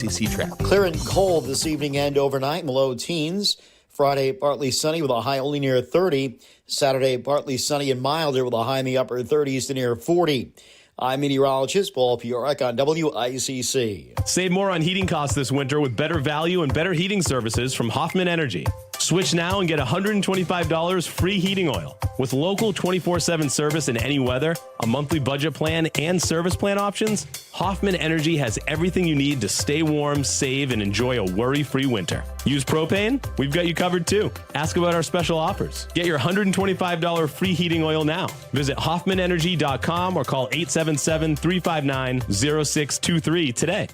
WICC traffic. Clear and cold this evening and overnight in the low teens. Friday, partly sunny with a high only near 30. Saturday, partly sunny and milder with a high in the upper 30s to near 40. I'm meteorologist Paul Piorek on WICC. Save more on heating costs this winter with better value and better heating services from Hoffman Energy. Switch now and get $125 free heating oil. With local 24/7 service in any weather, a monthly budget plan, and service plan options, Hoffman Energy has everything you need to stay warm, save, and enjoy a worry-free winter. Use propane? We've got you covered too. Ask about our special offers. Get your $125 free heating oil now. Visit HoffmanEnergy.com or call 877-359-0623 today.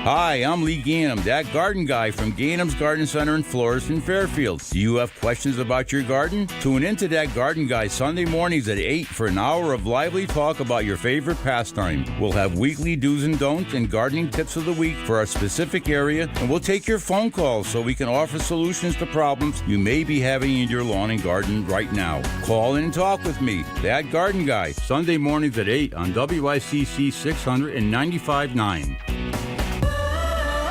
Hi, I'm Lee Gainham, that garden guy from Gainham's Garden Center and Florist in Fairfield. Do you have questions about your garden? Tune into that garden guy Sunday mornings at 8 for an hour of lively talk about your favorite pastime. We'll have weekly do's and don'ts and gardening tips of the week for our specific area, and we'll take your phone calls so we can offer solutions to problems you may be having in your lawn and garden right now. Call in and talk with me, that garden guy, Sunday mornings at 8 on WICC 600 and 95.9.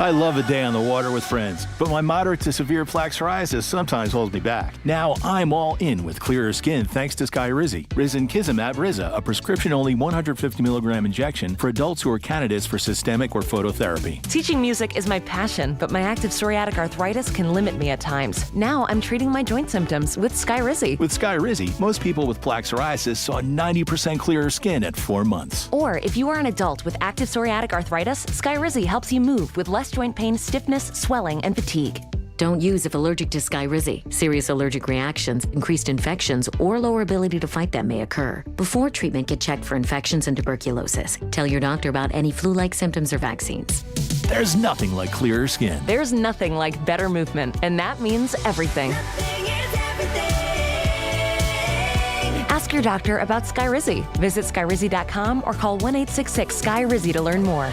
I love a day on the water with friends, but my moderate to severe plaque psoriasis sometimes holds me back. Now I'm all in with clearer skin thanks to Skyrizi. Risankizumab Riza, a prescription-only 150 milligram injection for adults who are candidates for systemic or phototherapy. Teaching music is my passion, but my active psoriatic arthritis can limit me at times. Now I'm treating my joint symptoms with Skyrizi. With Skyrizi, most people with plaque psoriasis saw 90% clearer skin at 4 months. Or if you are an adult with active psoriatic arthritis, Skyrizi helps you move with less joint pain, stiffness, swelling, and fatigue. Don't use if allergic to Skyrizi. Serious allergic reactions, increased infections, or lower ability to fight them may occur. Before treatment, get checked for infections and tuberculosis. Tell your doctor about any flu-like symptoms or vaccines. There's nothing like clearer skin. There's nothing like better movement, and that means everything. Ask your doctor about Skyrizi. Visit Skyrizi.com or call 1-866-SKY-RIZZI to learn more.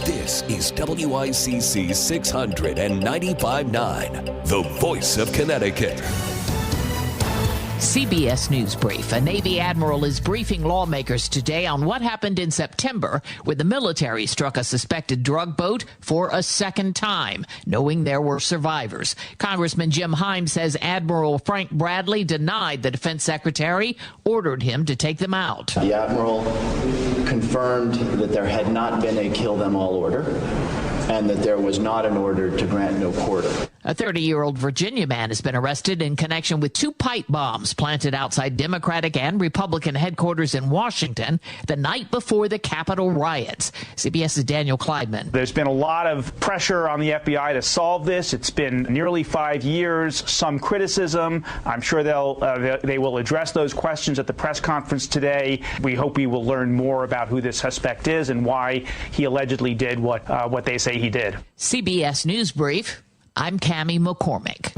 This is WICC 695.9, the voice of Connecticut. CBS News Brief. A Navy admiral is briefing lawmakers today on what happened in September when the military struck a suspected drug boat for a second time, knowing there were survivors. Congressman Jim Himes says Admiral Frank Bradley denied the defense secretary ordered him to take them out. The admiral confirmed that there had not been a kill them all order and that there was not an order to grant no quarter. A 30-year-old Virginia man has been arrested in connection with 2 pipe bombs planted outside Democratic and Republican headquarters in Washington the night before the Capitol riots. CBS's Daniel Kleidman. There's been a lot of pressure on the FBI to solve this. It's been nearly 5 years, some criticism. I'm sure they will address those questions at the press conference today. We hope we will learn more about who this suspect is and why he allegedly did what they say he did. CBS News Brief. I'm Cammie McCormick.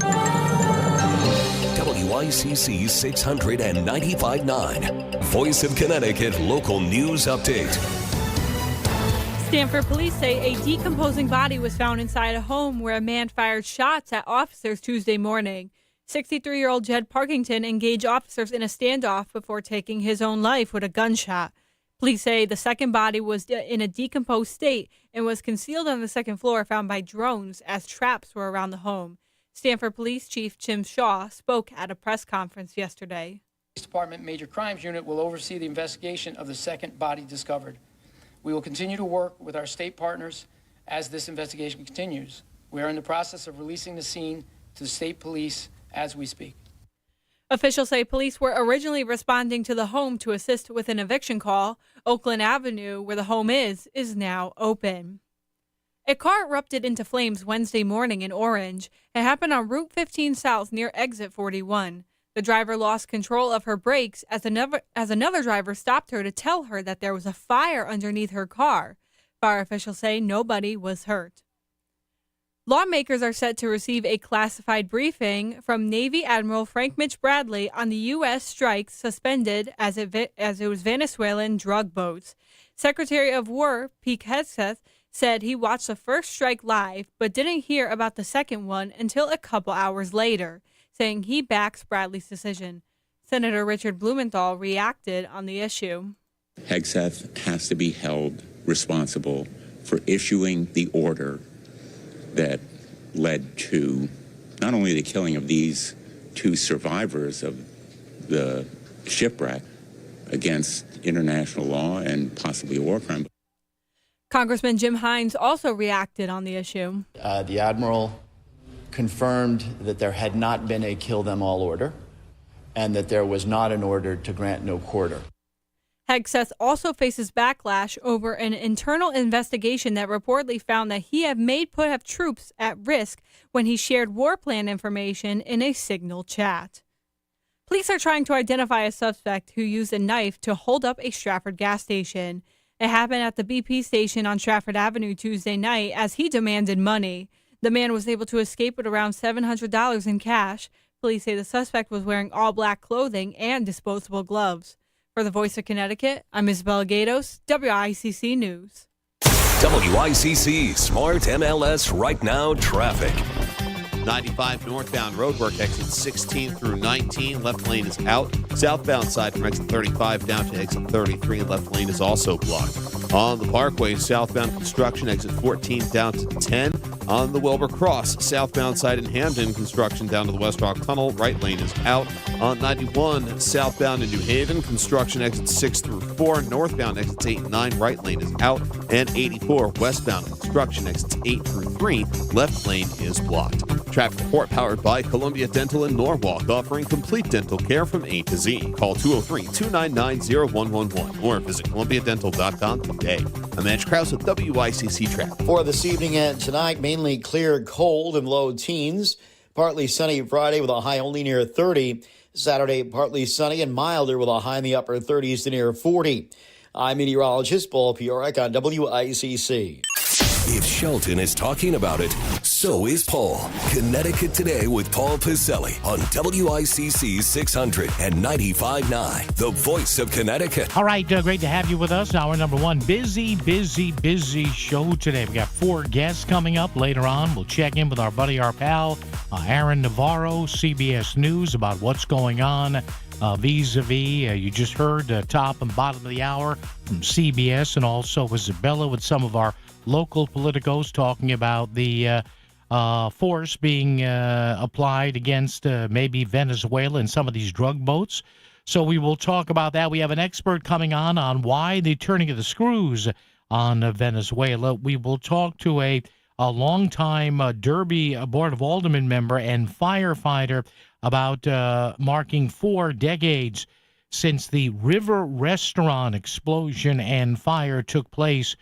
WICC 695.9, Voice of Connecticut Local News Update. Stamford police say a decomposing body was found inside a home where a man fired shots at officers Tuesday morning. 63-year-old Jed Parkington engaged officers in a standoff before taking his own life with a gunshot. Police say the second body was in a decomposed state and was concealed on the second floor, found by drones as traps were around the home. Stamford Police Chief Jim Shaw spoke at a press conference yesterday. The Department Major Crimes Unit will oversee the investigation of the second body discovered. We will continue to work with our state partners as this investigation continues. We are in the process of releasing the scene to the state police as we speak. Officials say police were originally responding to the home to assist with an eviction call. Oakland Avenue, where the home is now open. A car erupted into flames Wednesday morning in Orange. It happened on Route 15 South near Exit 41. The driver lost control of her brakes as another driver stopped her to tell her that there was a fire underneath her car. Fire officials say nobody was hurt. Lawmakers are set to receive a classified briefing from Navy Admiral Frank Mitch Bradley on the U.S. strike suspended as it was Venezuelan drug boats. Secretary of War Pete Hegseth said he watched the first strike live but didn't hear about the second one until a couple hours later, saying he backs Bradley's decision. Senator Richard Blumenthal reacted on the issue. Hegseth has to be held responsible for issuing the order that led to not only the killing of these two survivors of the shipwreck against international law and possibly a war crime. Congressman Jim Hines also reacted on the issue. The Admiral confirmed that there had not been a kill them all order and that there was not an order to grant no quarter. Hegseth also faces backlash over an internal investigation that reportedly found that he may put have troops at risk when he shared war plan information in a Signal chat. Police are trying to identify a suspect who used a knife to hold up a Stratford gas station. It happened at the BP station on Stratford Avenue Tuesday night as he demanded money. The man was able to escape with around $700 in cash. Police say the suspect was wearing all black clothing and disposable gloves. For the Voice of Connecticut, I'm Isabella Gatos, WICC News. WICC Smart MLS Right Now Traffic. 95 northbound roadwork exit 16 through 19. Left lane is out. Southbound side from exit 35 down to exit 33. Left lane is also blocked. On the Parkway, southbound construction exit 14 down to 10. On the Wilbur Cross, southbound side in Hamden, construction down to the West Rock Tunnel. Right lane is out. On 91, southbound in New Haven, construction exits 6 through 4. Northbound exits 8 and 9. Right lane is out. And 84, westbound construction exits 8 through 3. Left lane is blocked. Traffic report powered by Columbia Dental in Norwalk, offering complete dental care from A to Z. Call 203-299-0111 or visit columbiadental.com today. I'm Edge Krause with WICC Traffic. For this evening and tonight, mainly clear, cold and low teens. Partly sunny Friday with a high only near 30. Saturday, partly sunny and milder with a high in the upper 30s to near 40. I'm meteorologist Paul Piorek on WICC. If Shelton is talking about it, so is Paul. Connecticut Today with Paul Piselli on WICC 600 and 95.9, the voice of Connecticut. All right, great to have you with us. Hour number one. Busy show today. We got 4 guests coming up later on. We'll check in with our buddy, our pal, Aaron Navarro, CBS News, about what's going on vis-a-vis. You just heard top and bottom of the hour from CBS, and also Isabella with some of our local politicos talking about the force being applied against maybe Venezuela and some of these drug boats. So we will talk about that. We have an expert coming on why the turning of the screws on Venezuela. We will talk to a longtime Derby Board of Aldermen member and firefighter about marking 4 decades since the River Restaurant explosion and fire took place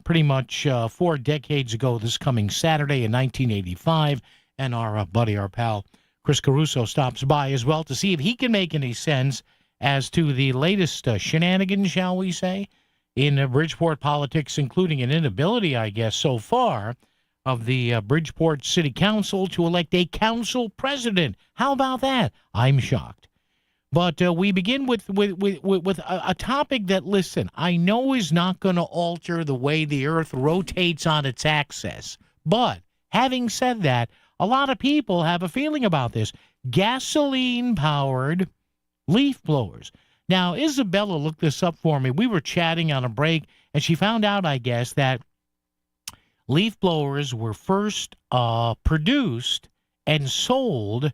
pretty much 4 decades ago this coming Saturday in 1985. And our buddy, our pal, Chris Caruso stops by as well to see if he can make any sense as to the latest shenanigans, shall we say, in Bridgeport politics, including an inability, I guess, so far of the Bridgeport City Council to elect a council president. How about that? I'm shocked. But we begin with a topic that, listen, I know is not going to alter the way the earth rotates on its axis. But having said that, a lot of people have a feeling about this. Gasoline-powered leaf blowers. Now, Isabella looked this up for me. We were chatting on a break, and she found out, I guess, that leaf blowers were first produced and sold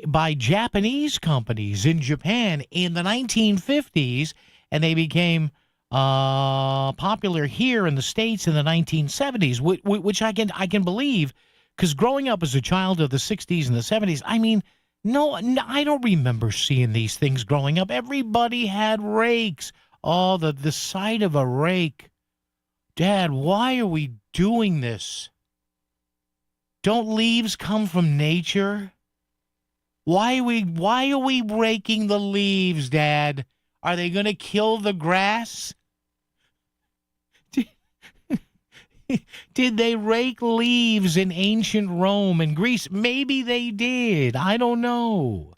by Japanese companies in Japan in the 1950s, and they became popular here in the States in the 1970s, which I can believe, because growing up as a child of the 60s and the 70s, I mean, no, I don't remember seeing these things growing up. Everybody had rakes. Oh, the sight of a rake. Dad, why are we doing this? Don't leaves come from nature? Why are we raking the leaves, Dad? Are they going to kill the grass? Did they rake leaves in ancient Rome and Greece? Maybe they did. I don't know.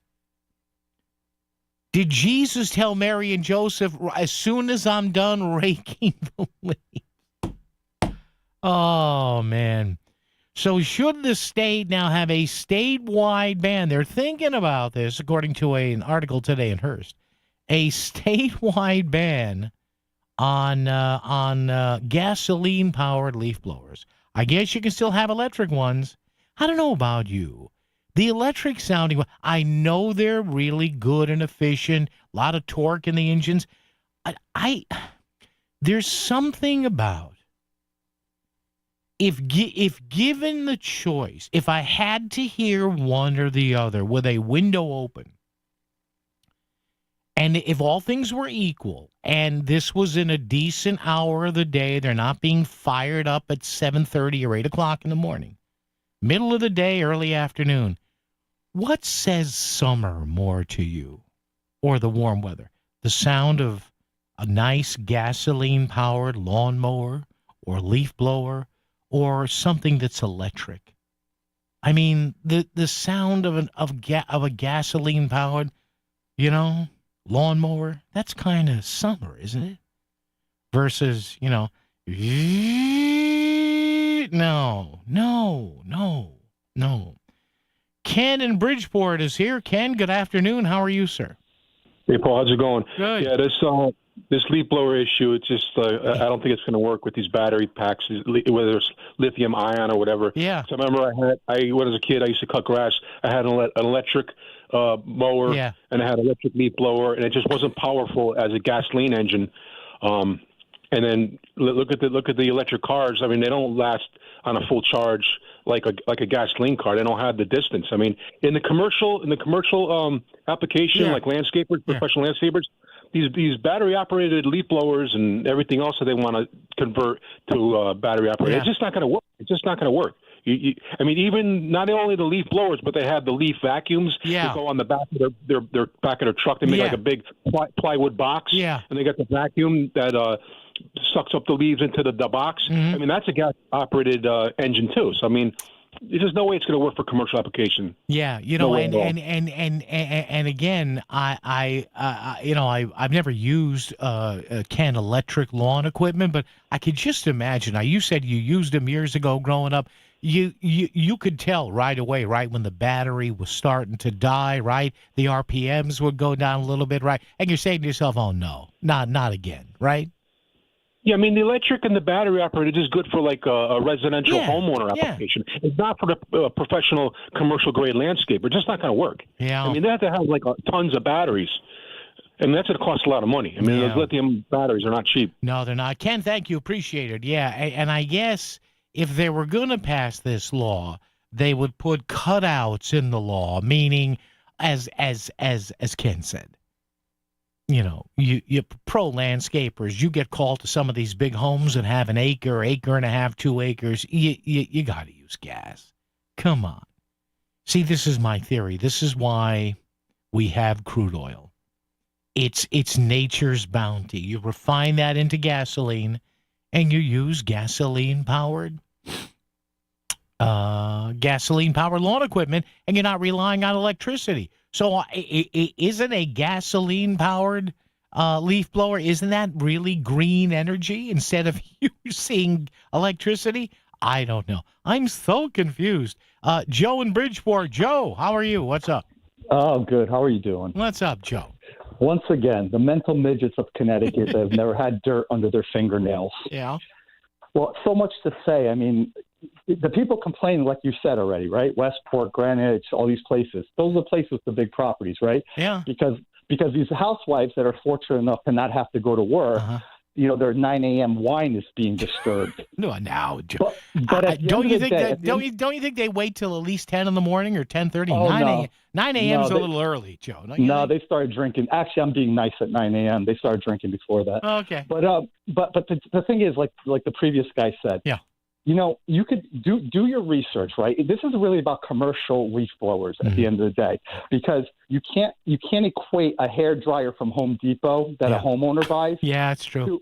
Did Jesus tell Mary and Joseph, as soon as I'm done raking the leaves? Oh, man. So should the state now have a statewide ban? They're thinking about this, according to an article today in Hearst. A statewide ban on gasoline-powered leaf blowers. I guess you can still have electric ones. I don't know about you. The electric sounding, I know they're really good and efficient, a lot of torque in the engines. There's something about, if given the choice, if I had to hear one or the other with a window open, and if all things were equal, and this was in a decent hour of the day, they're not being fired up at 7:30 or 8 o'clock in the morning, middle of the day, early afternoon, what says summer more to you, or the warm weather? The sound of a nice gasoline-powered lawnmower or leaf blower, or something that's electric? I mean, the sound of a gasoline-powered, lawnmower, that's kind of summer, isn't it? Versus, no. Ken in Bridgeport is here. Ken, good afternoon. How are you, sir? Hey, Paul, how's it going? Good. Yeah, this leaf blower issue, it's just, I don't think it's going to work with these battery packs, whether it's lithium ion or whatever. Yeah. So I remember when I was a kid, I used to cut grass. I had an electric mower, and I had an electric leaf blower, and it just wasn't powerful as a gasoline engine. And then look at the electric cars. I mean, they don't last on a full charge like a gasoline car. They don't have the distance. I mean, in the commercial application, like landscapers, professional landscapers, these battery operated leaf blowers and everything else that they want to convert to battery operated, it's just not going to work. It's just not going to work. I mean, even not only the leaf blowers, but they have the leaf vacuums that go on the back of their back of their truck. They make like a big plywood box, and they got the vacuum that sucks up the leaves into the box. I mean, that's a gas operated engine too. So I mean, there's just no way it's going to work for commercial application. Yeah, and again, I've never used Ken electric lawn equipment, but I could just imagine. Now, you said you used them years ago growing up. You could tell right away, right, when the battery was starting to die, right? The RPMs would go down a little bit, right? And you're saying to yourself, "Oh no, not again," right? Yeah, I mean, the electric and the battery operated is good for like a residential homeowner application. It's not for the professional commercial grade landscaper. It's just not going to work. Yeah. I mean, they have to have like tons of batteries. And that's going to cost a lot of money. I mean, those lithium batteries are not cheap. No, they're not. Ken, thank you. Appreciate it. Yeah, and I guess if they were going to pass this law, they would put cutouts in the law, meaning, as Ken said, you pro landscapers, you get called to some of these big homes that have an acre and a half, 2 acres. You got to use gas. Come on. See, this is my theory. This is why we have crude oil. It's nature's bounty. You refine that into gasoline, and you use gasoline-powered lawn equipment, and you're not relying on electricity. So isn't a gasoline-powered leaf blower, isn't that really green energy instead of using electricity? I don't know. I'm so confused. Joe in Bridgeport. Joe, how are you? What's up? Oh, good. How are you doing? What's up, Joe? Once again, the mental midgets of Connecticut that have never had dirt under their fingernails. Yeah. Well, so much to say. I mean, the people complain, like you said already, right? Westport, Greenwich, all these places. Those are the places with the big properties, right? Yeah. Because these housewives that are fortunate enough to not have to go to work, their 9 a.m. wine is being disturbed. No, now, Joe. But don't you think they wait till at least 10 in the morning or 10:30? Oh, 9 a.m. is a little early, Joe. No, they started drinking. Actually, I'm being nice at 9 a.m. They started drinking before that. Okay. But the thing is, like the previous guy said, you could do your research, right? This is really about commercial leaf blowers at the end of the day, because you can't equate a hair dryer from Home Depot that a homeowner buys. Yeah, it's true.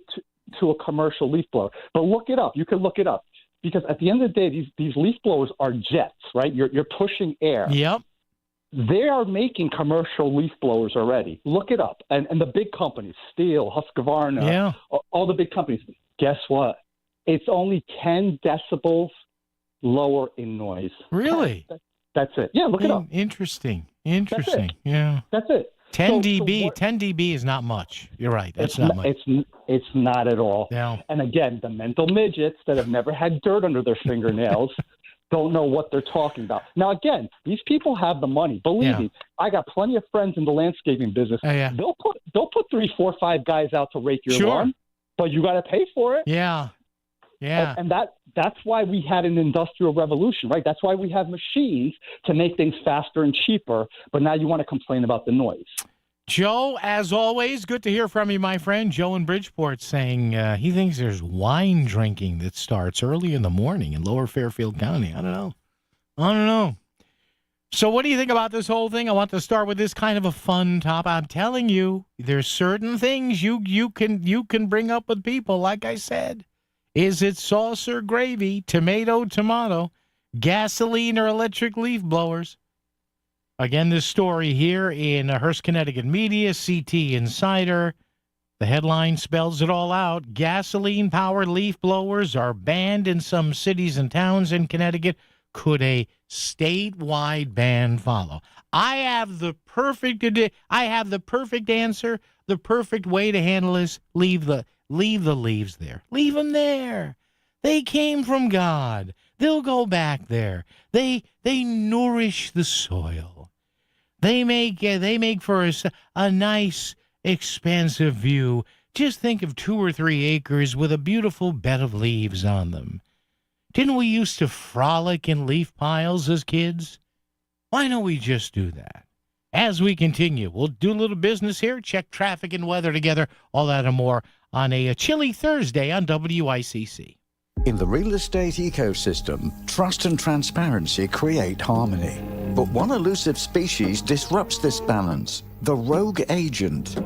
To a commercial leaf blower. But look it up. You can look it up, because at the end of the day, these leaf blowers are jets, right? You're pushing air. Yep. They are making commercial leaf blowers already. Look it up. And the big companies, Steel, Husqvarna, all the big companies. Guess what? It's only 10 decibels lower in noise. Really? That's it. Yeah, look it up. Interesting. Yeah. That's it. 10 dB is not much. You're right. That's not much. It's not at all. No. And again, the mental midgets that have never had dirt under their fingernails don't know what they're talking about. Now, again, these people have the money. Believe me, I got plenty of friends in the landscaping business. They'll put 3, 4, 5 guys out to rake your lawn, but you got to pay for it. Yeah. And that's why we had an industrial revolution, right? That's why we have machines to make things faster and cheaper. But now you want to complain about the noise. Joe, as always, good to hear from you, my friend. Joe in Bridgeport saying he thinks there's wine drinking that starts early in the morning in Lower Fairfield County. I don't know. So what do you think about this whole thing? I want to start with this kind of a fun topic. I'm telling you, there's certain things you can bring up with people, like I said. Is it sauce or gravy, tomato, gasoline or electric leaf blowers? Again, this story here in Hearst, Connecticut media, CT Insider. The headline spells it all out. Gasoline-powered leaf blowers are banned in some cities and towns in Connecticut. Could a statewide ban follow? I have the perfect answer. The perfect way to handle this: leave the leaves there. Leave them there. They came from God. They'll go back there. They nourish the soil. They make for us a nice, expansive view. Just think of 2 or 3 acres with a beautiful bed of leaves on them. Didn't we used to frolic in leaf piles as kids? Why don't we just do that? As we continue, we'll do a little business here, check traffic and weather together, all that and more on a chilly Thursday on WICC. In the real estate ecosystem, trust and transparency create harmony. But one elusive species disrupts this balance: the rogue agent.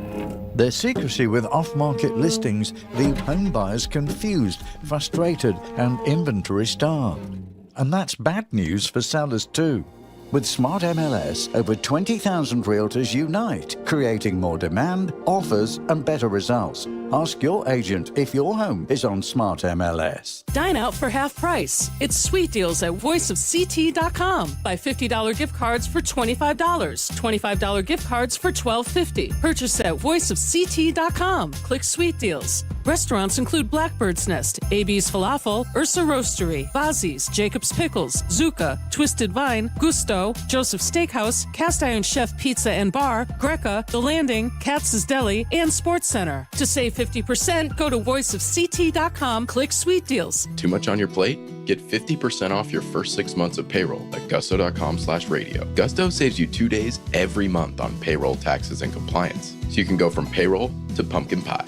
Their secrecy with off-market listings leave home buyers confused, frustrated, and inventory-starved. And that's bad news for sellers too. With Smart MLS, over 20,000 realtors unite, creating more demand, offers, and better results. Ask your agent if your home is on Smart MLS. Dine out for half price. It's sweet deals at voiceofct.com. Buy $50 gift cards for $25. $25 gift cards for $12.50. Purchase at voiceofct.com. Click sweet deals. Restaurants include Blackbird's Nest, AB's Falafel, Ursa Roastery, Bazzi's, Jacob's Pickles, Zuka, Twisted Vine, Gusto, Joseph's Steakhouse, Cast Iron Chef Pizza and Bar, Greca, The Landing, Katz's Deli, and Sports Center. To save 50%, go to voiceofct.com, click sweet deals. Too much on your plate? Get 50% off your first 6 months of payroll at gusto.com/radio. Gusto saves you 2 days every month on payroll, taxes, and compliance. So you can go from payroll to pumpkin pie,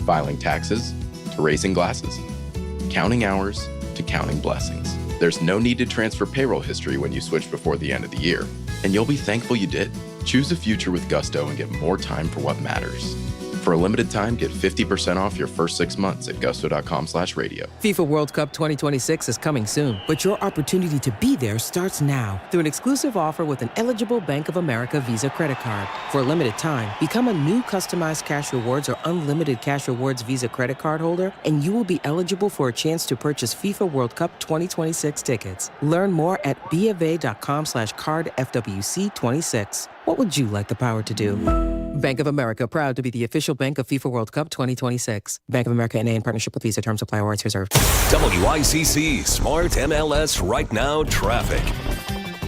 filing taxes to raising glasses, counting hours to counting blessings. There's no need to transfer payroll history when you switch before the end of the year, and you'll be thankful you did. Choose a future with Gusto and get more time for what matters. For a limited time, get 50% off your first 6 months at gusto.com/radio. FIFA World Cup 2026 is coming soon, but your opportunity to be there starts now through an exclusive offer with an eligible Bank of America Visa credit card. For a limited time, become a new customized cash rewards or unlimited cash rewards Visa credit card holder, and you will be eligible for a chance to purchase FIFA World Cup 2026 tickets. Learn more at BofA.com/cardFWC26. What would you like the power to do? Bank of America, proud to be the official bank of FIFA World Cup 2026. Bank of America NA in partnership with Visa. Terms apply. Awards reserved. WICC Smart MLS Right Now traffic.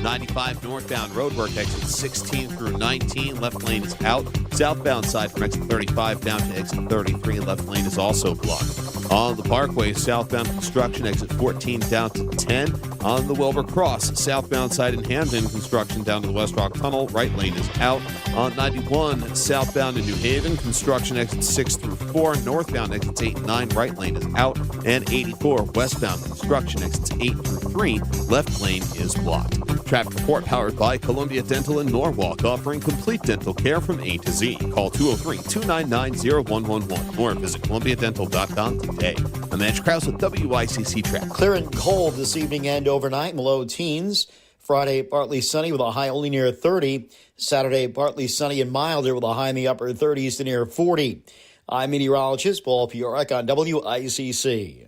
95 northbound roadwork exit 16 through 19. Left lane is out. Southbound side from exit 35 down to exit 33. Left lane is also blocked. On the Parkway, southbound construction exit 14 down to 10. On the Wilbur Cross, southbound side in Hamden, construction down to the West Rock Tunnel. Right lane is out. On 91, southbound in New Haven, construction exits 6 through 4. Northbound exits 8 and 9. Right lane is out. And 84, westbound construction exits 8 through 3. Left lane is blocked. Traffic report powered by Columbia Dental in Norwalk, offering complete dental care from A to Z. Call 203-299-0111 or visit columbiadental.com today. I'm Edge Krause with WICC Traffic. Clear and cold this evening and overnight, low teens. Friday, partly sunny with a high only near 30. Saturday, partly sunny and milder with a high in the upper 30s to near 40. I'm meteorologist Paul Piorek on WICC.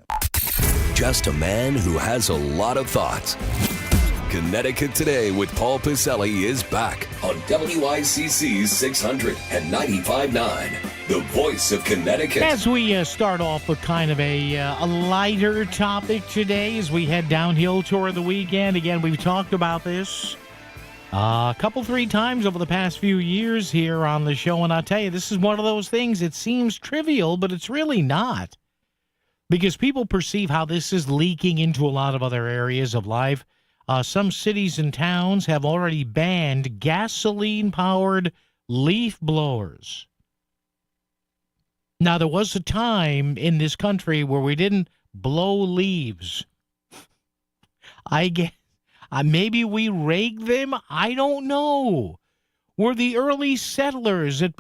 Just a man who has a lot of thoughts. Connecticut Today with Paul Piselli is back on WICC 600 and 95.9, the voice of Connecticut. As we start off with kind of a lighter topic today as we head downhill toward the weekend. Again, we've talked about this a couple, 3 times over the past few years here on the show, and I'll tell you, this is one of those things, it seems trivial, but it's really not. Because people perceive how this is leaking into a lot of other areas of life. Some cities and towns have already banned gasoline-powered leaf blowers. Now, there was a time in this country where we didn't blow leaves. I guess maybe we raked them. I don't know. Were the early settlers at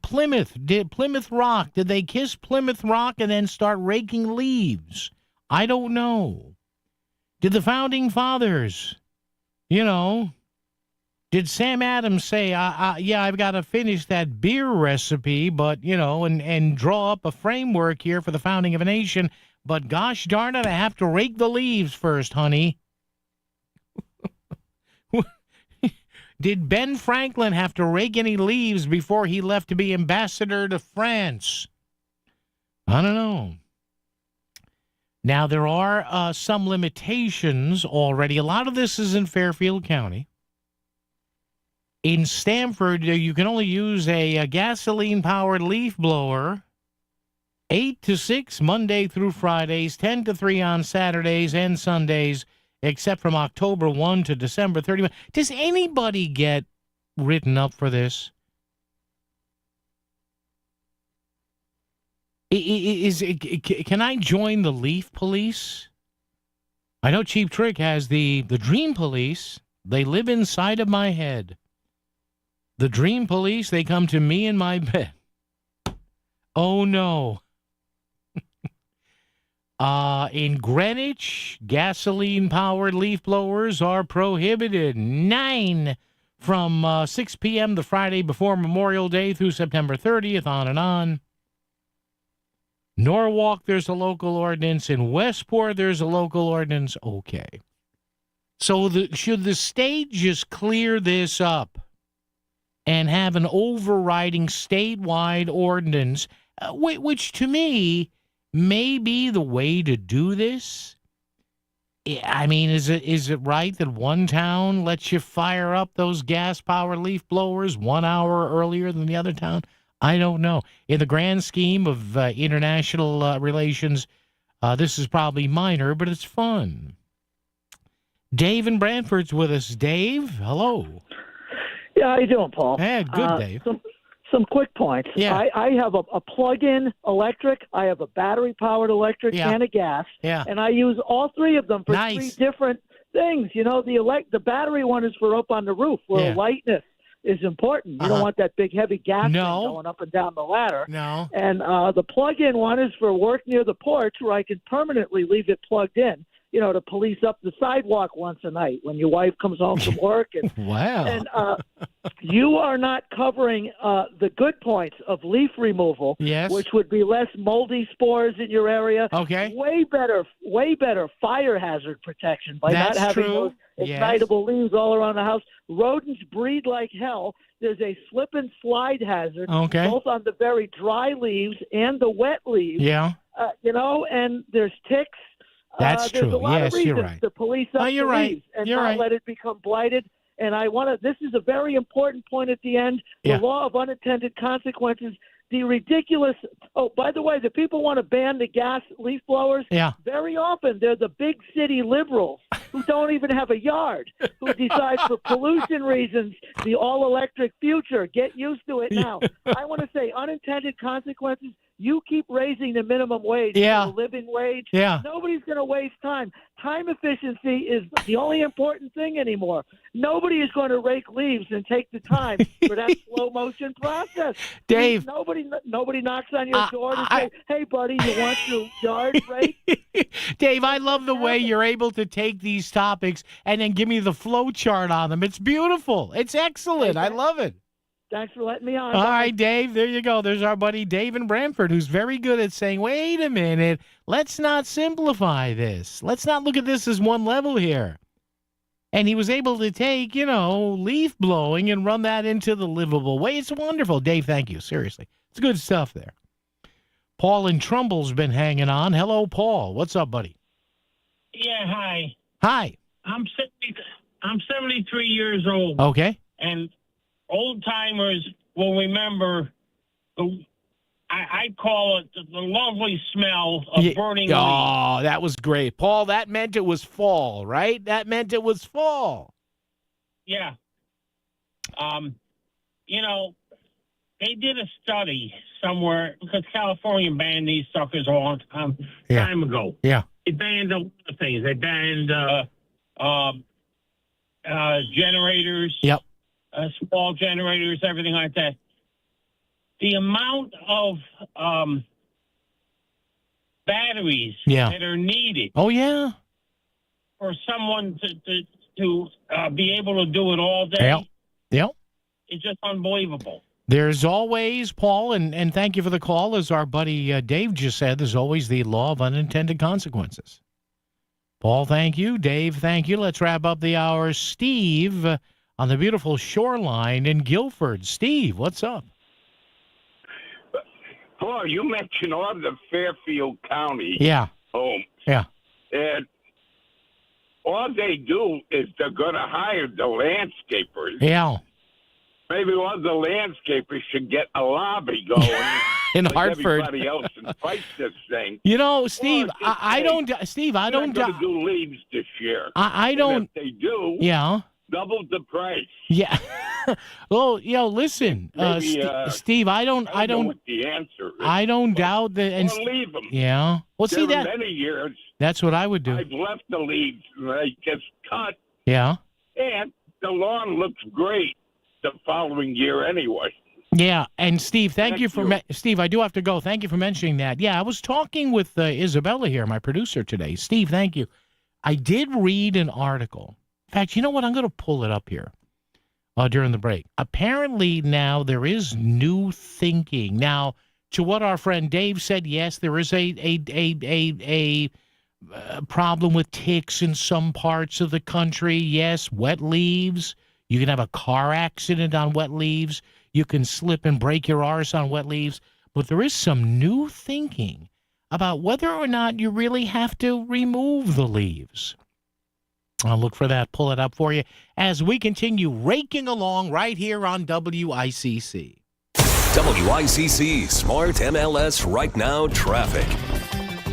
Plymouth, Plymouth Rock, did they kiss Plymouth Rock and then start raking leaves? I don't know. Did the Founding Fathers, did Sam Adams say, yeah, I've got to finish that beer recipe, but, and draw up a framework here for the founding of a nation, but gosh darn it, I have to rake the leaves first, honey. Did Ben Franklin have to rake any leaves before he left to be ambassador to France? I don't know. Now, there are some limitations already. A lot of this is in Fairfield County. In Stamford, you can only use a gasoline-powered leaf blower 8 to 6 Monday through Fridays, 10 to 3 on Saturdays and Sundays, except from October 1 to December 31. Does anybody get written up for this? Can I join the Leaf Police? I know Cheap Trick has the Dream Police. They live inside of my head. The Dream Police, they come to me in my bed. Oh, no. In Greenwich, gasoline-powered leaf blowers are prohibited. 9 from 6 p.m. the Friday before Memorial Day through September 30th, on and on. Norwalk, there's a local ordinance. In Westport, there's a local ordinance. Okay. So should the state just clear this up and have an overriding statewide ordinance, which to me may be the way to do this? I mean, is it right that one town lets you fire up those gas-powered leaf blowers 1 hour earlier than the other town? I don't know. In the grand scheme of international relations, this is probably minor, but it's fun. Dave in Brantford's with us. Dave, hello. Yeah, how you doing, Paul? Yeah, good, Dave. Some quick points. Yeah. I have a plug-in electric, I have a battery-powered electric, and a gas. Yeah. And I use all 3 of them for 3 different things. The battery one is for up on the roof, where lightness is important. You don't want that big, heavy gas thing going up and down the ladder. No. And the plug-in one is for work near the porch, where I can permanently leave it plugged in, to police up the sidewalk once a night when your wife comes home from work. And, wow. And you are not covering the good points of leaf removal, yes, which would be less moldy spores in your area. Okay. Way better fire hazard protection by That's not having true. those Yes. excitable leaves all around the house. Rodents breed like hell. There's a slip and slide hazard, both on the very dry leaves and the wet leaves. Yeah. And there's ticks. That's there's true. a lot Yes, of you're reasons right. to police up you're the right. leaves and You're not right. let it become blighted. And this is a very important point at the end, the law of unintended consequences. The ridiculous, by the way, the people want to ban the gas leaf blowers. Yeah. Very often they're the big city liberals who don't even have a yard, who decide for pollution reasons, the all-electric future. Get used to it now. I want to say unintended consequences. You keep raising the minimum wage, the living wage. Yeah. Nobody's going to waste time. Time efficiency is the only important thing anymore. Nobody is going to rake leaves and take the time for that slow motion process. Dave. Nobody knocks on your door to say, hey, buddy, you want your yard raked? Dave, I love the way you're able to take these topics and then give me the flow chart on them. It's beautiful. It's excellent. I love it. Thanks for letting me on. All right, Dave, there you go. There's our buddy Dave in Brantford, who's very good at saying, wait a minute, let's not simplify this. Let's not look at this as one level here. And he was able to take, leaf blowing and run that into the livable way. It's wonderful. Dave, thank you. Seriously. It's good stuff there. Paul in Trumbull's been hanging on. Hello, Paul. What's up, buddy? Yeah, hi. Hi. I'm 73 years old. Okay. And old timers will remember I call it the lovely smell of burning leaves. Oh, that was great. Paul, that meant it was fall, right? That meant it was fall. Yeah. They did a study somewhere because California banned these suckers a long time ago. Yeah. They banned a lot of things. They banned generators. Yep. Small generators, everything like that. The amount of batteries that are needed. Oh, yeah. For someone to be able to do it all day. Yep. It's just unbelievable. There's always, Paul, and thank you for the call, as our buddy Dave just said, there's always the law of unintended consequences. Paul, thank you. Dave, thank you. Let's wrap up the hour. Steve on the beautiful shoreline in Guilford. Steve, what's up? Paul, you mentioned all the Fairfield County homes. Yeah. And all they do is they're going to hire the landscapers. Yeah. Maybe all the landscapers should get a lobby going in like Hartford. Everybody else and fight this thing. Steve, I don't do leaves this year. I don't. And if they do, double the price. Yeah. Well, listen, Maybe, Steve, I don't know what the answer is. I don't doubt that. And leave them. Yeah. Well, see that. Many years. That's what I would do. I've left the leaves and they just cut. Yeah. And the lawn looks great the following year anyway. Yeah, and Steve, thank you for Steve. I do have to go. Thank you for mentioning that. Yeah, I was talking with Isabella here, my producer today. Steve, thank you. I did read an article. In fact, you know what? I'm going to pull it up here during the break. Apparently, now there is new thinking. Now, to what our friend Dave said, yes, there is a problem with ticks in some parts of the country. Yes, wet leaves. You can have a car accident on wet leaves. You can slip and break your arse on wet leaves. But there is some new thinking about whether or not you really have to remove the leaves. I'll look for that, pull it up for you, as we continue raking along right here on WICC. WICC Smart MLS Right Now Traffic.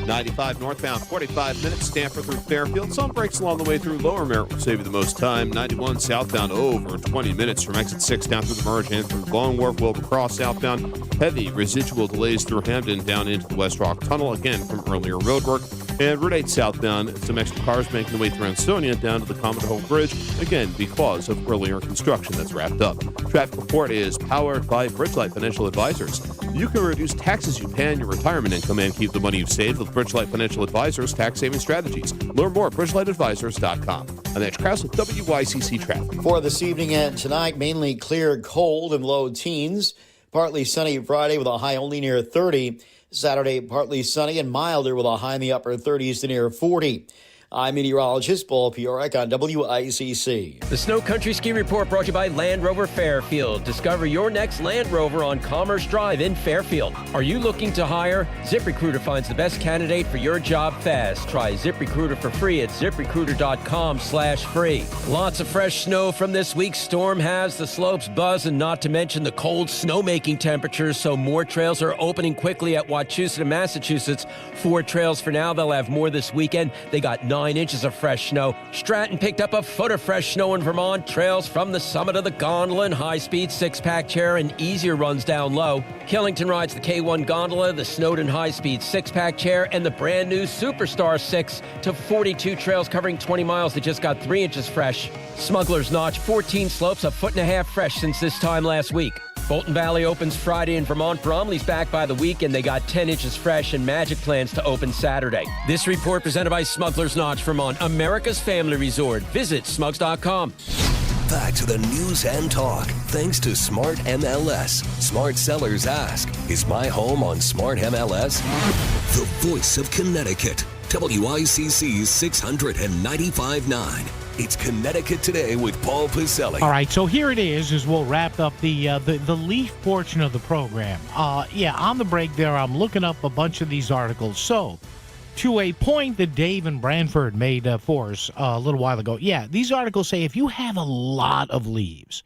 95 northbound, 45 minutes, Stanford through Fairfield. Some breaks along the way through Lower Merritt will save you the most time. 91 southbound, over 20 minutes from exit 6 down through the merge and through Long Wharf, Wilbur Cross southbound. Heavy residual delays through Hamden down into the West Rock Tunnel, again from earlier roadwork. And Route 8 southbound, some extra cars making their way through Ansonia down to the Commodore Hole Bridge, again because of earlier construction that's wrapped up. Traffic report is powered by Bridgelight Financial Advisors. You can reduce taxes you pay on your retirement income and keep the money you've saved with Bridgelight Financial Advisors tax saving strategies. Learn more at bridgelightadvisors.com. I'm Edge Krause with WICC Traffic. For this evening and tonight, mainly clear, cold, and low teens. Partly sunny Friday with a high only near 30. Saturday, partly sunny and milder with a high in the upper 30s to near 40. I'm meteorologist Paul Piorek on WICC. The Snow Country Ski Report brought to you by Land Rover Fairfield. Discover your next Land Rover on Commerce Drive in Fairfield. Are you looking to hire? ZipRecruiter finds the best candidate for your job fast. Try ZipRecruiter for free at ZipRecruiter.com/free. Lots of fresh snow from this week's storm has the slopes buzz, and not to mention the cold snowmaking temperatures, so more trails are opening quickly at Wachusett and Massachusetts. 4 trails for now. They'll have more this weekend. They got 9 inches of fresh snow. Stratton picked up a foot of fresh snow in Vermont. Trails from the summit of the gondola and high-speed 6-pack chair and easier runs down low. Killington rides the K1 gondola, the Snowden high-speed 6-pack chair, and the brand-new Superstar 6 to 42 trails covering 20 miles that just got 3 inches fresh. Smuggler's Notch, 14 slopes, a foot and a half fresh since this time last week. Bolton Valley opens Friday in Vermont. Bromley's back by the weekend. They got 10 inches fresh, and Magic plans to open Saturday. This report presented by Smuggler's Notch, Vermont, America's family resort. Visit smugs.com. Back to the news and talk, thanks to Smart MLS. Smart sellers ask, is my home on Smart MLS? The voice of Connecticut, WICC 695.9. It's Connecticut Today with Paul Piselli. All right, so here it is we'll wrap up the Leaf portion of the program. On the break there, I'm looking up a bunch of these articles. So, to a point that Dave and Branford made for us a little while ago, these articles say if you have a lot of leaves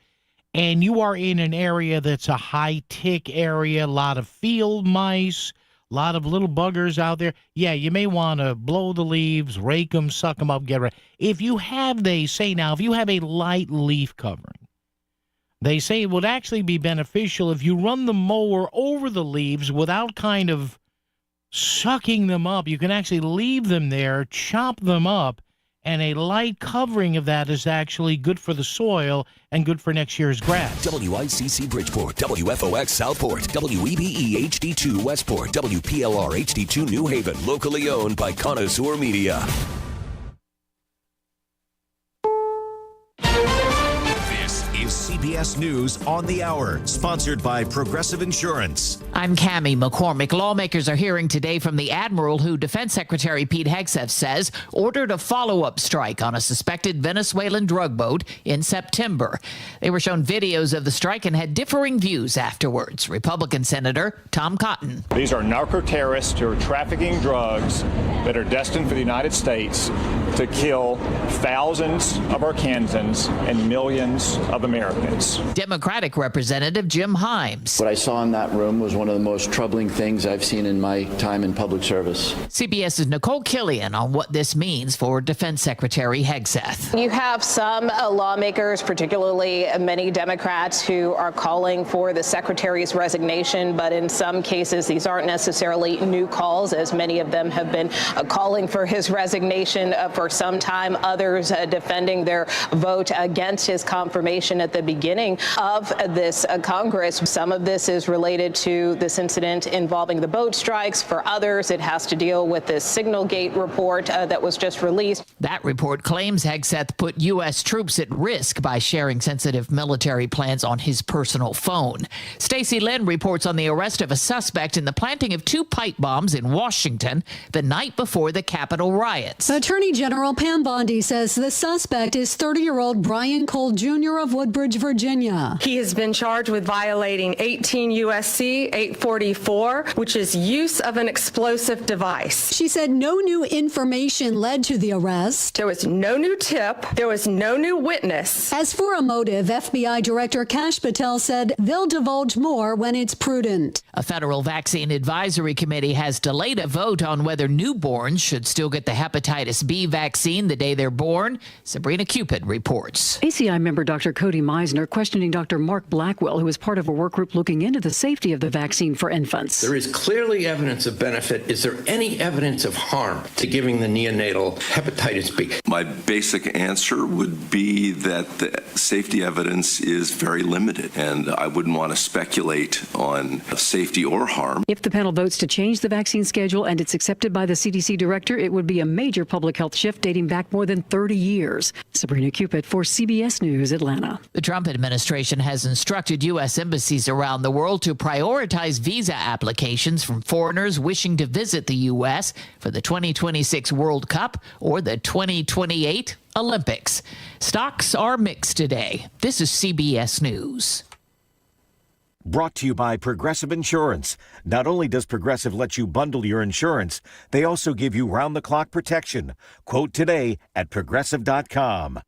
and you are in an area that's a high-tick area, a lot of field mice, a lot of little buggers out there, you may want to blow the leaves, rake them, suck them up, get rid. If you have, they say now, if you have a light leaf covering, they say it would actually be beneficial if you run the mower over the leaves without kind of sucking them up. You can actually leave them there, chop them up, and a light covering of that is actually good for the soil and good for next year's grass. WICC Bridgeport, WFOX Southport, WEBE HD2 Westport, WPLR HD2 New Haven, locally owned by Connoisseur Media. This is CBS News on the Hour, sponsored by Progressive Insurance. I'm Cammie McCormick. Lawmakers are hearing today from the admiral who Defense Secretary Pete Hegseth says ordered a follow-up strike on a suspected Venezuelan drug boat in September. They were shown videos of the strike and had differing views afterwards. Republican Senator Tom Cotton. These are narco-terrorists who are trafficking drugs that are destined for the United States to kill thousands of Arkansans and millions of Americans. Democratic Representative Jim Himes. What I saw in that room was one of the most troubling things I've seen in my time in public service. CBS's Nicole Killian on what this means for Defense Secretary Hegseth. You have some lawmakers, particularly many Democrats, who are calling for the secretary's resignation, but in some cases these aren't necessarily new calls, as many of them have been calling for his resignation for some time. Others defending their vote against his confirmation at the beginning of this Congress. Some of this is related to this incident involving the boat strikes. For others, it has to deal with this Signalgate report that was just released. That report claims Hegseth put U.S. troops at risk by sharing sensitive military plans on his personal phone. Stacey Lynn reports on the arrest of a suspect in the planting of 2 pipe bombs in Washington the night before the Capitol riots. Attorney General Pam Bondi says the suspect is 30-year-old Brian Cole Jr. of Woodbridge, Virginia. He has been charged with violating 18 U.S.C. 844, which is use of an explosive device. She said no new information led to the arrest. There was no new tip. There was no new witness. As for a motive, FBI Director Kash Patel said they'll divulge more when it's prudent. A federal vaccine advisory committee has delayed a vote on whether newborns should still get the hepatitis B vaccine the day they're born. Sabrina Cupid reports. ACI member Dr. Cody Meisner questioning Dr. Mark Blackwell, who is part of a work group looking into the safety of the vaccine for infants. There is clearly evidence of benefit. Is there any evidence of harm to giving the neonatal hepatitis B? My basic answer would be that the safety evidence is very limited, and I wouldn't want to speculate on safety or harm. If the panel votes to change the vaccine schedule and it's accepted by the CDC director, it would be a major public health shift dating back more than 30 years. Sabrina Cupid for CBS News, Atlanta. The Trump administration has instructed U.S. embassies around the world to prioritize visa applications from foreigners wishing to visit the U.S. for the 2026 World Cup or the 2028 Olympics. Stocks are mixed today. This is CBS News. Brought to you by Progressive Insurance. Not only does Progressive let you bundle your insurance, they also give you round-the-clock protection. Quote today at Progressive.com.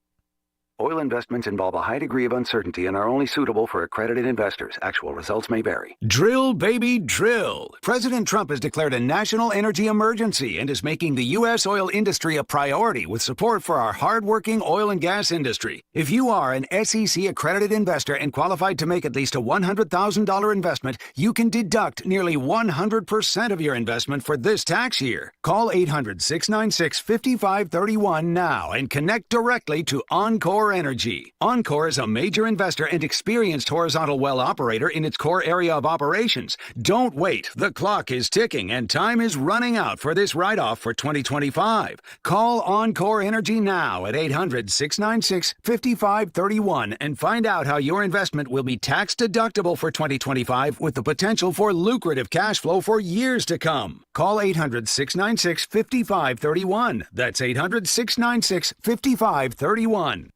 Oil investments involve a high degree of uncertainty and are only suitable for accredited investors. Actual results may vary. Drill, baby, drill. President Trump has declared a national energy emergency and is making the U.S. oil industry a priority with support for our hardworking oil and gas industry. If you are an SEC accredited investor and qualified to make at least a $100,000 investment, you can deduct nearly 100% of your investment for this tax year. Call 800-696-5531 now and connect directly to Encore Encore Energy. Encore is a major investor and experienced horizontal well operator in its core area of operations. Don't wait. The clock is ticking and time is running out for this write-off for 2025. Call Encore Energy now at 800-696-5531 and find out how your investment will be tax deductible for 2025 with the potential for lucrative cash flow for years to come. Call 800-696-5531. That's 800-696-5531.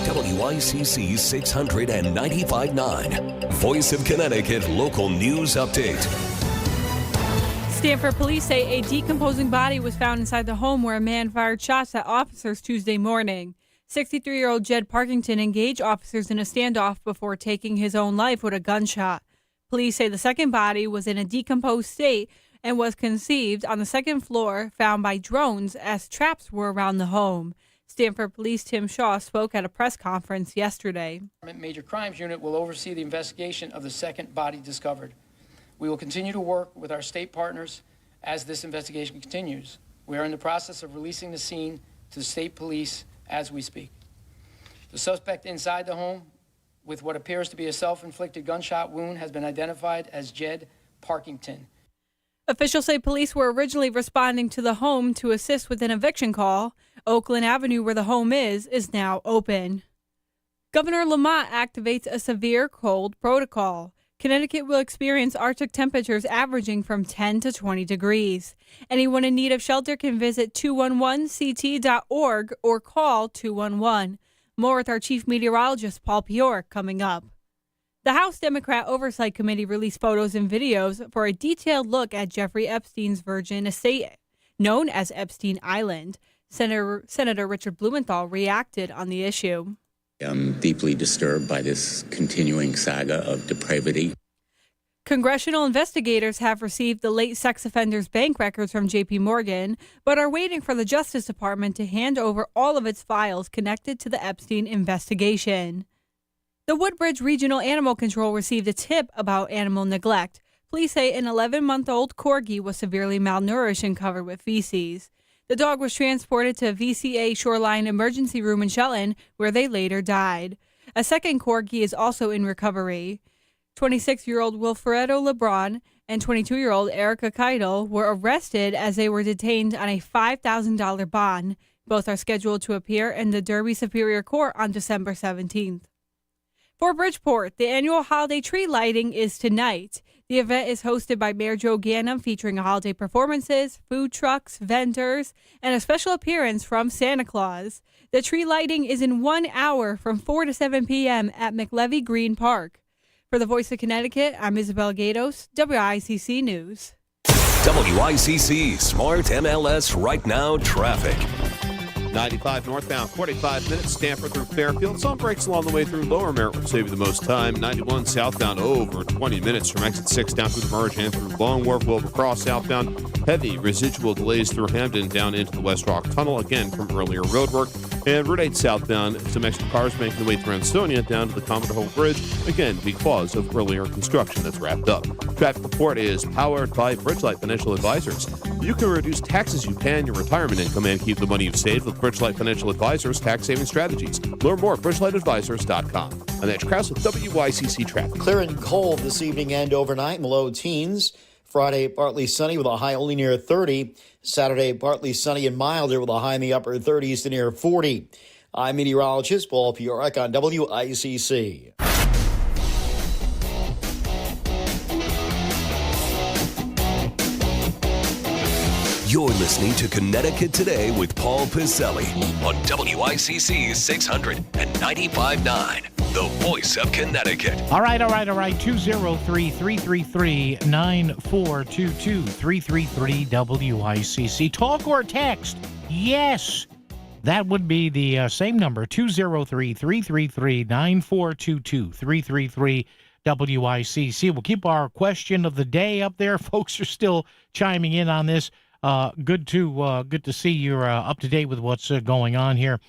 WICC 695.9, Voice of Connecticut Local News Update. Stamford police say a decomposing body was found inside the home where a man fired shots at officers Tuesday morning. 63-year-old Jed Parkington engaged officers in a standoff before taking his own life with a gunshot. Police say the second body was in a decomposed state and was conceived on the second floor, found by drones as traps were around the home. Stamford Police Tim Shaw spoke at a press conference yesterday. Major Crimes Unit will oversee the investigation of the second body discovered. We will continue to work with our state partners as this investigation continues. We are in the process of releasing the scene to the state police as we speak. The suspect inside the home with what appears to be a self-inflicted gunshot wound has been identified as Jed Parkington. Officials say police were originally responding to the home to assist with an eviction call. Oakland Avenue, where the home is now open. Governor Lamont activates a severe cold protocol. Connecticut will experience Arctic temperatures averaging from 10 to 20 degrees. Anyone in need of shelter can visit 211ct.org or call 211. More with our chief meteorologist, Paul Pior, coming up. The House Democrat Oversight Committee released photos and videos for a detailed look at Jeffrey Epstein's Virgin estate, known as Epstein Island. Senator Richard Blumenthal reacted on the issue. I'm deeply disturbed by this continuing saga of depravity. Congressional investigators have received the late sex offender's bank records from J.P. Morgan, but are waiting for the Justice Department to hand over all of its files connected to the Epstein investigation. The Woodbridge Regional Animal Control received a tip about animal neglect. Police say an 11-month-old corgi was severely malnourished and covered with feces. The dog was transported to VCA Shoreline Emergency Room in Shelton, where they later died. A second corgi is also in recovery. 26-year-old Wilfredo Lebron and 22-year-old Erica Keidel were arrested as they were detained on a $5,000 bond. Both are scheduled to appear in the Derby Superior Court on December 17th. For Bridgeport, the annual holiday tree lighting is tonight. The event is hosted by Mayor Joe Ganim, featuring holiday performances, food trucks, vendors, and a special appearance from Santa Claus. The tree lighting is in 1 hour from 4 to 7 p.m. at McLevy Green Park. For the Voice of Connecticut, I'm Isabel Gatos, WICC News. WICC Smart MLS Right Now Traffic. 95 northbound, 45 minutes, Stamford through Fairfield. Some breaks along the way through Lower Merritt will save you the most time. 91 southbound, over 20 minutes from exit 6 down through the merge and through Long Wharf, Wilbur Cross southbound. Heavy residual delays through Hamden down into the West Rock Tunnel, again from earlier road work. And Route 8 southbound, some extra cars making the way through Ansonia down to the Commodore Hole Bridge, again because of earlier construction that's wrapped up. Traffic report is powered by Bridgelight Financial Advisors. You can reduce taxes you pay on your retirement income and keep the money you've saved with Bridgelight Financial Advisors tax saving strategies. Learn more at bridgelightadvisors.com. I'm Edge Krause with WICC Traffic. Clear and cold this evening and overnight in the low teens. Friday, partly sunny with a high only near 30. Saturday, partly sunny and milder with a high in the upper 30s to near 40. I'm meteorologist Paul Piorek on WICC. You're listening to Connecticut Today with Paul Piselli on WICC 695.9, the voice of Connecticut. All right. 203-333-9422, 333-WICC. Talk or text? Yes. That would be the same number, 203-333-9422, 333-WICC. We'll keep our question of the day up there. Folks are still chiming in on this. Good to see you're up to date with what's going on here,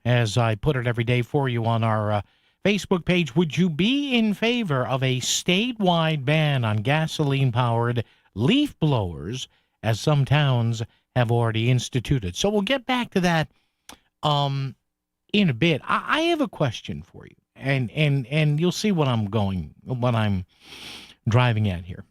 as I put it every day for you on our Facebook page. Would you be in favor of a statewide ban on gasoline-powered leaf blowers, as some towns have already instituted? So we'll get back to that in a bit. I have a question for you, and you'll see what I'm driving at here.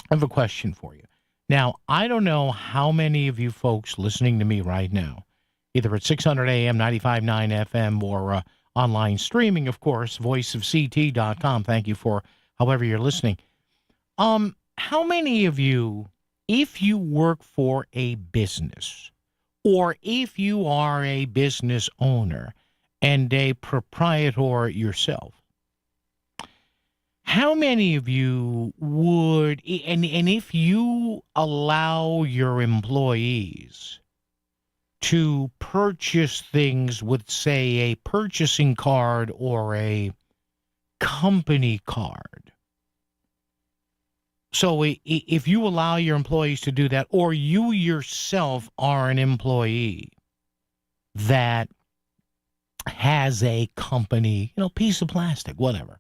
I have a question for you. Now, I don't know how many of you folks listening to me right now, either at 600 AM, 95.9 FM, or online streaming, of course, voiceofct.com. Thank you for however you're listening. How many of you, if you work for a business, or if you are a business owner and a proprietor yourself, how many of you would, and if you allow your employees to purchase things with, say, a purchasing card or a company card? So if you allow your employees to do that, or you yourself are an employee that has a company, piece of plastic, whatever,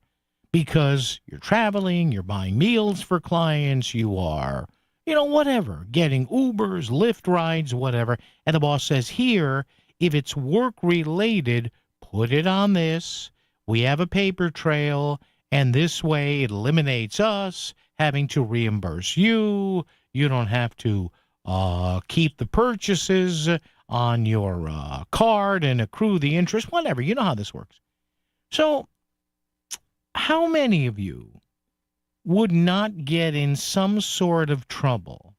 because you're traveling, you're buying meals for clients, you are, whatever, getting Ubers, Lyft rides, whatever, and the boss says, here, if it's work-related, put it on this. We have a paper trail, and this way it eliminates us having to reimburse you. You don't have to keep the purchases on your card and accrue the interest, whatever. You know how this works. So how many of you would not get in some sort of trouble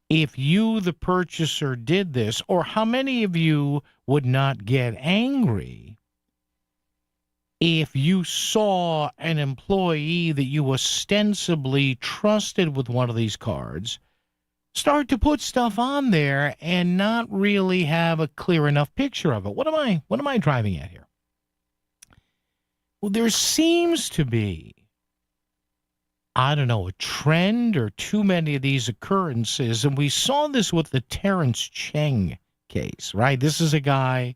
if you, the purchaser, did this? Or how many of you would not get angry if you saw an employee that you ostensibly trusted with one of these cards start to put stuff on there and not really have a clear enough picture of it? What am I driving at here? Well, there seems to be, I don't know, a trend or too many of these occurrences, and we saw this with the Terrence Cheng case, right? This is a guy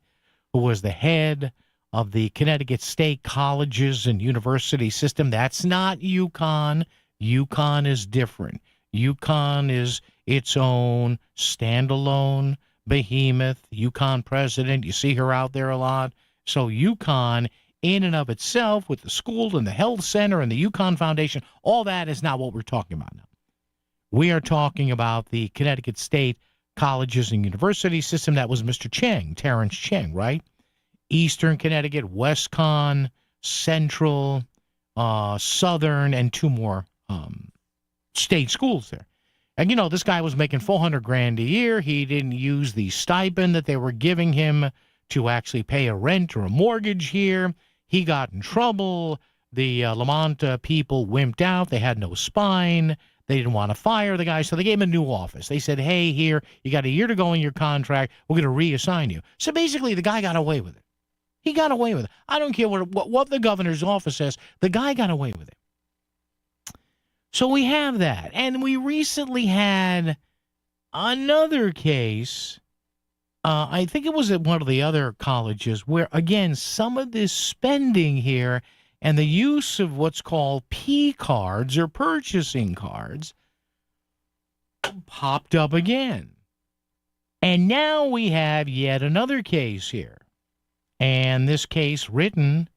who was the head of the Connecticut State Colleges and University System. That's not UConn. UConn is different. UConn is its own standalone behemoth. UConn president, you see her out there a lot. So UConn, in and of itself, with the school and the health center and the UConn Foundation, all that is not what we're talking about now. We are talking about the Connecticut State Colleges and University System. That was Mr. Cheng, Terrence Cheng, right? Eastern Connecticut, WestConn, Central, Southern, and two more state schools there. And, this guy was making $400,000 a year. He didn't use the stipend that they were giving him to actually pay a rent or a mortgage here. He got in trouble. The Lamont people wimped out. They had no spine. They didn't want to fire the guy, so they gave him a new office. They said, hey, here, you got a year to go in your contract. We're going to reassign you. So basically, the guy got away with it. He got away with it. I don't care what the governor's office says. The guy got away with it. So we have that. And we recently had another case, I think it was at one of the other colleges, where, again, some of this spending here and the use of what's called P cards or purchasing cards popped up again. And now we have yet another case here. And this case written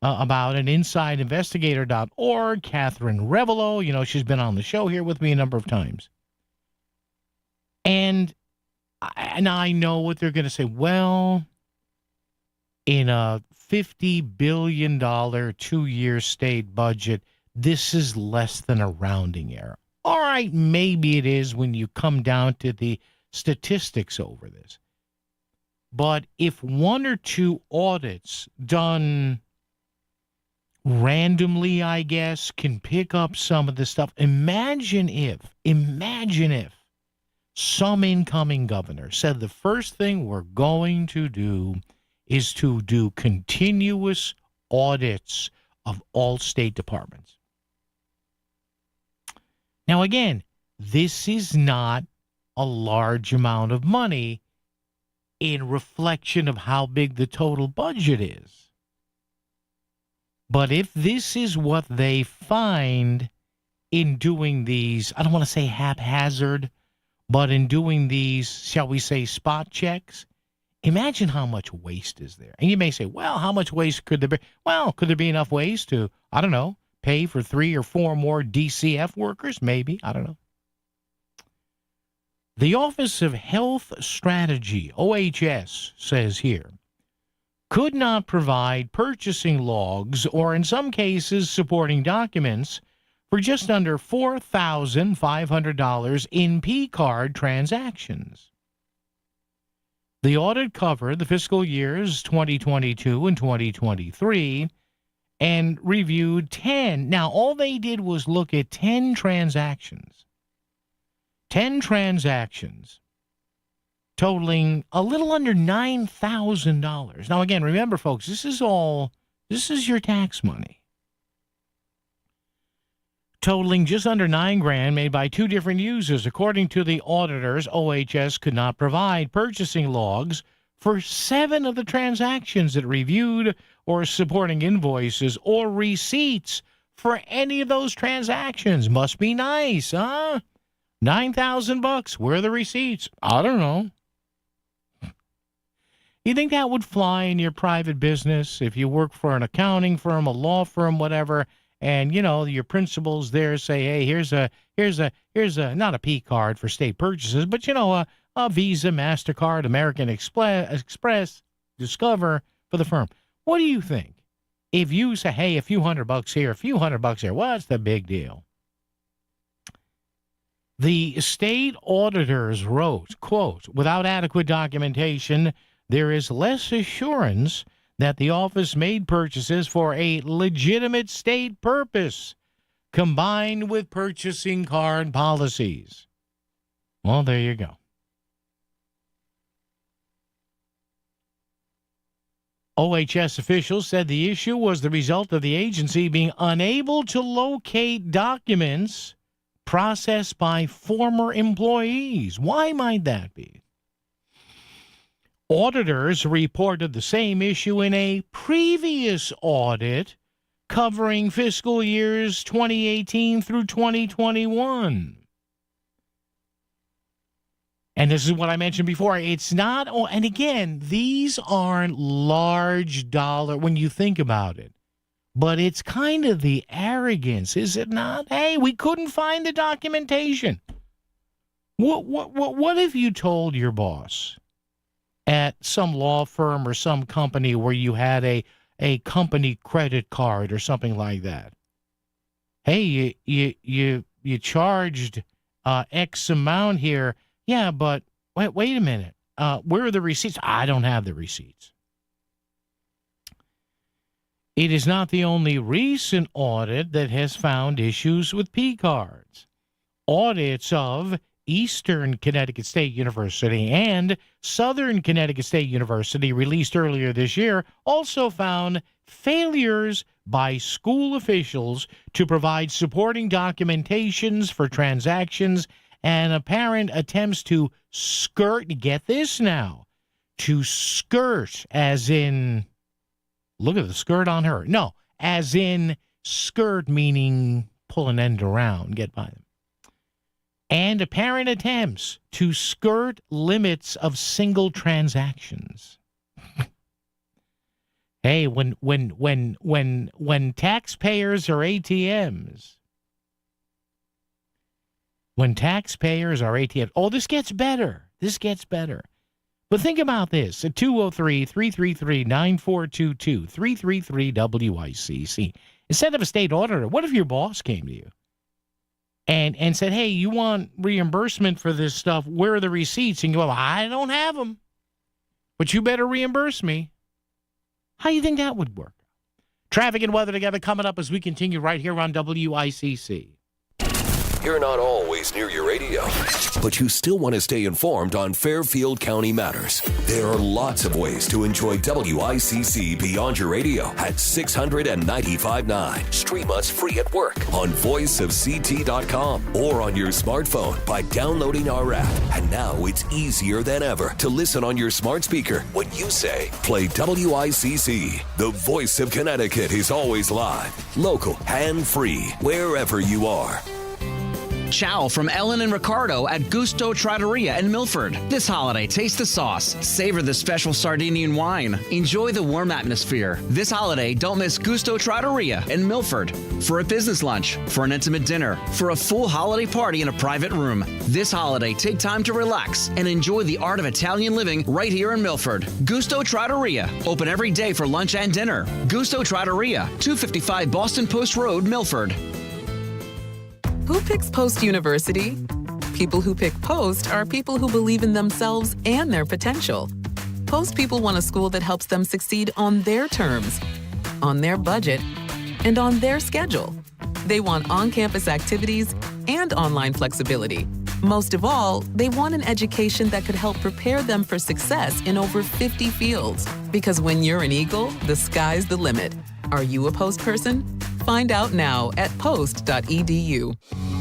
about an InsideInvestigator.org, Catherine Revelo. She's been on the show here with me a number of times. And I know what they're going to say. Well, in a $50 billion 2-year state budget, this is less than a rounding error. All right, maybe it is when you come down to the statistics over this. But if one or two audits done randomly, I guess, can pick up some of this stuff, imagine if some incoming governor said the first thing we're going to do is to do continuous audits of all state departments. Now, again, this is not a large amount of money in reflection of how big the total budget is. But if this is what they find in doing these, I don't want to say haphazard, but in doing these, shall we say, spot checks, Imagine how much waste is there. And you may say, well, how much waste could there be? Well, could there be enough waste to, I don't know, pay for 3 or 4 more DCF workers? Maybe. I don't know. The Office of Health Strategy, OHS, says here, could not provide purchasing logs or, in some cases, supporting documents for just under $4,500 in P-card transactions. The audit covered the fiscal years 2022 and 2023 and reviewed 10. Now, all they did was look at 10 transactions. 10 transactions totaling a little under $9,000. Now, again, remember, folks, this is your tax money. Totaling just under $9,000 made by 2 different users. According to the auditors, OHS could not provide purchasing logs for 7 of the transactions it reviewed or supporting invoices or receipts for any of those transactions. Must be nice, huh? $9,000. Where are the receipts? I don't know. You think that would fly in your private business if you work for an accounting firm, a law firm, whatever, and your principals there say, hey, here's a not a P card for state purchases, but a Visa, MasterCard, American Express, Discover for the firm. What do you think? If you say, hey, a few $100 here, a few $100 here, what's the big deal? The state auditors wrote, quote, without adequate documentation, there is less assurance that the office made purchases for a legitimate state purpose, combined with purchasing card policies. Well, there you go. OHS officials said the issue was the result of the agency being unable to locate documents processed by former employees. Why might that be? Auditors reported the same issue in a previous audit covering fiscal years 2018 through 2021. And this is what I mentioned before. It's not, and again, these aren't large dollar when you think about it. But it's kind of the arrogance, is it not? Hey, we couldn't find the documentation. What if you told your boss at some law firm or some company where you had a company credit card or something like that? Hey, you charged X amount here. Yeah, but wait a minute. Where are the receipts? I don't have the receipts. It is not the only recent audit that has found issues with P cards. Audits of Eastern Connecticut State University and Southern Connecticut State University, released earlier this year, also found failures by school officials to provide supporting documentations for transactions and apparent attempts to skirt, get this now, to skirt as in, look at the skirt on her. No, as in skirt meaning pull an end around, get by them. And apparent attempts to skirt limits of single transactions. Hey, when taxpayers are ATMs, oh, this gets better. But think about this at 203-333-9422, 333-WICC. Instead of a state auditor, what if your boss came to you and said, hey, you want reimbursement for this stuff? Where are the receipts? And you go, I don't have them, but you better reimburse me. How do you think that would work? Traffic and weather together coming up as we continue right here on WICC. You're not always near your radio, but you still want to stay informed on Fairfield County matters. There are lots of ways to enjoy WICC beyond your radio at 695.9. Stream us free at work on voiceofct.com or on your smartphone by downloading our app. And now it's easier than ever to listen on your smart speaker when you say, play WICC. The voice of Connecticut is always live, local, and free, wherever you are. Ciao from Ellen and Ricardo at Gusto Trattoria in Milford. This holiday, taste the sauce, savor the special Sardinian wine, enjoy the warm atmosphere. This holiday, don't miss Gusto Trattoria in Milford. For a business lunch, for an intimate dinner, for a full holiday party in a private room. This holiday, take time to relax and enjoy the art of Italian living right here in Milford. Gusto Trattoria, open every day for lunch and dinner. Gusto Trattoria, 255 Boston Post Road, Milford. Who picks Post University? People who pick Post are people who believe in themselves and their potential. Post people want a school that helps them succeed on their terms, on their budget, and on their schedule. They want on-campus activities and online flexibility. Most of all, they want an education that could help prepare them for success in over 50 fields. Because when you're an Eagle, the sky's the limit. Are you a Post person? Find out now at post.edu.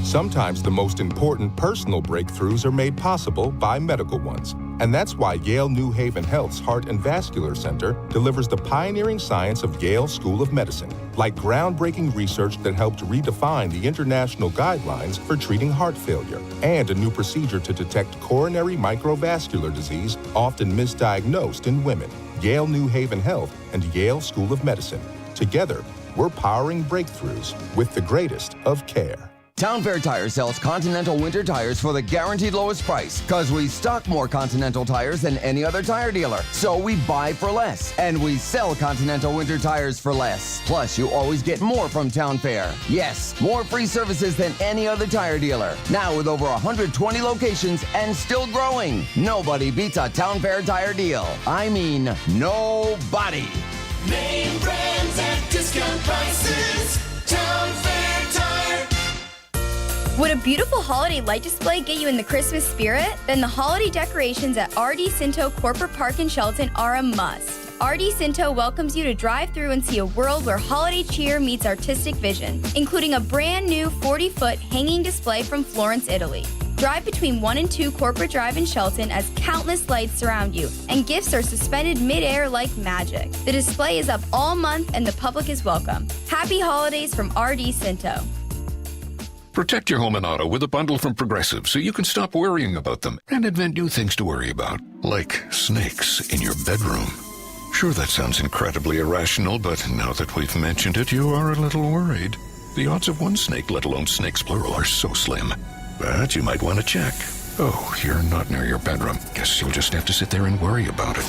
Sometimes the most important personal breakthroughs are made possible by medical ones. And that's why Yale New Haven Health's Heart and Vascular Center delivers the pioneering science of Yale School of Medicine, like groundbreaking research that helped redefine the international guidelines for treating heart failure, and a new procedure to detect coronary microvascular disease, often misdiagnosed in women. Yale New Haven Health and Yale School of Medicine. Together, we're powering breakthroughs with the greatest of care. Town Fair Tire sells Continental winter tires for the guaranteed lowest price, because we stock more Continental tires than any other tire dealer. So we buy for less, and we sell Continental winter tires for less. Plus, you always get more from Town Fair. Yes, more free services than any other tire dealer. Now with over 120 locations and still growing. Nobody beats a Town Fair Tire deal. I mean, nobody. Name brands at discount prices. Town Fair Tire. Would a beautiful holiday light display get you in the Christmas spirit? Then the holiday decorations at RD Cinto Corporate Park in Shelton are a must. RD Cinto welcomes you to drive through and see a world where holiday cheer meets artistic vision, including a brand new 40-foot hanging display from Florence, Italy. Drive between 1 and 2 Corporate Drive in Shelton as countless lights surround you and gifts are suspended mid-air like magic. The display is up all month and the public is welcome. Happy holidays from RD Cinto. Protect your home and auto with a bundle from Progressive so you can stop worrying about them and invent new things to worry about, like snakes in your bedroom. Sure, that sounds incredibly irrational, but now that we've mentioned it, you are a little worried. The odds of one snake, let alone snakes plural, are so slim. But you might want to check. Oh, you're not near your bedroom. Guess you'll just have to sit there and worry about it.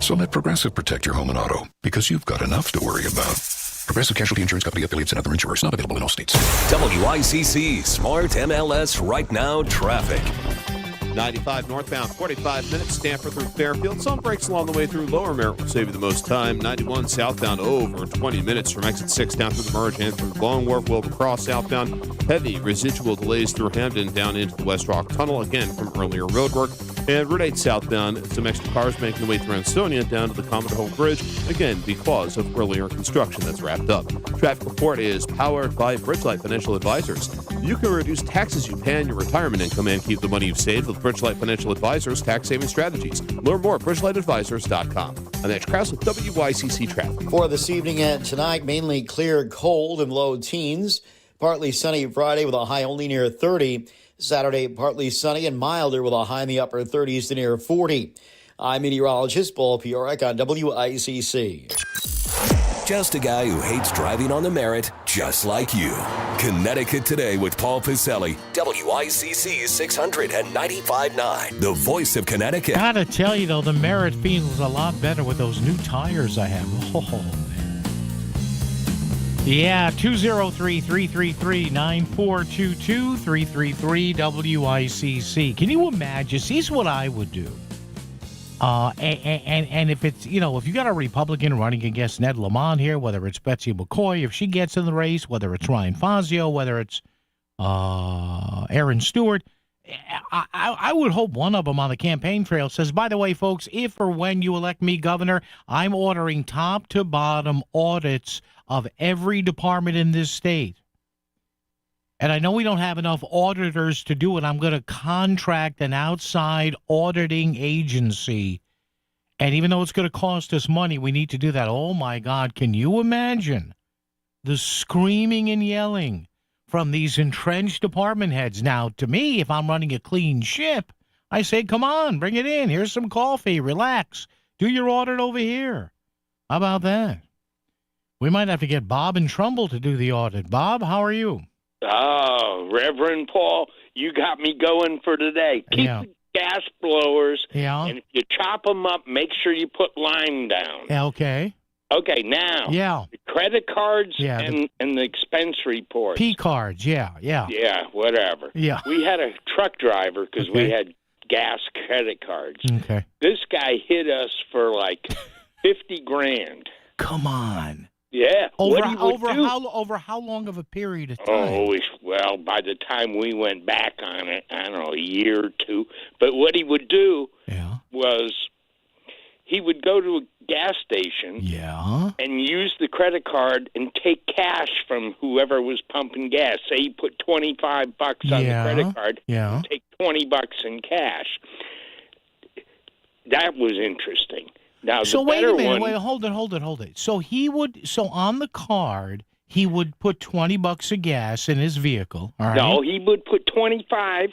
So let Progressive protect your home and auto, because you've got enough to worry about. Progressive Casualty Insurance Company, affiliates, and other insurers. Not available in all states. WICC Smart MLS Right Now Traffic. 95 northbound, 45 minutes, Stanford through Fairfield. Some breaks along the way through Lower Merritt will save you the most time. 91 southbound, over 20 minutes from exit 6 down through the merge and through Long Wharf, Wilbur Cross southbound. Heavy residual delays through Hamden down into the West Rock Tunnel, again from earlier roadwork. And Route 8 southbound, some extra cars making their way through Ansonia down to the Common Hole Bridge, again because of earlier construction that's wrapped up. Traffic report is powered by Bridgelight Financial Advisors. You can reduce taxes you pay on your retirement income and keep the money you've saved with Bridgelight Financial Advisors tax saving strategies. Learn more at bridgelightadvisors.com. I'm Edge Krause with WICC Traffic. For this evening and tonight, mainly clear, cold, and low teens. Partly sunny Friday with a high only near 30. Saturday, partly sunny and milder with a high in the upper 30s to near 40. I'm meteorologist Paul Piorek on WICC. Just a guy who hates driving on the Merritt, just like you. Connecticut Today with Paul Piselli, WICC 695.9, the voice of Connecticut. Gotta tell you, though, the Merritt feels a lot better with those new tires I have. Oh, man. Yeah, 203-333-9422, 333-WICC. Can you imagine? See, here's what I would do. And if it's, if you got a Republican running against Ned Lamont here, whether it's Betsy McCoy, if she gets in the race, whether it's Ryan Fazio, whether it's Aaron Stewart, I would hope one of them on the campaign trail says, by the way, folks, if or when you elect me governor, I'm ordering top to bottom audits of every department in this state. And I know we don't have enough auditors to do it. I'm going to contract an outside auditing agency. And even though it's going to cost us money, we need to do that. Oh, my God. Can you imagine the screaming and yelling from these entrenched department heads. Now, to me, if I'm running a clean ship, I say, come on, bring it in. Here's some coffee. Relax. Do your audit over here. How about that? We might have to get Bob and Trumbull to do the audit. Bob, how are you? Oh, Reverend Paul, you got me going for today. Keep the gas blowers, and if you chop them up, make sure you put lime down. Yeah, okay. Okay, now, the credit cards and the expense reports. P cards, yeah. Yeah, whatever. Yeah. We had a truck driver because we had gas credit cards. Okay. This guy hit us for like $50,000. Come on. Yeah. Over how long of a period of time? Oh, well, by the time we went back on it, I don't know, a year or two. But what he would do was he would go to a gas station and use the credit card and take cash from whoever was pumping gas. Say he put $25 on the credit card and take $20 in cash. That was interesting. Now, so the wait better a minute, one, hold it. So on the card, he would put $20 of gas in his vehicle. All right? No, he would put 25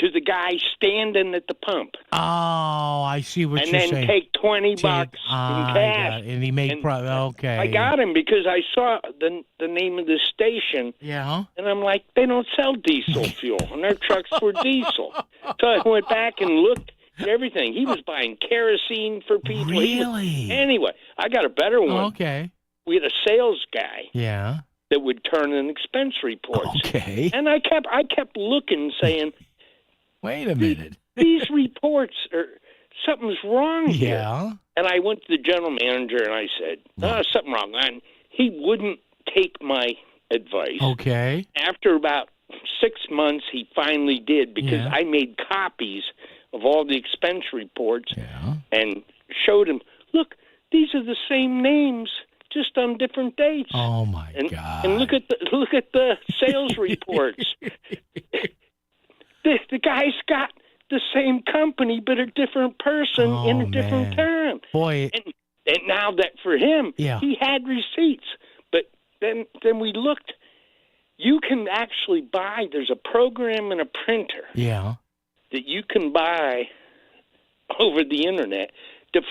to the guy standing at the pump. Oh, I see what and you're saying. saying. And then take $20 in cash. And he made okay. I got him because I saw the name of the station. Yeah. And I'm like, they don't sell diesel fuel, and their trucks were diesel. So I went back and looked at everything. He was buying kerosene for people. Really? Anyway, I got a better one. Okay. We had a sales guy. Yeah. That would turn in expense reports. Okay. And I kept looking, saying, wait a minute. These reports are something's wrong here. Yeah. And I went to the general manager and I said, something wrong. And he wouldn't take my advice. Okay. After about 6 months, he finally did because I made copies of all the expense reports and showed him, look, these are the same names, just on different dates. Oh my God! And look at the sales reports. The guy's got the same company, but a different person in a different town. Boy, and now that for him, he had receipts. But then we looked. You can actually buy. There's a program and a printer. Yeah. That you can buy over the internet to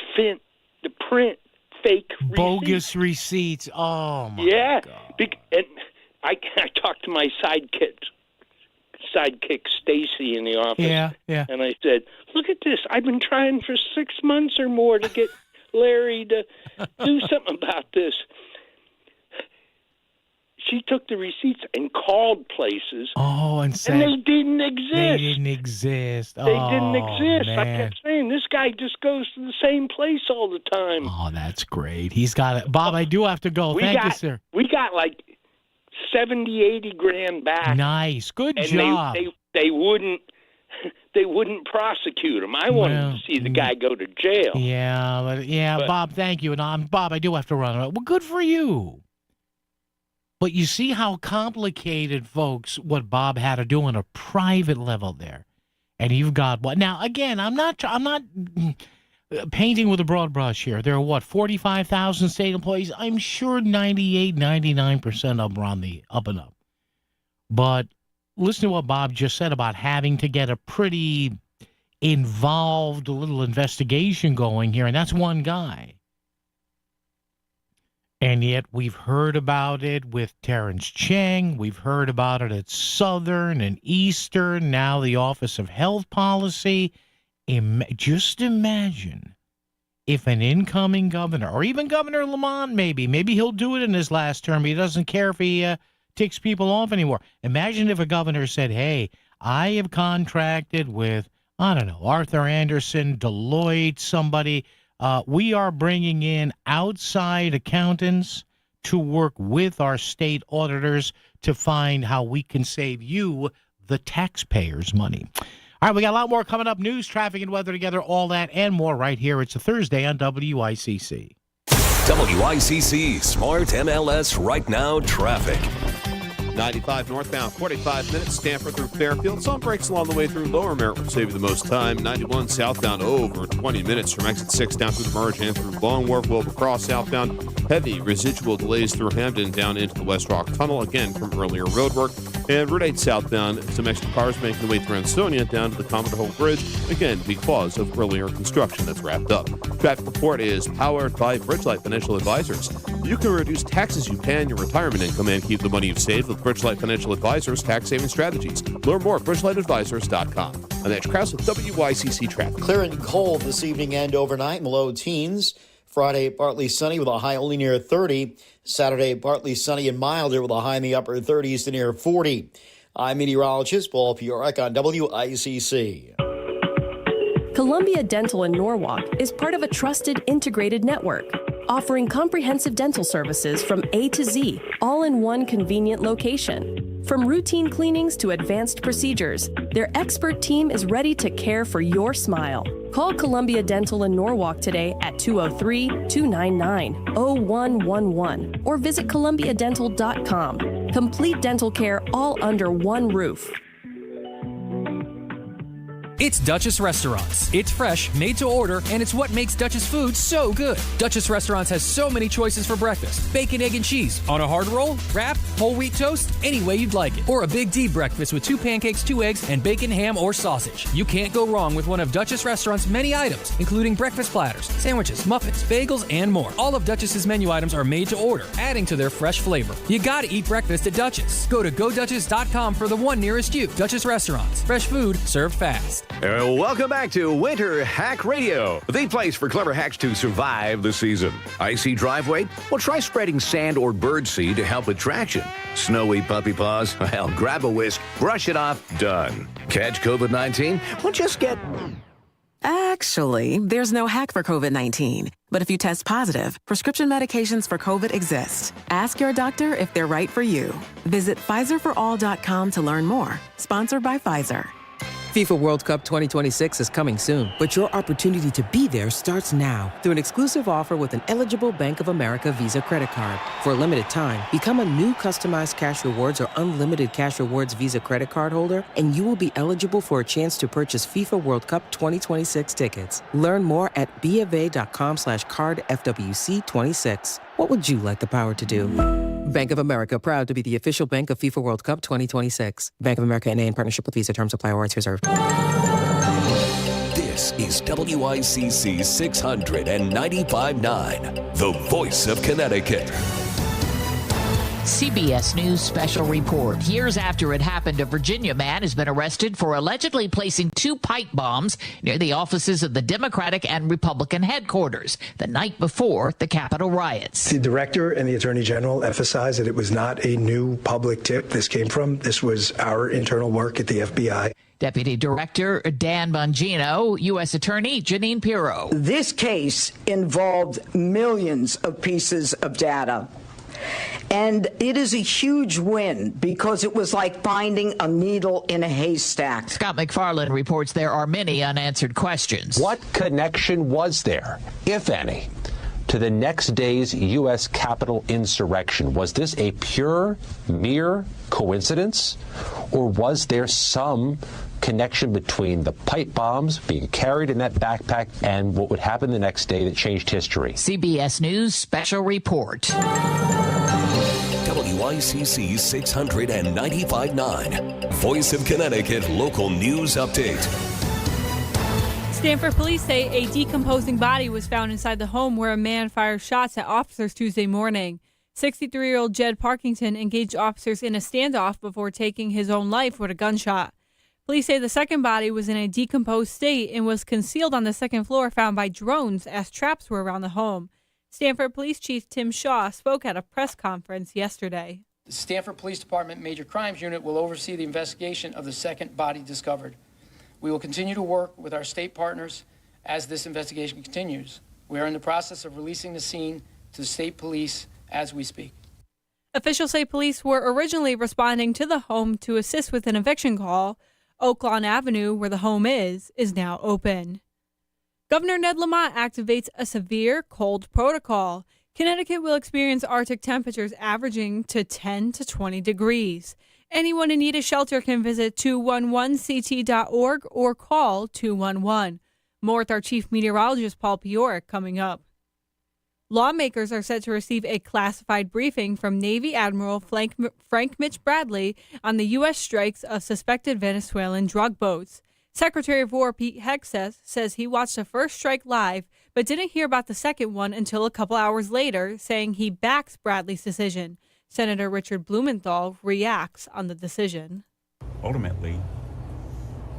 print fake bogus receipts. Oh my God! And I talked to my sidekick Stacy in the office. Yeah. And I said, "Look at this! I've been trying for 6 months or more to get Larry to do something about this." She took the receipts and called places. Oh, and said they didn't exist. They didn't exist. They didn't exist. Man. I kept saying, this guy just goes to the same place all the time. Oh, that's great. He's got it. Bob, I do have to go. Thank you, sir. We got like 70, 80 grand back. Nice. Good and job. They wouldn't prosecute him. I wanted to see the guy go to jail. Yeah, but, Bob, thank you. And Bob, I do have to run. Well, good for you. But you see how complicated, folks, what Bob had to do on a private level there. And you've got what? Now, again, I'm not painting with a broad brush here. There are 45,000 state employees. I'm sure 98, 99% of them are on the up and up. But listen to what Bob just said about having to get a pretty involved little investigation going here. And that's one guy. And yet we've heard about it with Terrence Cheng. We've heard about it at Southern and Eastern, now the Office of Health Policy. Just imagine if an incoming governor, or even Governor Lamont maybe he'll do it in his last term. He doesn't care if he ticks people off anymore. Imagine if a governor said, hey, I have contracted with, I don't know, Arthur Anderson, Deloitte, somebody. We are bringing in outside accountants to work with our state auditors to find how we can save you, the taxpayers, money. All right, we got a lot more coming up. News, traffic, and weather together, all that and more right here. It's a Thursday on WICC. WICC Smart MLS Right Now Traffic. 95 northbound, 45 minutes, Stanford through Fairfield. Some breaks along the way through Lower Merritt will save you the most time. 91 southbound over 20 minutes from exit 6 down through the merge and through Long Wharf, Wilbur Cross southbound. Heavy residual delays through Hamden down into the West Rock Tunnel, again from earlier road work. And Route 8 southbound, some extra cars making the way through Ansonia down to the Commodore Hole Bridge, again because of earlier construction that's wrapped up. Traffic report is powered by Bridgelight Financial Advisors. You can reduce taxes you pay on your retirement income and keep the money you've saved with Bridgelight Financial Advisors tax saving strategies. Learn more at bridgelightadvisors.com. I'm Edge Krause with WICC Traffic. Clear and cold this evening and overnight in the low teens. Friday, partly sunny with a high only near 30. Saturday, partly sunny and milder with a high in the upper 30s to near 40. I'm meteorologist Paul Piorek on WICC. Columbia Dental in Norwalk is part of a trusted integrated network, offering comprehensive dental services from A to Z, all in one convenient location. From routine cleanings to advanced procedures, their expert team is ready to care for your smile. Call Columbia Dental in Norwalk today at 203-299-0111 or visit columbiadental.com. Complete dental care all under one roof. It's Duchess Restaurants. It's fresh, made to order, and it's what makes Duchess food so good. Duchess Restaurants has so many choices for breakfast. Bacon, egg, and cheese on a hard roll, wrap, whole wheat toast, any way you'd like it. Or a Big D breakfast with 2 pancakes, 2 eggs, and bacon, ham, or sausage. You can't go wrong with one of Duchess Restaurants' many items, including breakfast platters, sandwiches, muffins, bagels, and more. All of Duchess's menu items are made to order, adding to their fresh flavor. You gotta eat breakfast at Duchess. Go to GoDuchess.com for the one nearest you. Duchess Restaurants. Fresh food served fast. Welcome back to Winter Hack Radio, the place for clever hacks to survive the season. Icy driveway? Well, try spreading sand or birdseed to help with traction. Snowy puppy paws? Well, grab a whisk, brush it off, done. Catch COVID-19? Well, just get... Actually, there's no hack for COVID-19. But if you test positive, prescription medications for COVID exist. Ask your doctor if they're right for you. Visit PfizerForAll.com to learn more. Sponsored by Pfizer. FIFA World Cup 2026 is coming soon, but your opportunity to be there starts now through an exclusive offer with an eligible Bank of America Visa credit card. For a limited time, become a new customized cash rewards or unlimited cash rewards Visa credit card holder, and you will be eligible for a chance to purchase FIFA World Cup 2026 tickets. Learn more at BofA.com/cardFWC26. What would you like the power to do? Bank of America, proud to be the official bank of FIFA World Cup 2026. Bank of America N.A. in partnership with Visa. Terms apply. Warrants reserved. This is WICC 695.9, the voice of Connecticut. CBS News special report. Years after it happened, a Virginia man has been arrested for allegedly placing 2 pipe bombs near the offices of the Democratic and Republican headquarters the night before the Capitol riots. The director and the attorney general emphasized that it was not a new public tip this was our internal work at the FBI. Deputy Director Dan Bongino, U.S. Attorney Janine Pirro. This case involved millions of pieces of data. And it is a huge win because it was like finding a needle in a haystack. Scott McFarland reports there are many unanswered questions. What connection was there, if any, to the next day's U.S. Capitol insurrection? Was this a mere coincidence, or was there some connection between the pipe bombs being carried in that backpack and what would happen the next day that changed history? CBS News special report. WICC 695.9, Voice of Connecticut local news update. Stanford police say a decomposing body was found inside the home where a man fired shots at officers Tuesday morning. 63-year-old Jed Parkington engaged officers in a standoff before taking his own life with a gunshot. Police say the second body was in a decomposed state and was concealed on the second floor, found by drones as traps were around the home. Stanford Police Chief Tim Shaw spoke at a press conference yesterday. The Stanford Police Department Major Crimes Unit will oversee the investigation of the second body discovered. We will continue to work with our state partners as this investigation continues. We are in the process of releasing the scene to the state police as we speak. Officials say police were originally responding to the home to assist with an eviction call. Oaklawn Avenue, where the home is now open. Governor Ned Lamont activates a severe cold protocol. Connecticut will experience Arctic temperatures averaging to 10 to 20 degrees. Anyone in need of shelter can visit 211ct.org or call 211. More with our chief meteorologist, Paul Pioric, coming up. Lawmakers are set to receive a classified briefing from Navy Admiral Frank Mitch Bradley on the U.S. strikes of suspected Venezuelan drug boats. Secretary of War Pete Hegseth says he watched the first strike live, but didn't hear about the second one until a couple hours later, saying he backs Bradley's decision. Senator Richard Blumenthal reacts on the decision. Ultimately,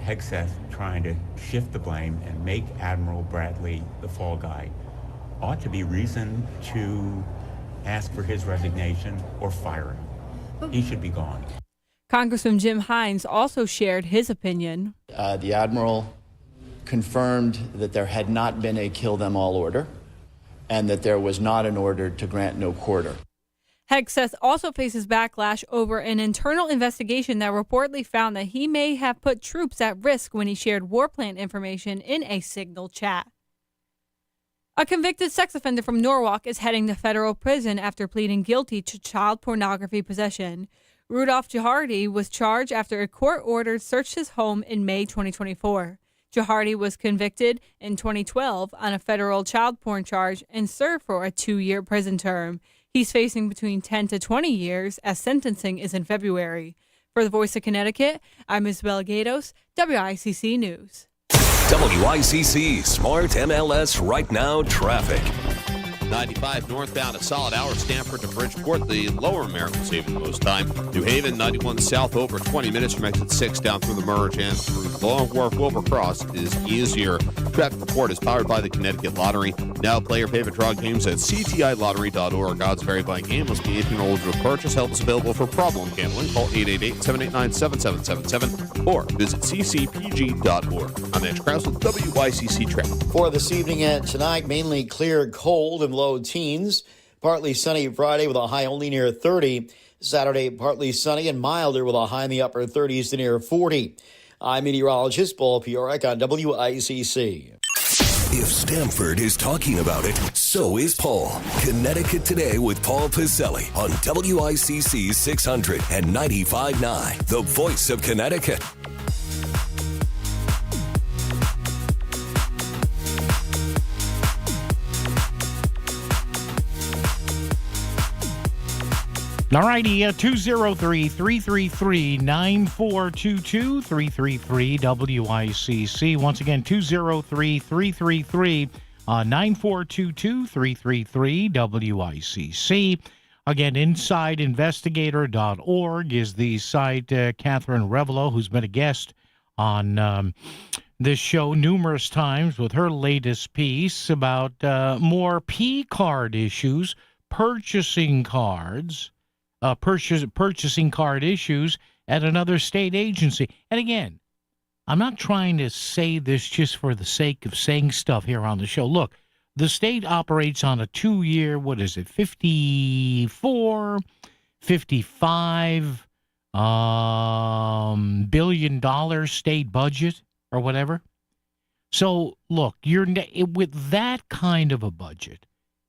Hegseth trying to shift the blame and make Admiral Bradley the fall guy ought to be reason to ask for his resignation or fire him. He should be gone. Congressman Jim Hines also shared his opinion. The Admiral confirmed that there had not been a kill them all order and that there was not an order to grant no quarter. Hegseth also faces backlash over an internal investigation that reportedly found that he may have put troops at risk when he shared war plan information in a Signal chat. A convicted sex offender from Norwalk is heading to federal prison after pleading guilty to child pornography possession. Rudolph Jahardy was charged after a court order searched his home in May 2024. Jahardy was convicted in 2012 on a federal child porn charge and served for a 2-year prison term. He's facing between 10 to 20 years as sentencing is in February. For the Voice of Connecticut, I'm Isabel Gatos, WICC News. WICC Smart MLS Right Now Traffic. 95 northbound, a solid hour. Stamford to Bridgeport, the lower American saving the most time. New Haven, 91 south, over 20 minutes from exit 6 down through the merge and through Long Wharf. Wilbur Cross is easier. Traffic report is powered by the Connecticut Lottery. Now play or pay for draw games at ctilottery.org. Odds vary by game. Must be 18 or older to purchase. Help is available for problem gambling. Call 888-789-7777 or visit ccpg.org. I'm Edge Krause with WICC Traffic. For this evening and tonight, mainly clear, cold, and low teens. Partly sunny Friday with a high only near 30. Saturday, partly sunny and milder with a high in the upper 30s to near 40. I'm meteorologist Paul Pioric on WICC. If Stamford is talking about it, so is Paul. Connecticut Today with Paul Piselli on WICC 600 and 95.9, the voice of Connecticut. All righty, 203-333-9422, 333-WICC. Once again, 203-333-9422, 333-WICC. Again, InsideInvestigator.org is the site. Catherine Revelo, who's been a guest on this show numerous times with her latest piece about more P-card issues, purchasing cards. Purchasing card issues at another state agency. And again, I'm not trying to say this just for the sake of saying stuff here on the show. Look, the state operates on a 2-year, $55 billion state budget or whatever. So look, with that kind of a budget,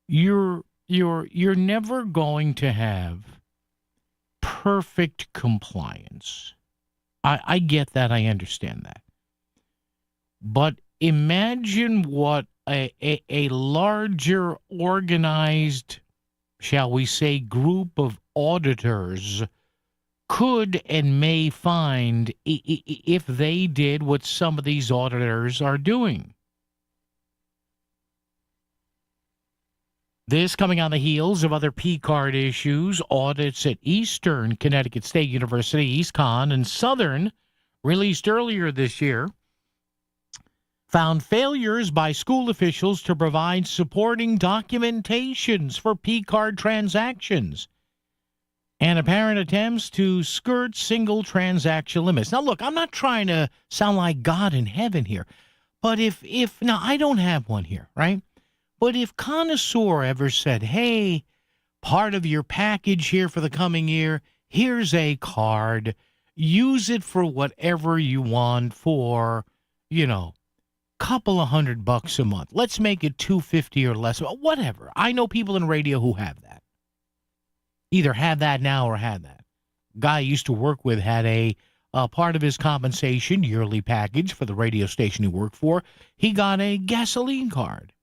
you're never going to have perfect compliance. I get that. I understand that. But imagine what a larger organized, shall we say, group of auditors could and may find if they did what some of these auditors are doing. This coming on the heels of other P-card issues, audits at Eastern Connecticut State University, EastCon, and Southern, released earlier this year, found failures by school officials to provide supporting documentations for P-card transactions and apparent attempts to skirt single transaction limits. Now, look, I'm not trying to sound like God in heaven here, but now I don't have one here, right? But if Connoisseur ever said, hey, part of your package here for the coming year, here's a card, use it for whatever you want for, couple of $100 a month. Let's make it $250 or less. Whatever. I know people in radio who have that. Either have that now or had that. Guy I used to work with had a part of his compensation yearly package for the radio station he worked for. He got a gasoline card.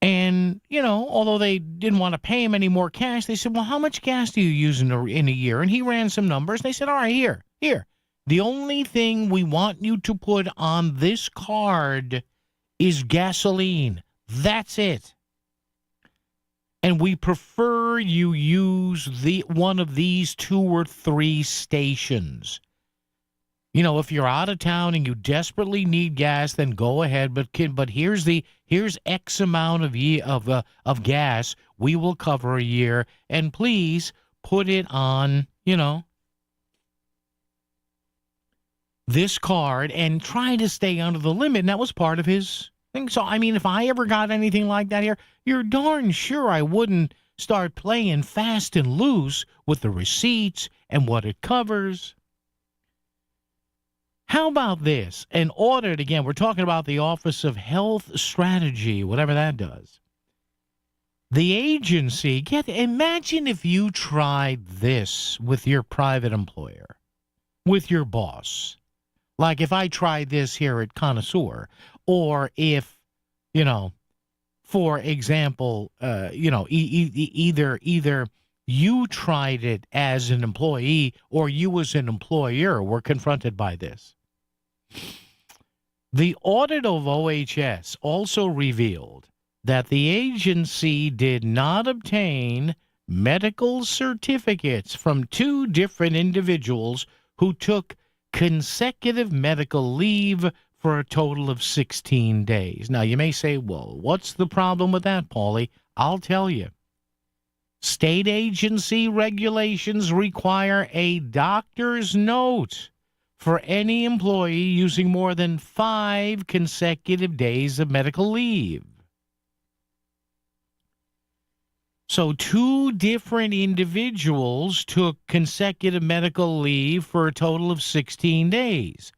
And, although they didn't want to pay him any more cash, they said, well, how much gas do you use in a year? And he ran some numbers. And they said, all right, here. The only thing we want you to put on this card is gasoline. That's it. And we prefer you use one of these 2 or 3 stations. If you're out of town and you desperately need gas, then go ahead. But here's X amount of gas we will cover a year, and please put it on, this card and try to stay under the limit. And that was part of his thing. So if I ever got anything like that here, you're darn sure I wouldn't start playing fast and loose with the receipts and what it covers. How about this? An audit, again, we're talking about the Office of Health Strategy, whatever that does. The agency, imagine if you tried this with your private employer, with your boss. Like if I tried this here at Connoisseur, or if, for example, either you tried it as an employee or you as an employer were confronted by this. The audit of OHS also revealed that the agency did not obtain medical certificates from 2 different individuals who took consecutive medical leave for a total of 16 days. Now, you may say, well, what's the problem with that, Paulie? I'll tell you. State agency regulations require a doctor's note for any employee using more than 5 consecutive days of medical leave. So 2 different individuals took consecutive medical leave for a total of 16 days.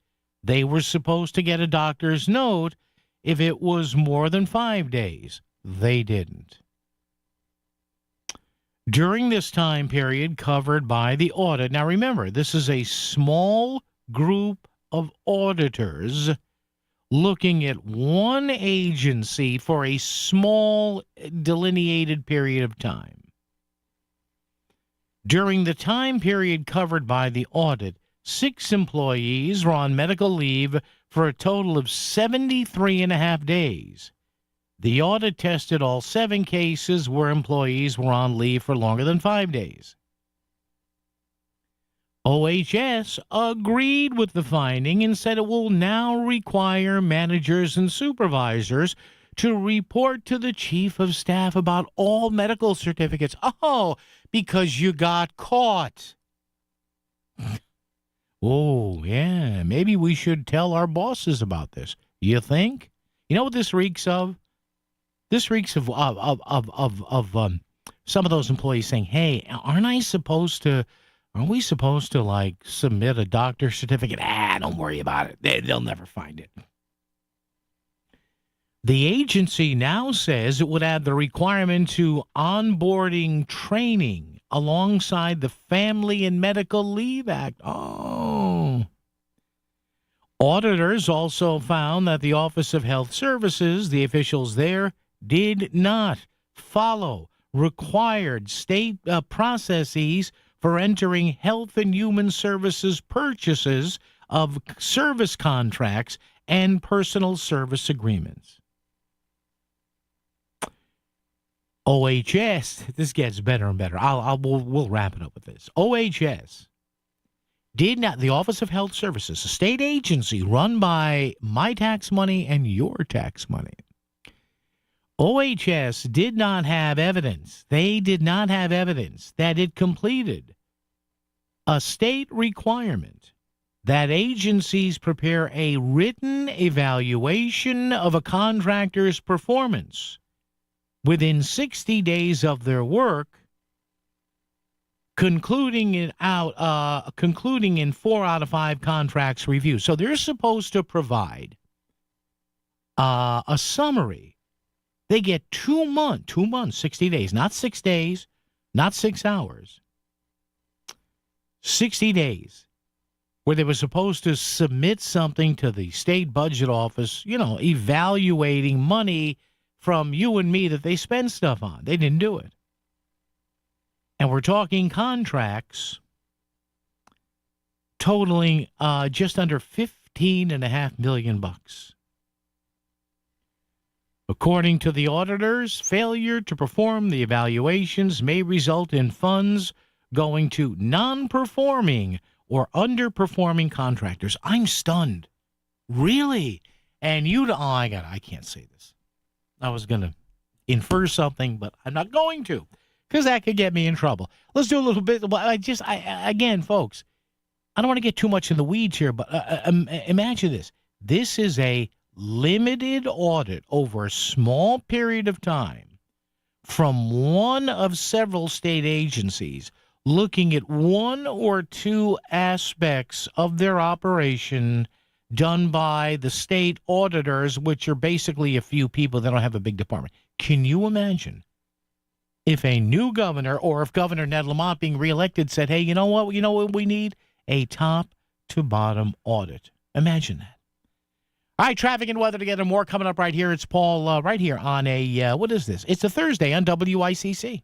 They were supposed to get a doctor's note if it was more than 5 days. They didn't. During this time period covered by the audit, now remember, this is a small group of auditors looking at one agency for a small delineated period of time. During the time period covered by the audit, 6 employees were on medical leave for a total of 73.5 days. The audit tested all 7 cases where employees were on leave for longer than 5 days. OHS agreed with the finding and said it will now require managers and supervisors to report to the chief of staff about all medical certificates. Oh, because you got caught. Oh, yeah, maybe we should tell our bosses about this. You think? You know what this reeks of? This reeks of some of those employees saying, hey, aren't we supposed to, like, submit a doctor's certificate? Don't worry about it. They'll never find it. The agency now says it would add the requirement to onboarding training alongside the Family and Medical Leave Act. Oh. Auditors also found that the Office of Health Services, the officials there, did not follow required state processes for entering health and human services purchases of service contracts and personal service agreements. OHS, this gets better and better. We'll wrap it up with this. OHS did not, the Office of Health Services, a state agency run by my tax money and your tax money. OHS did not have evidence. They did not have evidence that it completed a state requirement that agencies prepare a written evaluation of a contractor's performance within 60 days of their work, concluding in 4 out of 5 contracts review. So they're supposed to provide a summary. They get 2 months, 60 days, not 6 days, not 6 hours, 60 days, where they were supposed to submit something to the state budget office, evaluating money from you and me that they spend stuff on. They didn't do it. And we're talking contracts totaling just under $15.5 million. According to the auditors, failure to perform the evaluations may result in funds going to non-performing or underperforming contractors. I'm stunned. Really? And I can't say this. I was going to infer something, but I'm not going to, because that could get me in trouble. Let's do a little bit. Again, folks, I don't want to get too much in the weeds here, but imagine this. This is a limited audit over a small period of time from one of several state agencies looking at one or two aspects of their operation done by the state auditors, which are basically a few people that don't have a big department. Can you imagine if a new governor, or if Governor Ned Lamont being reelected, said, hey, you know what we need? A top-to-bottom audit. Imagine that. All right, traffic and weather together. More coming up right here. It's Paul right here on what is this? It's a Thursday on WICC.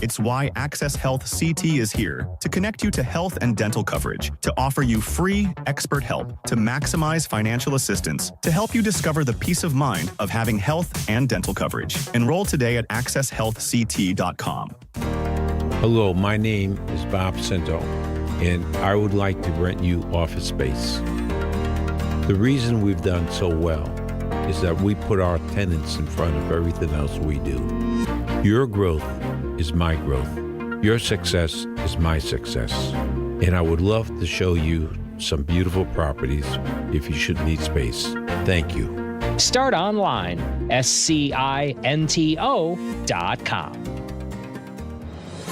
It's why Access Health CT is here, to connect you to health and dental coverage, to offer you free expert help, to maximize financial assistance, to help you discover the peace of mind of having health and dental coverage. Enroll today at accesshealthct.com. Hello, my name is Bob Cinto, and I would like to rent you office space. The reason we've done so well is that we put our tenants in front of everything else we do. Your growth is my growth. Your success is my success. And I would love to show you some beautiful properties if you should need space. Thank you. Start online, scinto.com.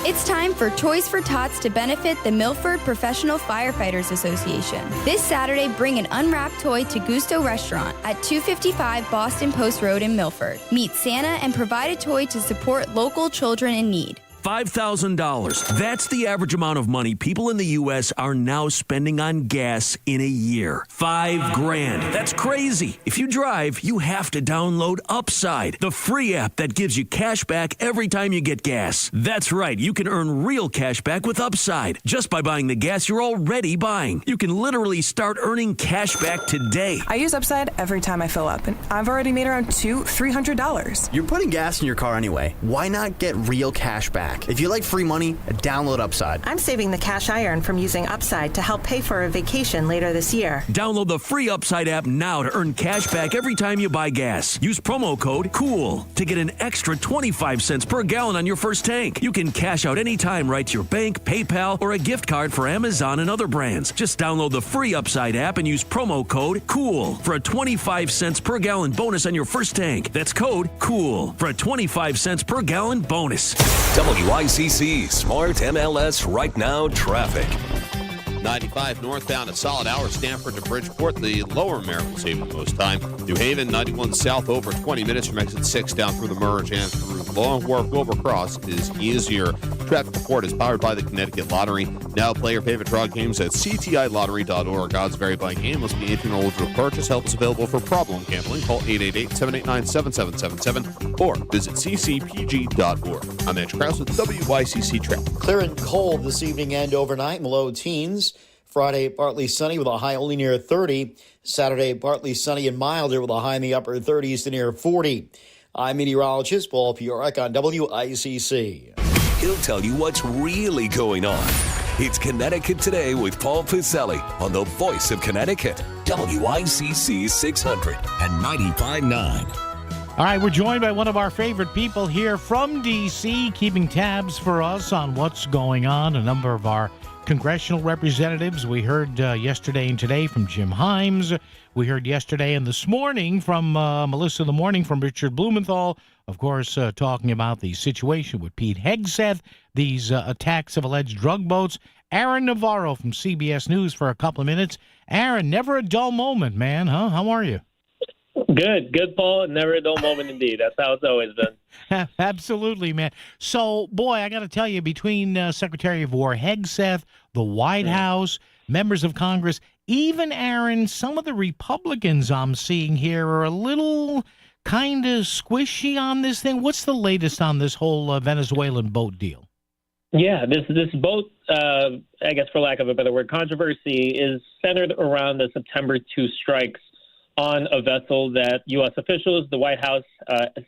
It's time for Toys for Tots to benefit the Milford Professional Firefighters Association. This Saturday, bring an unwrapped toy to Gusto Restaurant at 255 Boston Post Road in Milford. Meet Santa and provide a toy to support local children in need. $5,000. That's the average amount of money people in the U.S. are now spending on gas in a year. $5,000. That's crazy. If you drive, you have to download Upside, the free app that gives you cash back every time you get gas. That's right. You can earn real cash back with Upside just by buying the gas you're already buying. You can literally start earning cash back today. I use Upside every time I fill up, and I've already made around $300. You're putting gas in your car anyway. Why not get real cash back? If you like free money, download Upside. I'm saving the cash I earn from using Upside to help pay for a vacation later this year. Download the free Upside app now to earn cash back every time you buy gas. Use promo code COOL to get an extra 25 cents per gallon on your first tank. You can cash out anytime right to your bank, PayPal, or a gift card for Amazon and other brands. Just download the free Upside app and use promo code COOL for a 25 cents per gallon bonus on your first tank. That's code COOL for a 25 cents per gallon bonus. WICC Smart MLS Right Now traffic. 95 northbound, a solid hour. Stanford to Bridgeport, the lower American saving most time. New Haven, 91 south, over 20 minutes from exit 6 down through the Merge and through Long Wharf. Wilbur Cross is easier. Traffic report is powered by the Connecticut Lottery. Now play your favorite draw games at ctilottery.org. Odds vary by game. Must be 18 or older to purchase. Help is available for problem gambling. Call 888-789-7777 or visit ccpg.org. I'm Andrew Krause with WICC Traffic. Clear and cold this evening and overnight in the low teens. Friday, partly sunny with a high only near 30. Saturday, partly sunny and milder with a high in the upper 30s to near 40. I'm meteorologist Paul Piorek on WICC. He'll tell you what's really going on. It's Connecticut Today with Paul Piselli on the voice of Connecticut, WICC 600 and 95.9. All right, we're joined by one of our favorite people here from D.C., keeping tabs for us on what's going on. A number of our congressional representatives. We heard yesterday and today from Jim Himes. We heard yesterday and this morning from Melissa in the morning from Richard Blumenthal, of course, talking about the situation with Pete Hegseth, these attacks of alleged drug boats. Aaron Navarro from CBS News for a couple of minutes. Aaron, never a dull moment, man, huh? How are you? Good, Paul. Never a dull moment indeed. That's how it's always been. Absolutely, man. So, boy, I got to tell you, between Secretary of War Hegseth, the White House, members of Congress, even, Aaron, some of the Republicans I'm seeing here are a little kind of squishy on this thing. What's the latest on this whole Venezuelan boat deal? Yeah, this boat, I guess for lack of a better word, controversy is centered around the September 2 strikes on a vessel that U.S. officials, the White House,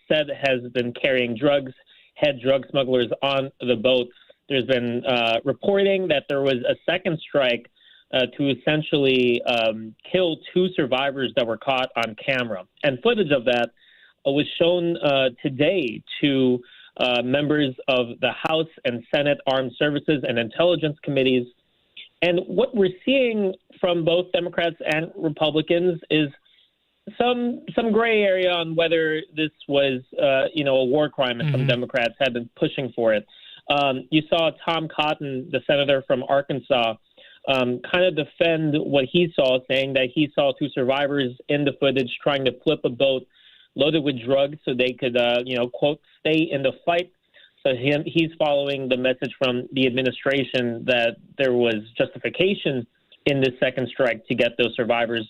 said has been carrying drugs, had drug smugglers on the boat. There's been reporting that there was a second strike to essentially kill 2 survivors that were caught on camera. And footage of that was shown today to members of the House and Senate Armed Services and Intelligence Committees. And what we're seeing from both Democrats and Republicans is some gray area on whether this was, a war crime, and some Democrats have been pushing for it. You saw Tom Cotton, the senator from Arkansas, kind of defend what he saw, saying that he saw 2 survivors in the footage trying to flip a boat loaded with drugs so they could, quote, stay in the fight. So he's following the message from the administration that there was justification in this second strike to get those survivors.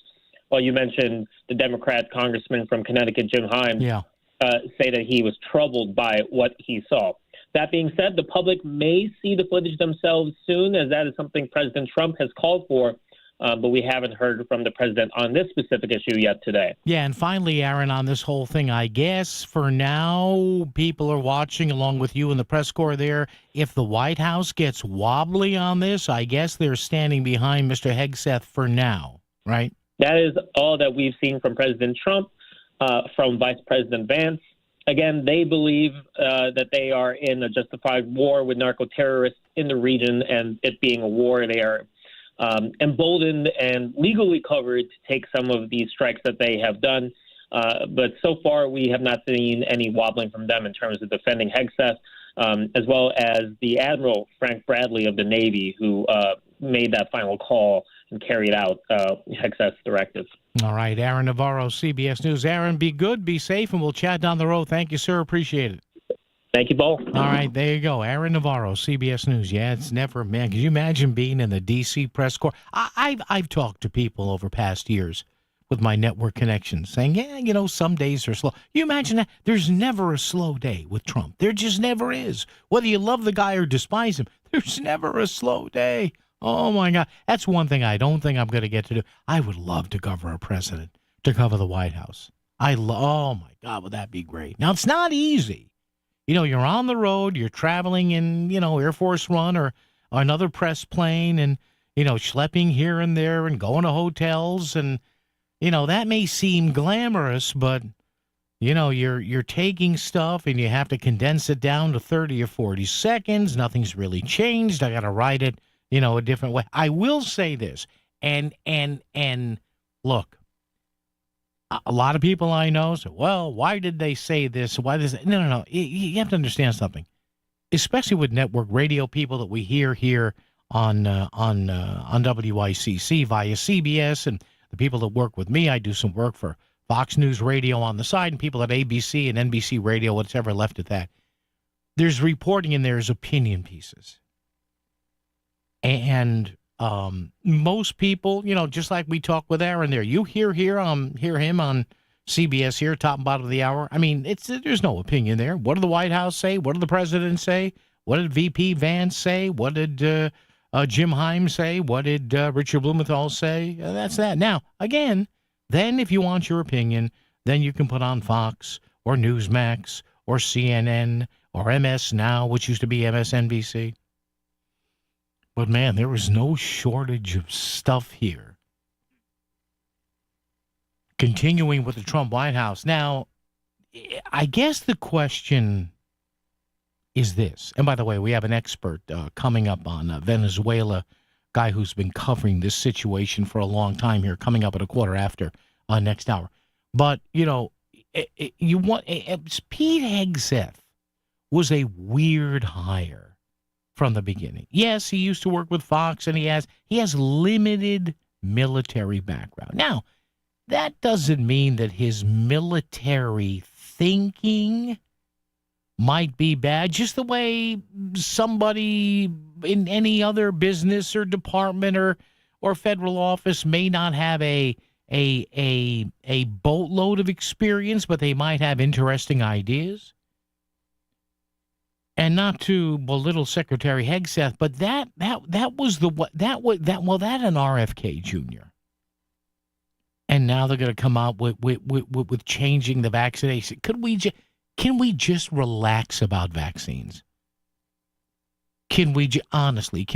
Well, you mentioned the Democrat congressman from Connecticut, Jim Himes, say that he was troubled by what he saw. That being said, the public may see the footage themselves soon, as that is something President Trump has called for, but we haven't heard from the president on this specific issue yet today. Yeah, and finally, Aaron, on this whole thing, I guess for now, people are watching along with you and the press corps there. If the White House gets wobbly on this, I guess they're standing behind Mr. Hegseth for now, right? That is all that we've seen from President Trump, from Vice President Vance. Again, they believe that they are in a justified war with narco-terrorists in the region, and it being a war, they are emboldened and legally covered to take some of these strikes that they have done. But so far, we have not seen any wobbling from them in terms of defending Hegseth, as well as the Admiral Frank Bradley of the Navy, who made that final call and carried out Hegseth's directive. All right, Aaron Navarro, CBS News. Aaron, be good, be safe, and we'll chat down the road. Thank you, sir. Appreciate it. Thank you, Paul. All right, there you go. Aaron Navarro, CBS News. Yeah, it's never, man, could you imagine being in the D.C. press corps? I've talked to people over past years with my network connections saying, yeah, some days are slow. You imagine that? There's never a slow day with Trump. There just never is. Whether you love the guy or despise him, there's never a slow day. Oh, my God. That's one thing I don't think I'm going to get to do. I would love to cover a president, to cover the White House. Oh, my God, would that be great? Now, it's not easy. You're on the road, you're traveling in, Air Force One or another press plane and, schlepping here and there and going to hotels. And, that may seem glamorous, but, you're taking stuff and you have to condense it down to 30 or 40 seconds. Nothing's really changed. I got to write it, a different way. I will say this, and look, a lot of people I know say, well, why did they say this? Why does it? No. You have to understand something, especially with network radio people that we hear here on WICC via CBS, and the people that work with me. I do some work for Fox News Radio on the side, and people at ABC and NBC Radio, whatever left at that. There's reporting and there's opinion pieces. And most people, just like we talk with Aaron there, you hear him on CBS here, top and bottom of the hour. I mean, there's no opinion there. What did the White House say? What did the president say? What did VP Vance say? What did Jim Himes say? What did Richard Blumenthal say? That's that. Now, again, then if you want your opinion, then you can put on Fox or Newsmax or CNN or MS Now, which used to be MSNBC. But, man, there was no shortage of stuff here. Continuing with the Trump White House. Now, I guess the question is this. And, by the way, we have an expert coming up on Venezuela, guy who's been covering this situation for a long time here, coming up at a quarter after next hour. But, Pete Hegseth was a weird hire from the beginning. Yes, he used to work with Fox, and he has limited military background. Now, that doesn't mean that his military thinking might be bad, just the way somebody in any other business or department or federal office may not have a boatload of experience, but they might have interesting ideas. And not to belittle Secretary Hegseth, but that was an RFK Jr. And now they're going to come out with changing the vaccination. Can we just relax about vaccines? Honestly,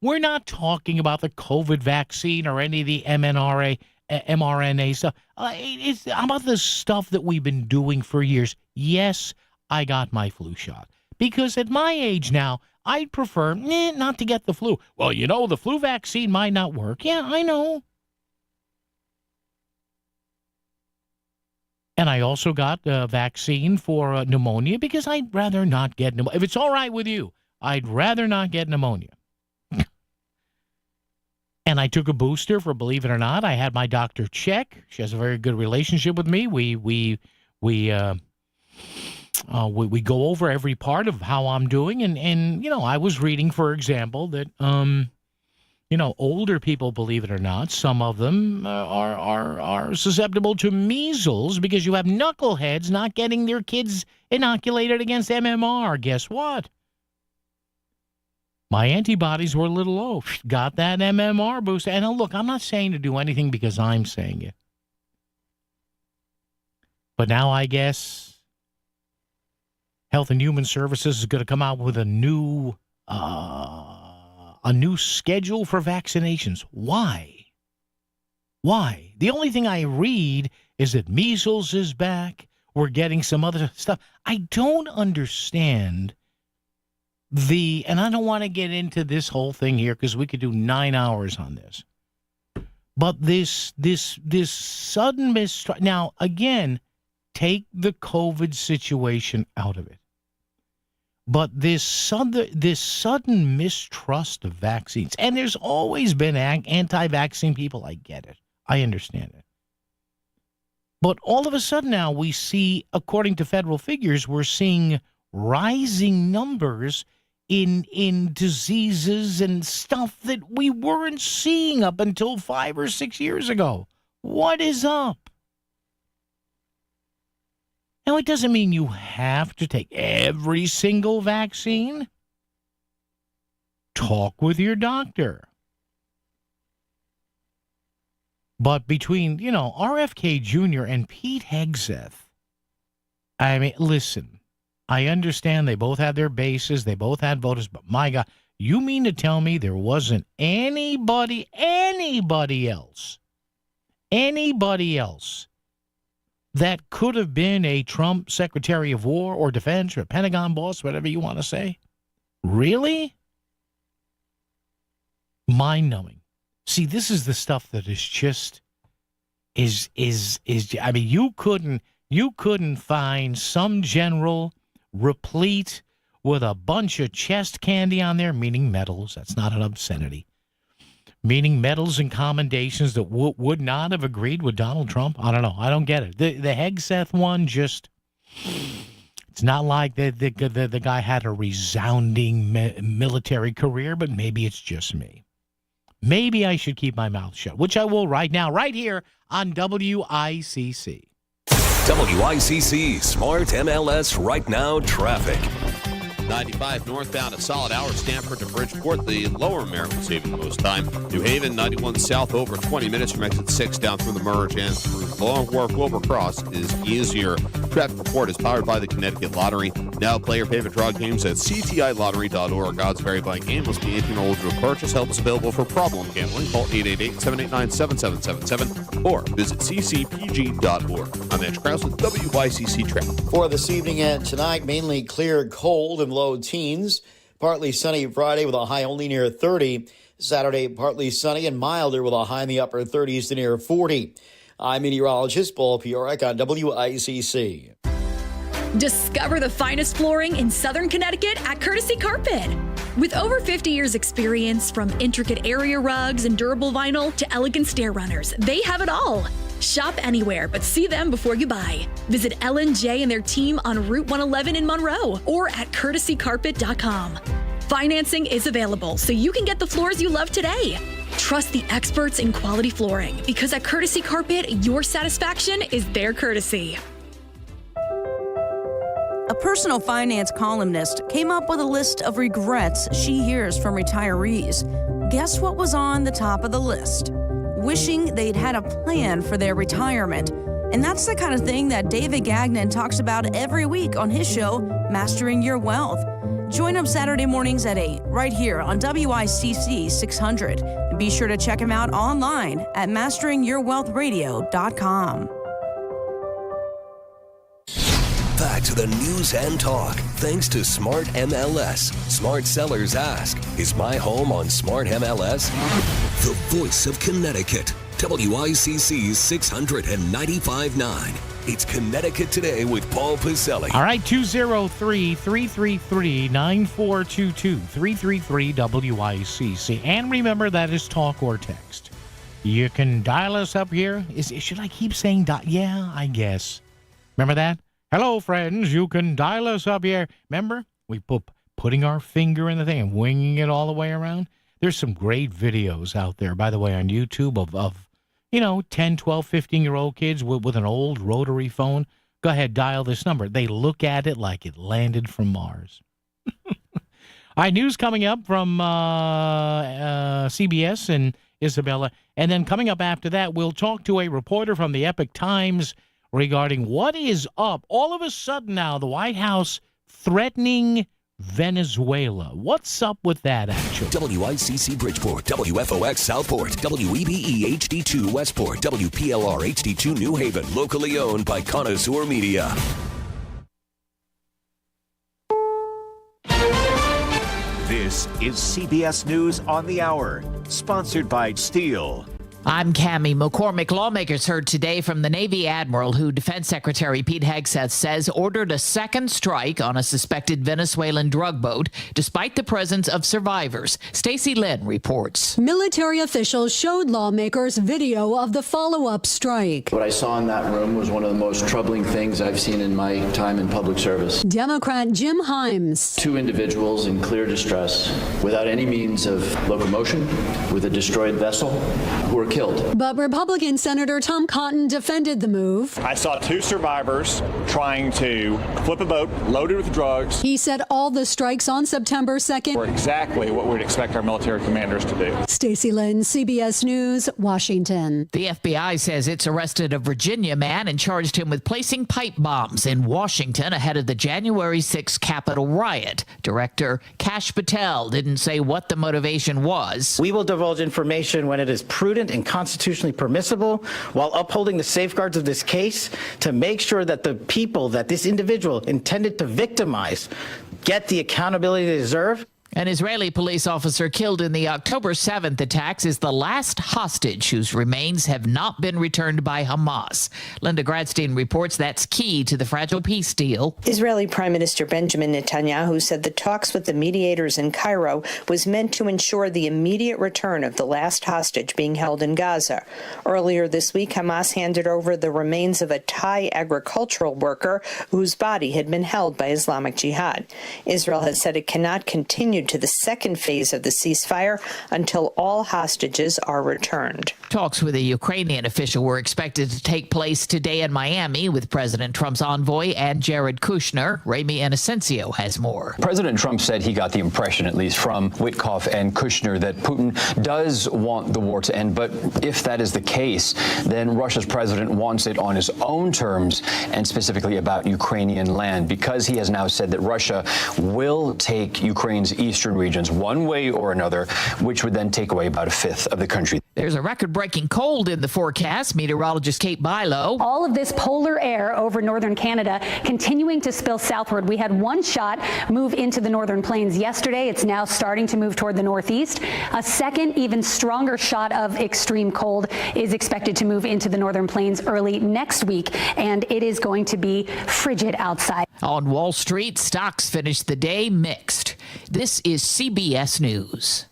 we're not talking about the COVID vaccine or any of the mRNA stuff. It's about the stuff that we've been doing for years. Yes, I got my flu shot. Because at my age now, I'd prefer not to get the flu. Well, the flu vaccine might not work. Yeah, I know. And I also got a vaccine for pneumonia because I'd rather not get pneumonia. If it's all right with you, I'd rather not get pneumonia. And I took a booster for, believe it or not, I had my doctor check. She has a very good relationship with me. We go over every part of how I'm doing. And I was reading, for example, that, older people, believe it or not, some of them are susceptible to measles because you have knuckleheads not getting their kids inoculated against MMR. Guess what? My antibodies were a little low. Got that MMR booster. And look, I'm not saying to do anything because I'm saying it. But now I guess Health and Human Services is going to come out with a new schedule for vaccinations. Why? The only thing I read is that measles is back. We're getting some other stuff. I don't understand and I don't want to get into this whole thing here because we could do 9 hours on this. But this sudden mistrust. Now, again, take the COVID situation out of it. But this sudden mistrust of vaccines, and there's always been anti-vaccine people. I get it. I understand it. But all of a sudden now we see, according to federal figures, we're seeing rising numbers in diseases and stuff that we weren't seeing up until 5 or 6 years ago. What is up? Now, it doesn't mean you have to take every single vaccine. Talk with your doctor. But between, RFK Jr. and Pete Hegseth, I mean, listen, I understand they both had their bases, they both had voters, but my God, you mean to tell me there wasn't anybody else that could have been a Trump Secretary of War or Defense or Pentagon boss, whatever you want to say? Really? Mind-numbing. See, this is the stuff that is just I mean, you couldn't find some general replete with a bunch of chest candy on there, meaning medals. That's not an obscenity. Meaning medals and commendations that would not have agreed with Donald Trump. I don't know. I don't get it. The Hegseth one it's not like the guy had a resounding military career, but maybe it's just me. Maybe I should keep my mouth shut, which I will right now, right here on WICC. WICC Smart MLS Right Now Traffic. 95 northbound, a solid hour. Stamford to Bridgeport, the lower Maryland saving the most time. New Haven, 91 south, over 20 minutes from exit 6 down through the merge and through the Long Wharf. Wilbur Cross is easier. Traffic report is powered by the Connecticut Lottery. Now play your favorite draw games at ctilottery.org. Odds vary by game. Must be 18 or older to purchase. Help is available for problem gambling. Call 888-789-7777 or visit ccpg.org. I'm Edge Krause with WICC Traffic. For this evening and tonight, mainly clear, cold, and low teens. Partly sunny Friday with a high only near 30. Saturday, partly sunny and milder with a high in the upper 30s to near 40. I'm meteorologist Paul Piorek on WICC. Discover the finest flooring in Southern Connecticut at Courtesy Carpet. With over 50 years experience, from intricate area rugs and durable vinyl to elegant stair runners, they have it all. Shop anywhere, but see them before you buy. Visit L&J and their team on Route 111 in Monroe or at courtesycarpet.com. Financing is available, so you can get the floors you love today. Trust the experts in quality flooring, because at Courtesy Carpet, your satisfaction is their courtesy. A personal finance columnist came up with a list of regrets she hears from retirees. Guess what was on the top of the list? Wishing they'd had a plan for their retirement. And that's the kind of thing that David Gagnon talks about every week on his show, Mastering Your Wealth. Join him Saturday mornings at 8, right here on WICC 600. And be sure to check him out online at masteringyourwealthradio.com. Back to the news and talk, thanks to Smart MLS. Smart sellers ask, is my home on Smart MLS? The voice of Connecticut, WICC 695.9. It's Connecticut Today with Paul Pacelli. All right, 203-333-9422, 333-WICC. And remember, that is talk or text. You can dial us up here. Should I keep saying yeah, I guess. Remember that? Hello, friends. You can dial us up here. Remember? We putting our finger in the thing and winging it all the way around. There's some great videos out there, by the way, on YouTube of 10, 12, 15-year-old kids with an old rotary phone. Go ahead, dial this number. They look at it like it landed from Mars. All right, news coming up from CBS and Isabella. And then coming up after that, we'll talk to a reporter from the Epoch Times regarding what is up. All of a sudden now, the White House threatening Venezuela. What's up with that, actually? WICC Bridgeport, WFOX Southport, WEBE HD2 Westport, WPLR HD2 New Haven, locally owned by Connoisseur Media. This is CBS News on the Hour, sponsored by Steel. I'm Cammie McCormick. Lawmakers heard today from the Navy Admiral who Defense Secretary Pete Hegseth says ordered a second strike on a suspected Venezuelan drug boat despite the presence of survivors. Stacey Lynn reports. Military officials showed lawmakers video of the follow-up strike. What I saw in that room was one of the most troubling things I've seen in my time in public service. Democrat Jim Himes. Two individuals in clear distress, without any means of locomotion, with a destroyed vessel, who were killed. But Republican Senator Tom Cotton defended the move. I saw two survivors trying to flip a boat loaded with drugs. He said all the strikes on September 2nd were exactly what we'd expect our military commanders to do. Stacey Lynn, CBS News, Washington. The FBI says it's arrested a Virginia man and charged him with placing pipe bombs in Washington ahead of the January 6th Capitol riot. Director Kash Patel didn't say what the motivation was. We will divulge information when it is prudent and constitutionally permissible, while upholding the safeguards of this case to make sure that the people that this individual intended to victimize get the accountability they deserve. An Israeli police officer killed in the October 7th attacks is the last hostage whose remains have not been returned by Hamas. Linda Gradstein reports that's key to the fragile peace deal. Israeli Prime Minister Benjamin Netanyahu said the talks with the mediators in Cairo was meant to ensure the immediate return of the last hostage being held in Gaza. Earlier this week, Hamas handed over the remains of a Thai agricultural worker whose body had been held by Islamic Jihad. Israel has said it cannot continue to the second phase of the ceasefire until all hostages are returned. Talks with a Ukrainian official were expected to take place today in Miami with President Trump's envoy and Jared Kushner. Rami Inocencio has more. President Trump said he got the impression, at least from Witkoff and Kushner, that Putin does want the war to end. But if that is the case, then Russia's president wants it on his own terms, and specifically about Ukrainian land, because he has now said that Russia will take Ukraine's eastern regions one way or another, which would then take away about a fifth of the country. There's a record-breaking cold in the forecast. Meteorologist Kate Bilo. All of this polar air over northern Canada continuing to spill southward. We had one shot move into the northern plains yesterday. It's now starting to move toward the northeast. A second, even stronger shot of extreme cold is expected to move into the northern plains early next week, and it is going to be frigid outside. On Wall Street, stocks finished the day mixed. This is CBS News.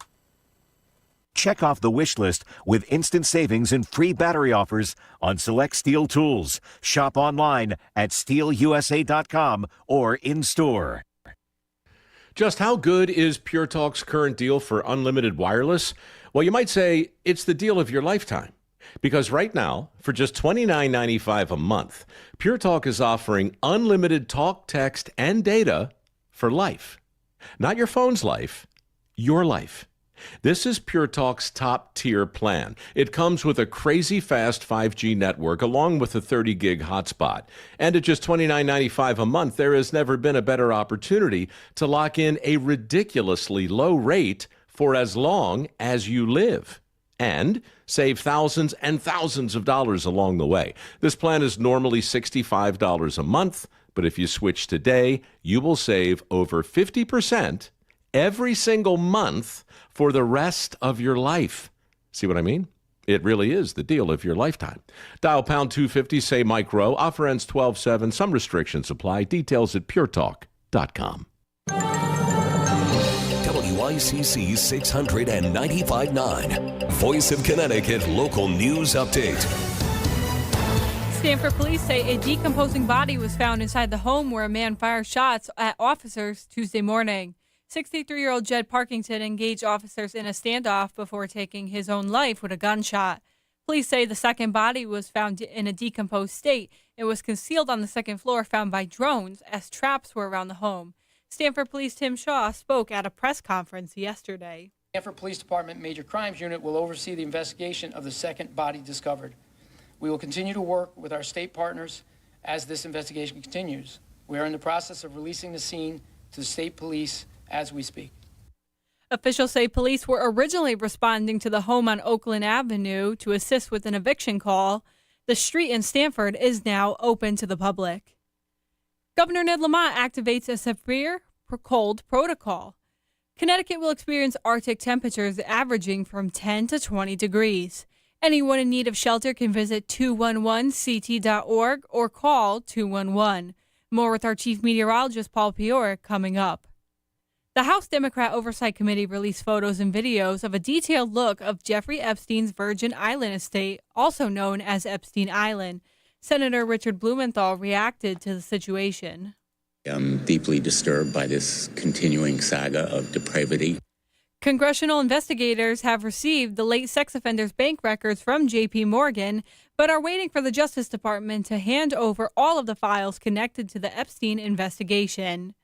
Check off the wish list with instant savings and free battery offers on select STIHL tools. Shop online at stihlusa.com or in-store. Just how good is Pure Talk's current deal for unlimited wireless? Well, you might say it's the deal of your lifetime. Because right now, for just $29.95 a month, Pure Talk is offering unlimited talk, text, and data for life. Not your phone's life, your life. This is Pure Talk's top-tier plan. It comes with a crazy fast 5G network along with a 30-gig hotspot. And at just $29.95 a month, there has never been a better opportunity to lock in a ridiculously low rate for as long as you live. And save thousands and thousands of dollars along the way. This plan is normally $65 a month, but if you switch today, you will save over 50% every single month for the rest of your life. See what I mean? It really is the deal of your lifetime. Dial pound 250, say Mike Rowe. Offer ends 12/7. Some restrictions apply. Details at puretalk.com. WICC 695.9, Voice of Connecticut Local News Update. Stamford police say a decomposing body was found inside the home where a man fired shots at officers Tuesday morning. 63-year-old Jed Parkington engaged officers in a standoff before taking his own life with a gunshot. Police say the second body was found in a decomposed state. It was concealed on the second floor, found by drones, as traps were around the home. Stamford Police Tim Shaw spoke at a press conference yesterday. Stamford Police Department Major Crimes Unit will oversee the investigation of the second body discovered. We will continue to work with our state partners as this investigation continues. We are in the process of releasing the scene to the state police as we speak. Officials say police were originally responding to the home on Oakland Avenue to assist with an eviction call. The street in Stamford is now open to the public. Governor Ned Lamont activates a severe cold protocol. Connecticut will experience Arctic temperatures averaging from 10 to 20 degrees. Anyone in need of shelter can visit 211ct.org or call 211. More with our chief meteorologist, Paul Pioric, coming up. The House Democrat Oversight Committee released photos and videos of a detailed look of Jeffrey Epstein's Virgin Island estate, also known as Epstein Island. Senator Richard Blumenthal reacted to the situation. I'm deeply disturbed by this continuing saga of depravity. Congressional investigators have received the late sex offender's bank records from J.P. Morgan, but are waiting for the Justice Department to hand over all of the files connected to the Epstein investigation.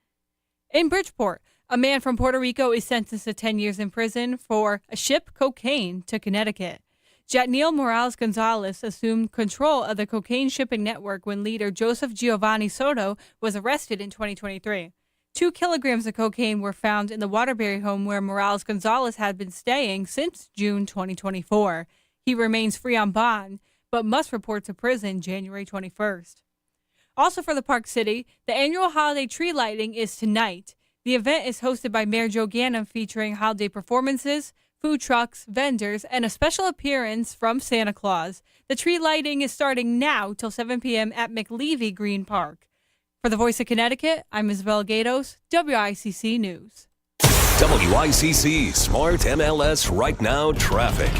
In Bridgeport, a man from Puerto Rico is sentenced to 10 years in prison for a ship cocaine to Connecticut. Jatniel Morales Gonzalez assumed control of the cocaine shipping network when leader Joseph Giovanni Soto was arrested in 2023. 2 kilograms of cocaine were found in the Waterbury home where Morales Gonzalez had been staying since June 2024. He remains free on bond, but must report to prison January 21st. Also for the Park City, the annual holiday tree lighting is tonight. The event is hosted by Mayor Joe Ganim, featuring holiday performances, food trucks, vendors, and a special appearance from Santa Claus. The tree lighting is starting now till 7 p.m. at McLeavey Green Park. For the Voice of Connecticut, I'm Isabel Gatos, WICC News. WICC Smart MLS Right Now Traffic.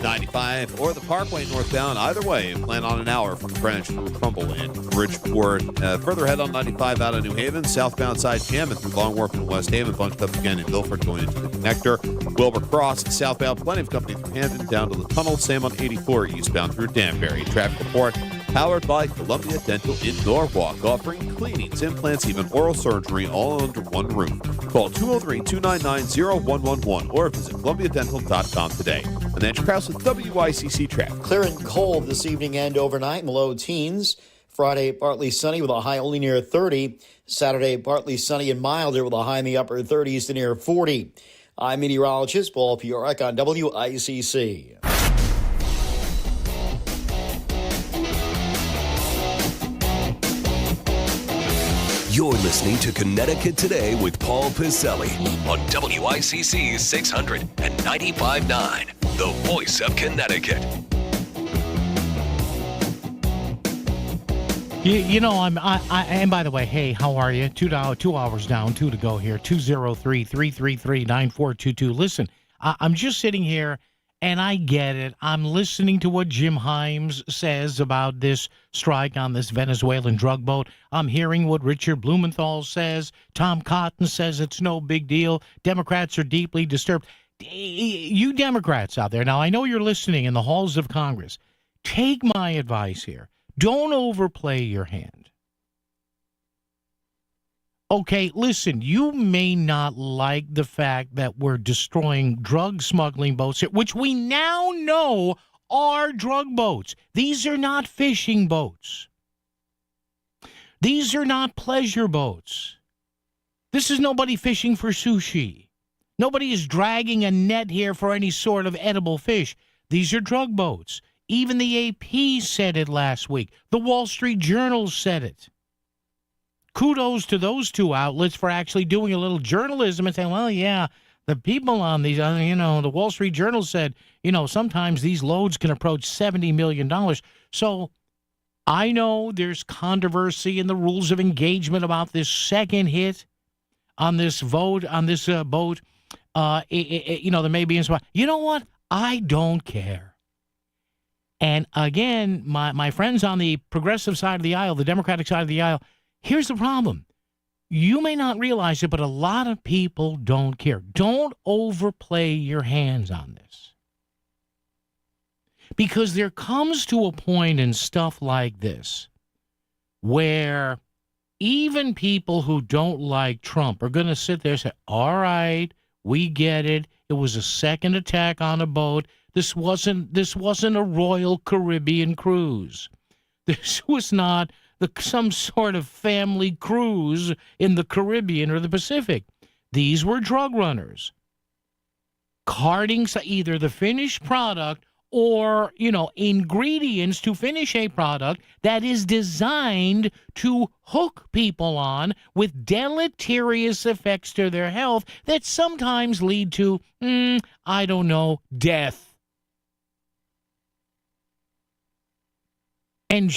95 or the Parkway northbound. Either way, plan on an hour from Greenwich through Trumbull and Bridgeport. Further ahead on 95 out of New Haven, southbound side jamming through Long Wharf and West Haven. Bunched up again in Milford going into the connector. Wilbur Cross, southbound, plenty of company through Hamden down to the tunnel. Same on 84 eastbound through Danbury. Traffic report powered by Columbia Dental in Norwalk, offering cleanings, implants, even oral surgery all under one roof. Call 203-299-0111 or visit columbiadental.com today. And then Krause with WICC traffic. Clear and cold this evening and overnight, low teens. Friday, partly sunny with a high only near 30. Saturday, partly sunny and milder with a high in the upper 30s to near 40. I'm meteorologist Paul Pioric on WICC. You're listening to Connecticut Today with Paul Piselli on WICC 695.9, the voice of Connecticut. You know, and by the way, hey, how are you? 2 hours down, 2 to go here. 203-333-9422. Listen, I'm just sitting here, and I get it. I'm listening to what Jim Himes says about this strike on this Venezuelan drug boat. I'm hearing what Richard Blumenthal says. Tom Cotton says it's no big deal. Democrats are deeply disturbed. You Democrats out there, now I know you're listening in the halls of Congress. Take my advice here. Don't overplay your hand. Okay, listen, you may not like the fact that we're destroying drug smuggling boats, which we now know are drug boats. These are not fishing boats. These are not pleasure boats. This is nobody fishing for sushi. Nobody is dragging a net here for any sort of edible fish. These are drug boats. Even the AP said it last week. The Wall Street Journal said it. Kudos to those two outlets for actually doing a little journalism and saying, well, yeah, the people on these, the Wall Street Journal said, sometimes these loads can approach $70 million. So I know there's controversy in the rules of engagement about this second hit on this boat. There may be, you know what? I don't care. And again, my friends on the progressive side of the aisle, the Democratic side of the aisle, here's the problem. You may not realize it, but a lot of people don't care. Don't overplay your hands on this. Because there comes to a point in stuff like this where even people who don't like Trump are going to sit there and say, all right, we get it. It was a second attack on a boat. This wasn't a Royal Caribbean cruise. This was not some sort of family cruise in the Caribbean or the Pacific. These were drug runners carting either the finished product or, ingredients to finish a product that is designed to hook people on with deleterious effects to their health that sometimes lead to, death. And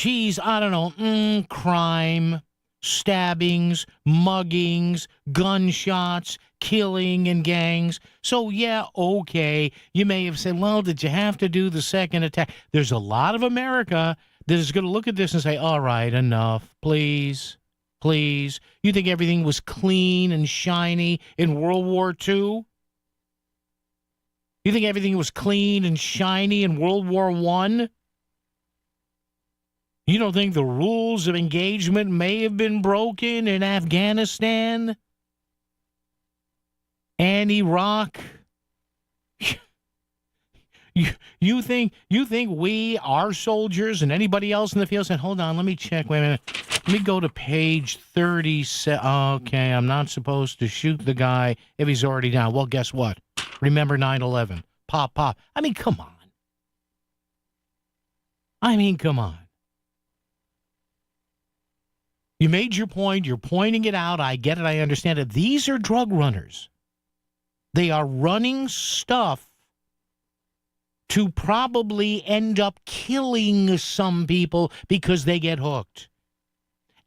crime, stabbings, muggings, gunshots, killing in gangs. So, yeah, okay, you may have said, well, did you have to do the second attack? There's a lot of America that is going to look at this and say, all right, enough, please. You think everything was clean and shiny in World War II? You think everything was clean and shiny in World War I? You don't think the rules of engagement may have been broken in Afghanistan and Iraq? You think our soldiers and anybody else in the field said, hold on, let me check. Wait a minute. Let me go to page 37. Okay, I'm not supposed to shoot the guy if he's already down. Well, guess what? Remember 9/11. Pop. I mean, come on. You made your point. You're pointing it out. I get it. I understand it. These are drug runners. They are running stuff to probably end up killing some people because they get hooked.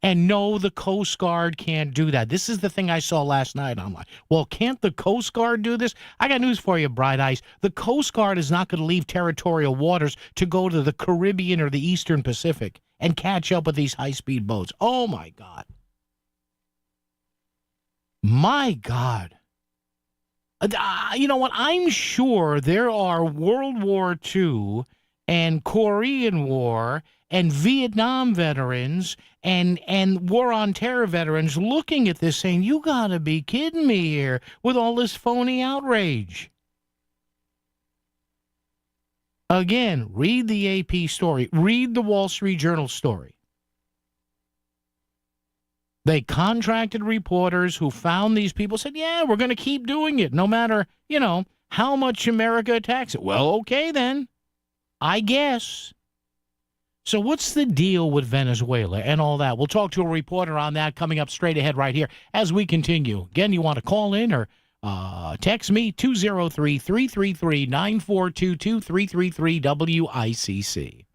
And no, the Coast Guard can't do that. This is the thing I saw last night online. Well, can't the Coast Guard do this? I got news for you, Bright Eyes. The Coast Guard is not going to leave territorial waters to go to the Caribbean or the Eastern Pacific and catch up with these high-speed boats. Oh, my God. My God. You know what? I'm sure there are World War II and Korean War and Vietnam veterans and War on Terror veterans looking at this saying, you got to be kidding me here with all this phony outrage. Again, read the AP story. Read the Wall Street Journal story. They contracted reporters who found these people, said, yeah, we're going to keep doing it no matter, how much America attacks it. Well, okay then, I guess. So what's the deal with Venezuela and all that? We'll talk to a reporter on that coming up straight ahead right here as we continue. Again, you want to call in or text me, 203-333-9422, 333-WICC.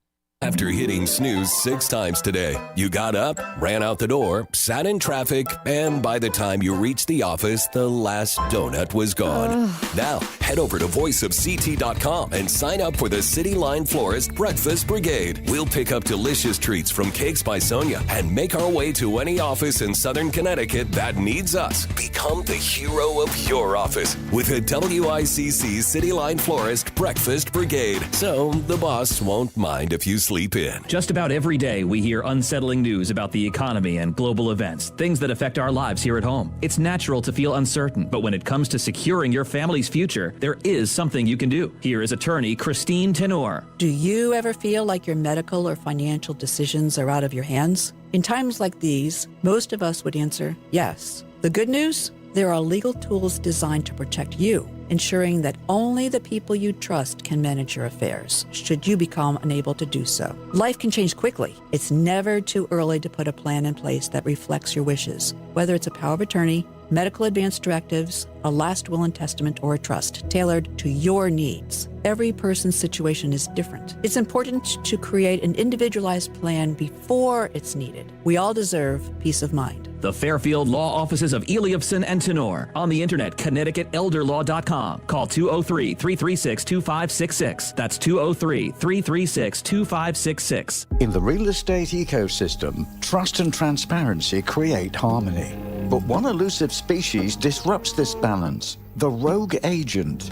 After hitting snooze 6 times today, you got up, ran out the door, sat in traffic, and by the time you reached the office, the last donut was gone. Now, head over to voiceofct.com and sign up for the City Line Florist Breakfast Brigade. We'll pick up delicious treats from Cakes by Sonia and make our way to any office in Southern Connecticut that needs us. Become the hero of your office with a WICC City Line Florist Breakfast Brigade. So the boss won't mind if you sleep in. Just about every day, we hear unsettling news about the economy and global events, things that affect our lives here at home. It's natural to feel uncertain, but when it comes to securing your family's future, there is something you can do. Here is attorney Christine Tenor. Do you ever feel like your medical or financial decisions are out of your hands? In times like these, most of us would answer yes. The good news? There are legal tools designed to protect you, ensuring that only the people you trust can manage your affairs, should you become unable to do so. Life can change quickly. It's never too early to put a plan in place that reflects your wishes, whether it's a power of attorney, medical advance directives, a last will and testament, or a trust tailored to your needs. Every person's situation is different. It's important to create an individualized plan before it's needed. We all deserve peace of mind. The Fairfield Law Offices of Eliofson and Tenor. On the internet, ConnecticutElderLaw.com. Call 203-336-2566. That's 203-336-2566. In the real estate ecosystem, trust and transparency create harmony. But one elusive species disrupts this balance: the rogue agent.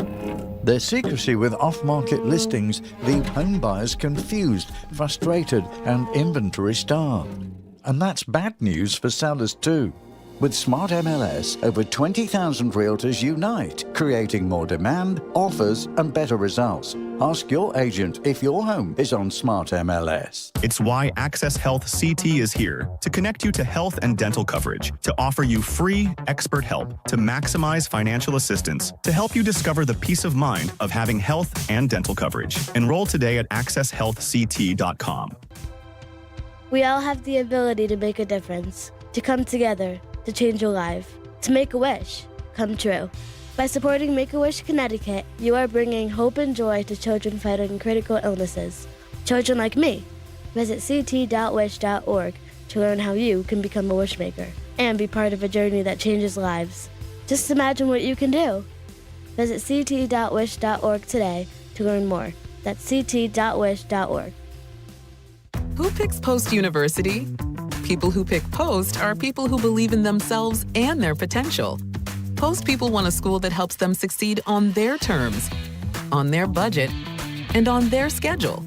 Their secrecy with off-market listings leave home buyers confused, frustrated, and inventory-starved. And that's bad news for sellers too. With Smart MLS, over 20,000 realtors unite, creating more demand, offers, and better results. Ask your agent if your home is on Smart MLS. It's why Access Health CT is here, to connect you to health and dental coverage, to offer you free expert help, to maximize financial assistance, to help you discover the peace of mind of having health and dental coverage. Enroll today at accesshealthct.com. We all have the ability to make a difference, to come together, to change a life, to make a wish come true. By supporting Make-A-Wish Connecticut, you are bringing hope and joy to children fighting critical illnesses. Children like me. Visit ct.wish.org to learn how you can become a wishmaker and be part of a journey that changes lives. Just imagine what you can do. Visit ct.wish.org today to learn more. That's ct.wish.org. Who picks Post University? People who pick Post are people who believe in themselves and their potential. Post people want a school that helps them succeed on their terms, on their budget, and on their schedule.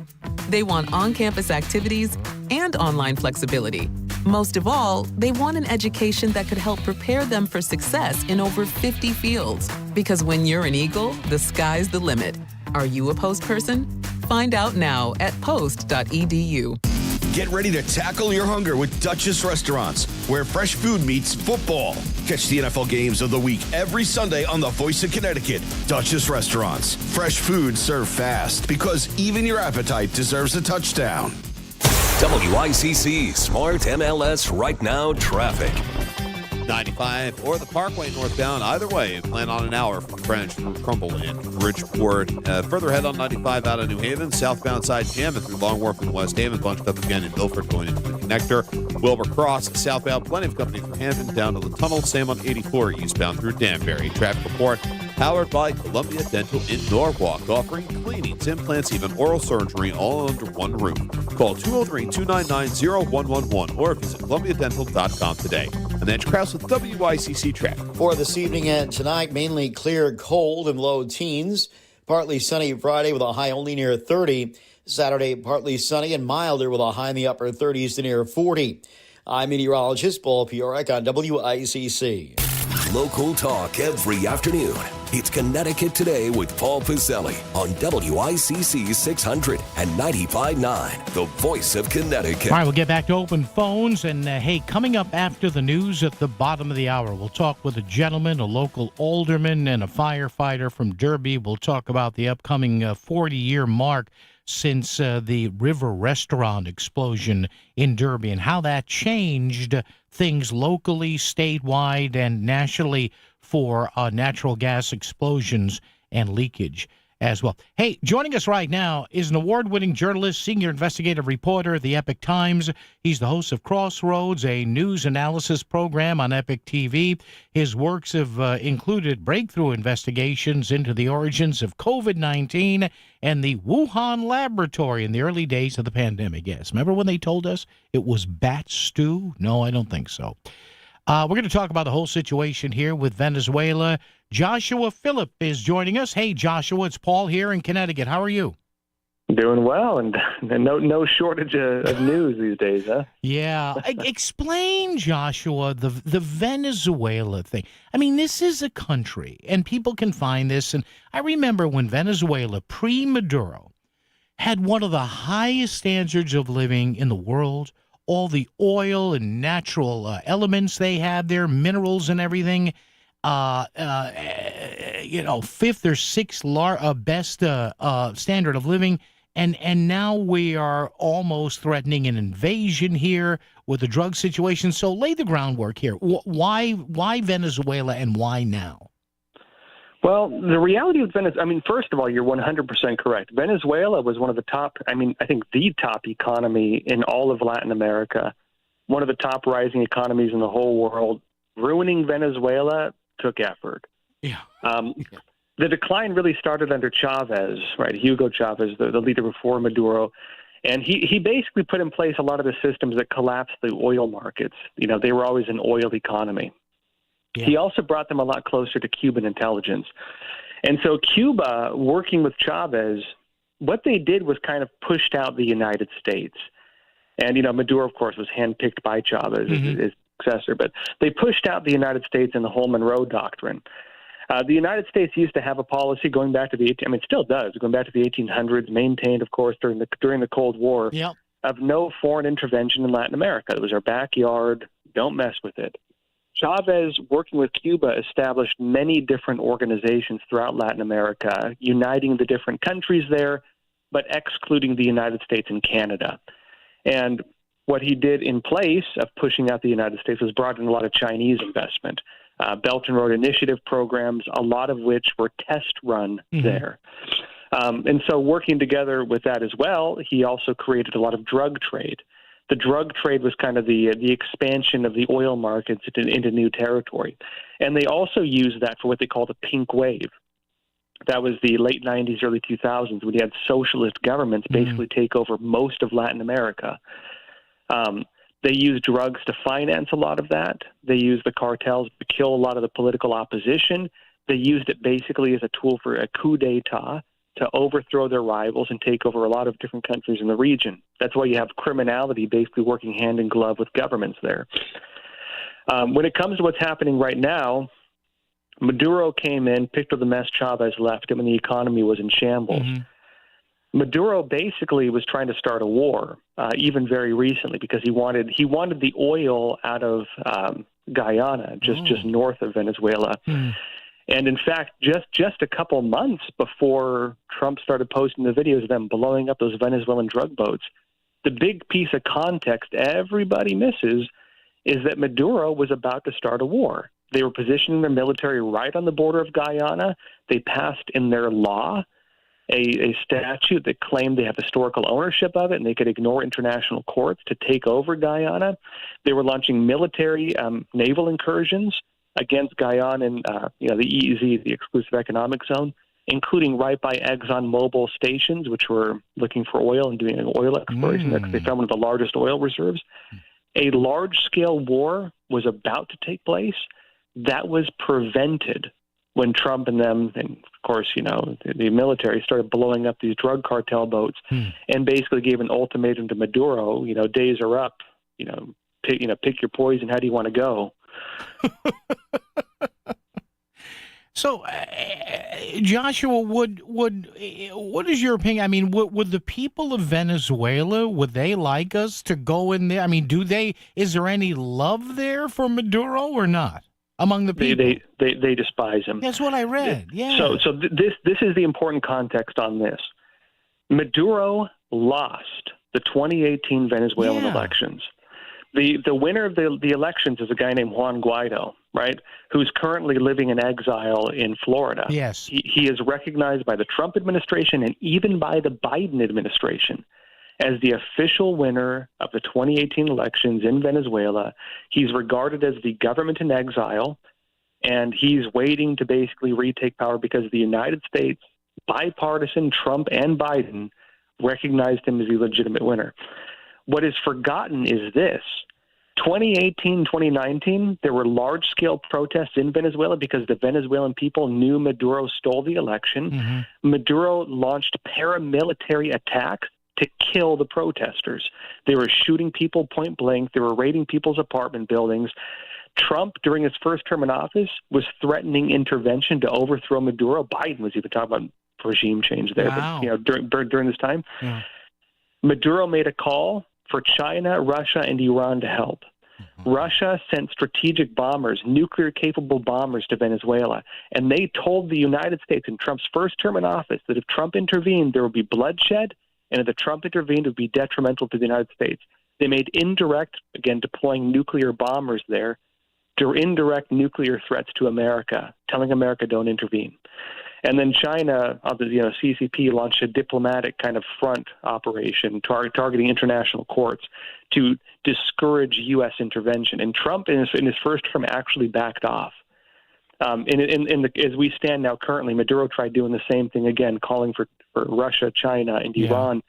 They want on-campus activities and online flexibility. Most of all, they want an education that could help prepare them for success in over 50 fields. Because when you're an Eagle, the sky's the limit. Are you a Post person? Find out now at post.edu. Get ready to tackle your hunger with Duchess Restaurants, where fresh food meets football. Catch the NFL games of the week every Sunday on the Voice of Connecticut. Duchess Restaurants. Fresh food served fast, because even your appetite deserves a touchdown. WICC Smart MLS Right Now Traffic. 95 or the Parkway northbound. Either way, plan on an hour from Greenwich through Crumble and Bridgeport. Further ahead on 95 out of New Haven, southbound side jamming through Long Wharf and West Haven. Bunched up again in Milford going into the connector. Wilbur Cross, southbound, plenty of company from Hampton down to the tunnel. Same on 84 eastbound through Danbury. Traffic report powered by Columbia Dental in Norwalk, offering cleanings, implants, even oral surgery all under one roof. Call 203-299-0111 or visit columbiadental.com today. And then Krause with WICC traffic. For this evening and tonight, mainly clear, cold, and low teens. Partly sunny Friday with a high only near 30. Saturday, partly sunny and milder with a high in the upper 30s to near 40. I'm meteorologist Paul Piorek on WICC. Local talk every afternoon. It's Connecticut Today with Paul Piselli on WICC 600 and 95.9, the voice of Connecticut. All right, we'll get back to open phones. And, hey, coming up after the news at the bottom of the hour, we'll talk with a gentleman, a local alderman, and a firefighter from Derby. We'll talk about the upcoming 40-year mark since the River Restaurant explosion in Derby and how that changed things locally, statewide, and nationally for natural gas explosions and leakage. as well. Hey, joining us right now is an award-winning journalist, senior investigative reporter at the Epic Times. He's the host of Crossroads, a news analysis program on Epic TV. His works have included breakthrough investigations into the origins of COVID-19 and the Wuhan laboratory in the early days of the pandemic. Yes, remember when they told us it was bat stew? No, I don't think so. We're going to talk about the whole situation here with Venezuela. Joshua Phillip is joining us. Hey, Joshua, it's Paul here in Connecticut. How are you? Doing well, and no shortage of news these days, huh? Yeah. Explain, Joshua, the Venezuela thing. I mean, this is a country, and people can find this. And I remember when Venezuela, pre-Maduro, had one of the highest standards of living in the world. All the oil and natural elements they had there, minerals and everything. Fifth or sixth best standard of living. And now we are almost threatening an invasion here with the drug situation. So lay the groundwork here. Why Venezuela and why now? Well, the reality of Venezuela, first of all, you're 100% correct. Venezuela was one of the top, I think the top economy in all of Latin America, one of the top rising economies in the whole world. Ruining Venezuela took effort. Yeah. The decline really started under Chavez, right? Hugo Chavez, the leader before Maduro. And he basically put in place a lot of the systems that collapsed the oil markets. They were always an oil economy. Yeah. He also brought them a lot closer to Cuban intelligence. And so Cuba, working with Chavez, what they did was kind of pushed out the United States. And, Maduro, of course, was handpicked by Chavez, his successor. But they pushed out the United States in the whole Monroe Doctrine. The United States used to have a policy going back to it still does, going back to the 1800s, maintained, of course, during the Cold War, yep, of no foreign intervention in Latin America. It was our backyard. Don't mess with it. Chavez, working with Cuba, established many different organizations throughout Latin America, uniting the different countries there, but excluding the United States and Canada. And what he did in place of pushing out the United States was brought in a lot of Chinese investment, Belt and Road Initiative programs, a lot of which were test run there. And so working together with that as well, he also created a lot of drug trade. The drug trade was kind of the expansion of the oil markets into new territory. And they also used that for what they call the pink wave. That was the late 90s, early 2000s, when you had socialist governments basically take over most of Latin America. They used drugs to finance a lot of that. They used the cartels to kill a lot of the political opposition. They used it basically as a tool for a coup d'etat to overthrow their rivals and take over a lot of different countries in the region. That's why you have criminality basically working hand in glove with governments there. When it comes to what's happening right now, Maduro came in, picked up the mess Chavez left him, and the economy was in shambles. Maduro basically was trying to start a war, even very recently, because he wanted the oil out of Guyana, just north of Venezuela. And in fact, just a couple months before Trump started posting the videos of them blowing up those Venezuelan drug boats, the big piece of context everybody misses is that Maduro was about to start a war. They were positioning their military right on the border of Guyana. They passed in their law a statute that claimed they have historical ownership of it, and they could ignore international courts to take over Guyana. They were launching military naval incursions against Guyana and the EEZ, the Exclusive Economic Zone, including right by ExxonMobil stations, which were looking for oil and doing an oil exploration. They found one of the largest oil reserves. A large-scale war was about to take place. That was prevented when Trump and them, and of course, the military started blowing up these drug cartel boats and basically gave an ultimatum to Maduro, days are up, pick your poison, how do you want to go? So, Joshua, what is your opinion? I mean, would the people of Venezuela, would they like us to go in there? I mean, is there any love there for Maduro or not? Among the people, they despise him. That's what I read. Yeah. So this is the important context on this. Maduro lost the 2018 Venezuelan elections. The winner of the elections is a guy named Juan Guaido. right, who's currently living in exile in Florida. Yes. He is recognized by the Trump administration and even by the Biden administration as the official winner of the 2018 elections in Venezuela. He's regarded as the government in exile, and he's waiting to basically retake power because the United States, bipartisan, Trump and Biden, recognized him as the legitimate winner. What is forgotten is this. 2018, 2019, there were large-scale protests in Venezuela because the Venezuelan people knew Maduro stole the election. Mm-hmm. Maduro launched paramilitary attacks to kill the protesters. They were shooting people point blank. They were raiding people's apartment buildings. Trump, during his first term in office, was threatening intervention to overthrow Maduro. Biden was even talking about regime change there. Wow. But during this time, Yeah. Maduro made a call for China, Russia, and Iran to help. Mm-hmm. Russia sent strategic bombers, nuclear-capable bombers to Venezuela, and they told the United States in Trump's first term in office that if Trump intervened, there would be bloodshed, and if Trump intervened, it would be detrimental to the United States. They made indirect, again, deploying nuclear bombers there, indirect nuclear threats to America, telling America don't intervene. And then China, CCP, launched a diplomatic kind of front operation targeting international courts to discourage U.S. intervention. And Trump, in his first term, actually backed off. As we stand now currently, Maduro tried doing the same thing again, calling for Russia, China, and Iran.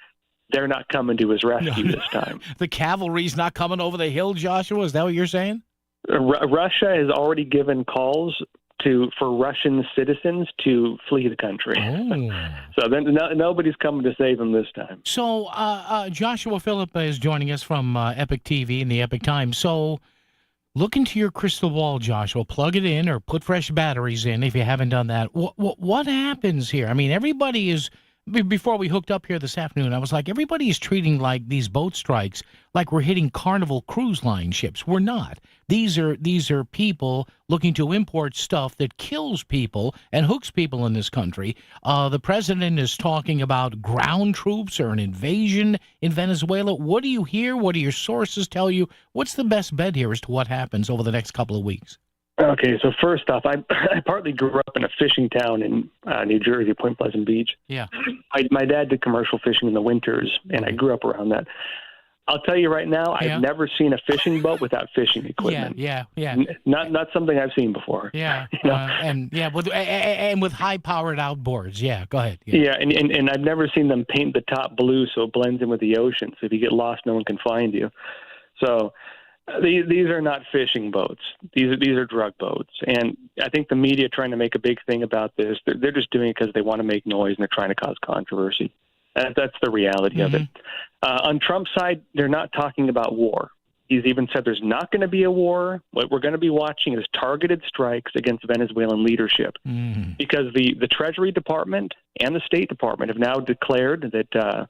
They're not coming to his rescue this time. The cavalry's not coming over the hill, Joshua? Is that what you're saying? Russia has already given calls for Russian citizens to flee the country. So then nobody's coming to save them this time. So Joshua Phillip is joining us from Epic TV and the Epic Times. So look into your crystal ball, Joshua. Plug it in or put fresh batteries in if you haven't done that. What happens here? I mean, everybody is... Before we hooked up here this afternoon, I was like, everybody is treating like these boat strikes like we're hitting Carnival Cruise Line ships. We're not. These are people looking to import stuff that kills people and hooks people in this country. The president is talking about ground troops or an invasion in Venezuela. What do you hear? What do your sources tell you? What's the best bet here as to what happens over the next couple of weeks? Okay, so first off, I partly grew up in a fishing town in New Jersey, Point Pleasant Beach. Yeah. My dad did commercial fishing in the winters, and I grew up around that. I'll tell you right now, I've never seen a fishing boat without fishing equipment. Yeah. Not something I've seen before. Yeah, with high-powered outboards. Yeah, go ahead. Yeah, and I've never seen them paint the top blue so it blends in with the ocean. So if you get lost, no one can find you. So these are not fishing boats. These are drug boats. And I think the media trying to make a big thing about this, they're just doing it because they want to make noise and they're trying to cause controversy. That's the reality of it. On Trump's side, they're not talking about war. He's even said there's not going to be a war. What we're going to be watching is targeted strikes against Venezuelan leadership because the Treasury Department and the State Department have now declared that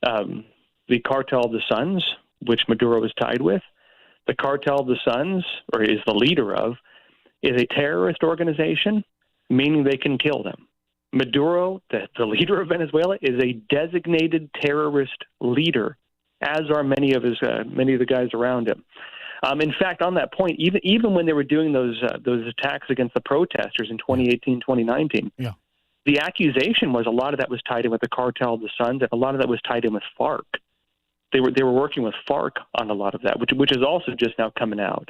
the Cartel of the Suns, which Maduro is tied with, the Cartel of the Suns, or is the leader of, is a terrorist organization, meaning they can kill them. Maduro, the leader of Venezuela, is a designated terrorist leader, as are many of the guys around him. In fact, on that point, even when they were doing those attacks against the protesters in 2018, 2019, the accusation was a lot of that was tied in with the Cartel of the Suns, and a lot of that was tied in with FARC. They were working with FARC on a lot of that, which is also just now coming out.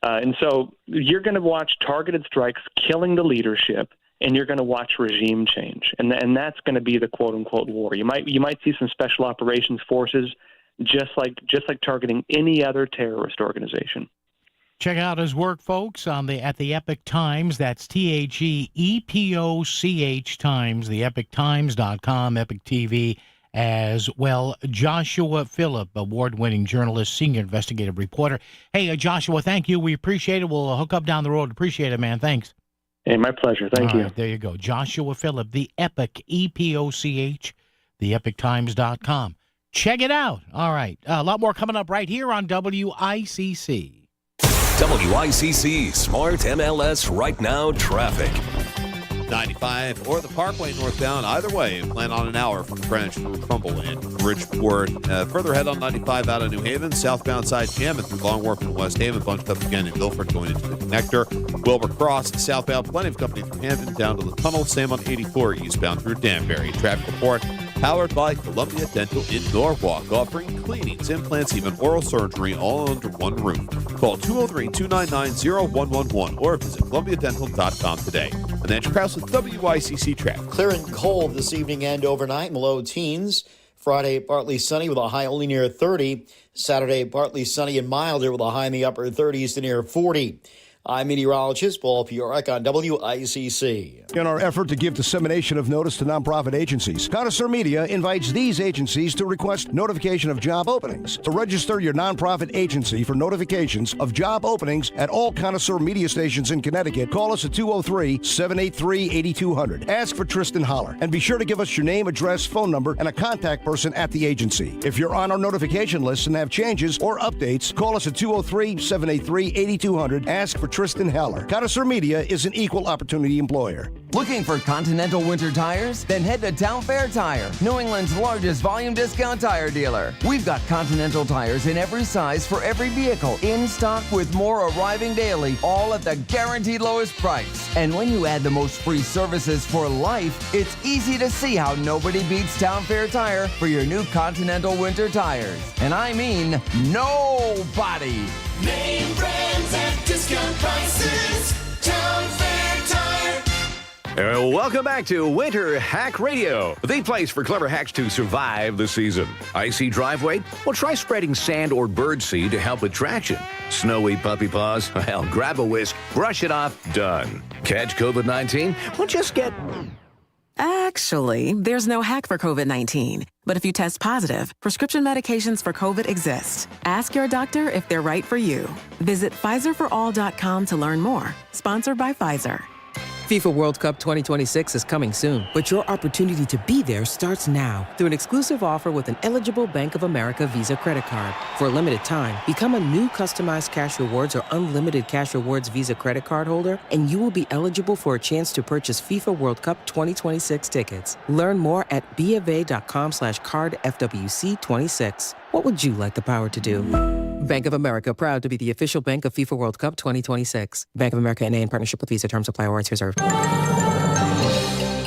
And so you're going to watch targeted strikes killing the leadership, and you're going to watch regime change, and that's going to be the quote unquote war. You might see some special operations forces just like targeting any other terrorist organization. Check out his work, folks, at the Epic Times. That's TheEpoch Times, theepictimes.com, Epic TV. As well, Joshua Phillip, award-winning journalist, senior investigative reporter. Hey, Joshua, thank you. We appreciate it. We'll hook up down the road. Appreciate it, man. Thanks. Hey, my pleasure. Thank you. Right, there you go. Joshua Phillip, the Epic, EPOCH, theepictimes.com. Check it out. All right. A lot more coming up right here on WICC. WICC Smart MLS Right Now Traffic. 95 or the Parkway northbound. Either way, plan on an hour from Greenwich through Trumbull and Bridgeport. Further ahead on 95 out of New Haven, southbound side jamming through Long Wharf and West Haven. Bunched up again in Milford going into the connector. Wilbur Cross, southbound, plenty of company through Hampton down to the tunnel. Same on 84 eastbound through Danbury. Traffic report powered by Columbia Dental in Norwalk, offering cleanings, implants, even oral surgery all under one roof. Call 203-299-0111 or visit columbiadental.com today. And Andrew Krause with WICC Traffic. Clear and cold this evening and overnight in the low teens. Friday, partly sunny with a high only near 30. Saturday, partly sunny and milder with a high in the upper 30s to near 40. I'm meteorologist Paul Piorek on WICC. In our effort to give dissemination of notice to nonprofit agencies, Connoisseur Media invites these agencies to request notification of job openings. To register your nonprofit agency for notifications of job openings at all Connoisseur Media stations in Connecticut, call us at 203-783-8200. Ask for Tristan Holler, and be sure to give us your name, address, phone number, and a contact person at the agency. If you're on our notification list and have changes or updates, call us at 203-783-8200. Ask for Tristan Heller. Connoisseur Media is an equal opportunity employer. Looking for Continental winter tires? Then head to Town Fair Tire, New England's largest volume discount tire dealer. We've got Continental tires in every size for every vehicle, in stock with more arriving daily, all at the guaranteed lowest price. And when you add the most free services for life, it's easy to see how nobody beats Town Fair Tire for your new Continental winter tires. And I mean nobody. Name brands at discount prices. Town Fair Tire. Welcome back to Winter Hack Radio, the place for clever hacks to survive the season. Icy driveway? Well, try spreading sand or birdseed to help with traction. Snowy puppy paws? Well, grab a whisk, brush it off, done. Catch COVID-19? Well, just get... Actually, there's no hack for COVID-19. But if you test positive, prescription medications for COVID exist. Ask your doctor if they're right for you. Visit PfizerForAll.com to learn more. Sponsored by Pfizer. FIFA World Cup 2026 is coming soon, but your opportunity to be there starts now through an exclusive offer with an eligible Bank of America Visa credit card. For a limited time, become a new customized cash rewards or unlimited cash rewards Visa credit card holder, and you will be eligible for a chance to purchase FIFA World Cup 2026 tickets. Learn more at BofA.com/cardFWC26. What would you like the power to do? Bank of America, proud to be the official bank of FIFA World Cup 2026. Bank of America N.A. in partnership with Visa. Terms apply. Rights reserved.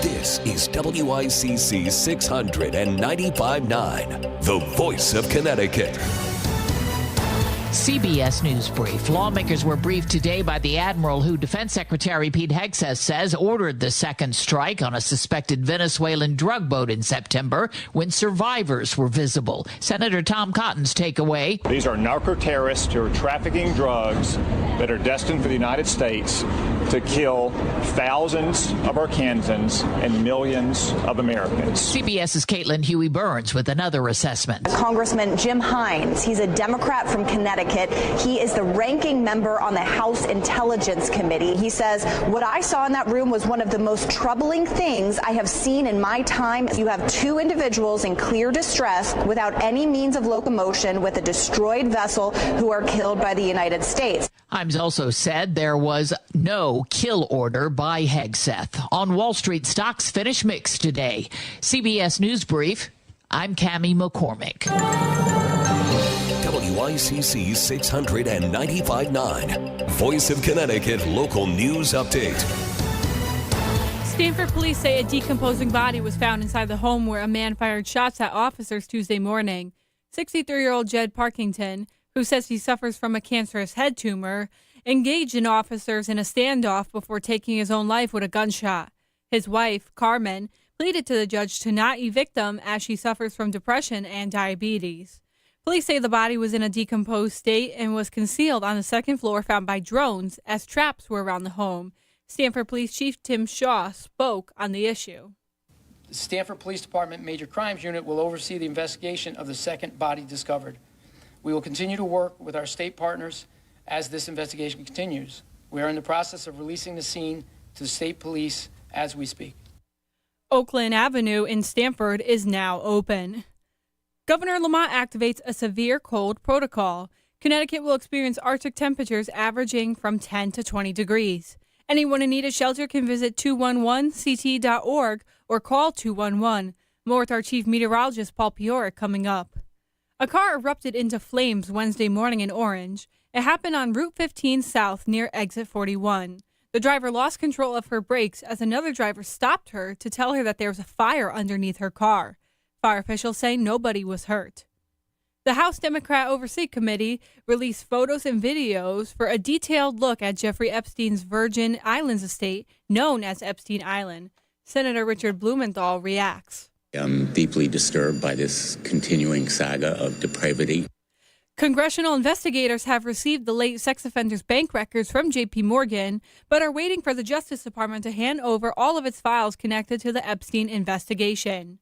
This is WICC 695.9, the voice of Connecticut. CBS News Brief. Lawmakers were briefed today by the admiral who Defense Secretary Pete Hegseth says ordered the second strike on a suspected Venezuelan drug boat in September when survivors were visible. Senator Tom Cotton's takeaway. These are narco-terrorists who are trafficking drugs that are destined for the United States to kill thousands of Arkansans and millions of Americans. CBS's Caitlin Huey Burns with another assessment. Congressman Jim Hines, he's a Democrat from Connecticut. He is the ranking member on the House Intelligence Committee. He says, what I saw in that room was one of the most troubling things I have seen in my time. You have two individuals in clear distress without any means of locomotion with a destroyed vessel who are killed by the United States. Hines also said there was no kill order by Hegseth. On Wall Street, stocks finish mixed today. CBS News Brief, I'm Cammie McCormick. WICC 695.9, Voice of Connecticut Local News Update. Stamford police say a decomposing body was found inside the home where a man fired shots at officers Tuesday morning. 63-year-old Jed Parkington, who says he suffers from a cancerous head tumor, engaged in officers in a standoff before taking his own life with a gunshot. His wife, Carmen, pleaded to the judge to not evict him as she suffers from depression and diabetes. Police say the body was in a decomposed state and was concealed on the second floor found by drones as traps were around the home. Stamford Police Chief Tim Shaw spoke on the issue. The Stamford Police Department Major Crimes Unit will oversee the investigation of the second body discovered. We will continue to work with our state partners as this investigation continues. We are in the process of releasing the scene to the state police as we speak. Oakland Avenue in Stamford is now open. Governor Lamont activates a severe cold protocol. Connecticut will experience Arctic temperatures averaging from 10 to 20 degrees. Anyone in need of shelter can visit 211ct.org or call 211. More with our chief meteorologist, Paul Piora, coming up. A car erupted into flames Wednesday morning in Orange. It happened on Route 15 South near Exit 41. The driver lost control of her brakes as another driver stopped her to tell her that there was a fire underneath her car. Fire officials say nobody was hurt. The House Democrat Oversight Committee released photos and videos for a detailed look at Jeffrey Epstein's Virgin Islands estate, known as Epstein Island. Senator Richard Blumenthal reacts. I'm deeply disturbed by this continuing saga of depravity. Congressional investigators have received the late sex offender's bank records from J.P. Morgan, but are waiting for the Justice Department to hand over all of its files connected to the Epstein investigation.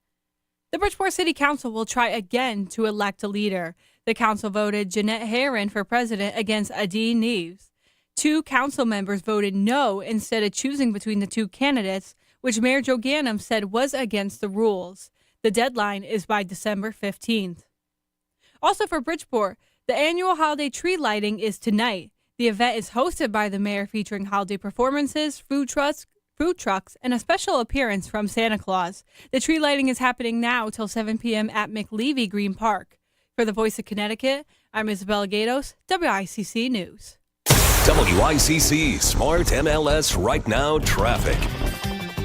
The Bridgeport City Council will try again to elect a leader. The council voted Jeanette Herron for president against Adine Neves. 2 council members voted no instead of choosing between the 2 candidates, which Mayor Joe Ganim said was against the rules. The deadline is by December 15th. Also for Bridgeport, the annual holiday tree lighting is tonight. The event is hosted by the mayor, featuring holiday performances, food trucks, and a special appearance from Santa Claus. The tree lighting is happening now till 7 p.m. at McLevy Green Park. For the Voice of Connecticut, I'm Isabella Gatos, WICC News. WICC Smart MLS Right Now Traffic.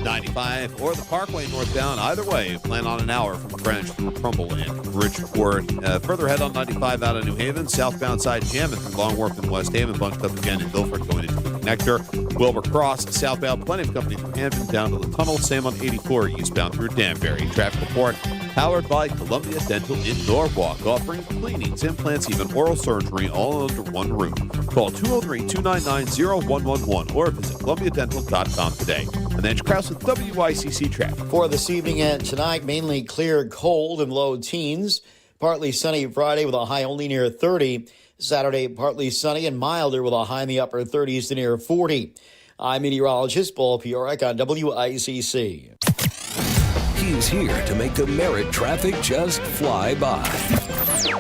95 or the Parkway northbound. Either way, plan on an hour from Greenwich through Trumbull and Bridgeport. Further ahead on 95 out of New Haven, southbound side jamming through Long Wharf and West Haven, bunched up again in Milford going into the connector. Wilbur Cross, southbound, plenty of company through Hampton down to the tunnel. Same on 84 eastbound through Danbury. Traffic report powered by Columbia Dental in Norwalk, offering cleanings, implants, even oral surgery all under one roof. Call 203-299-0111 or visit columbiadental.com today. And then Krause with WICC traffic. For this evening and tonight, mainly clear, cold and low teens. Partly sunny Friday with a high only near 30. Saturday, partly sunny and milder with a high in the upper 30s to near 40. I'm meteorologist Paul Piorek on WICC. He's here to make the merit traffic just fly by.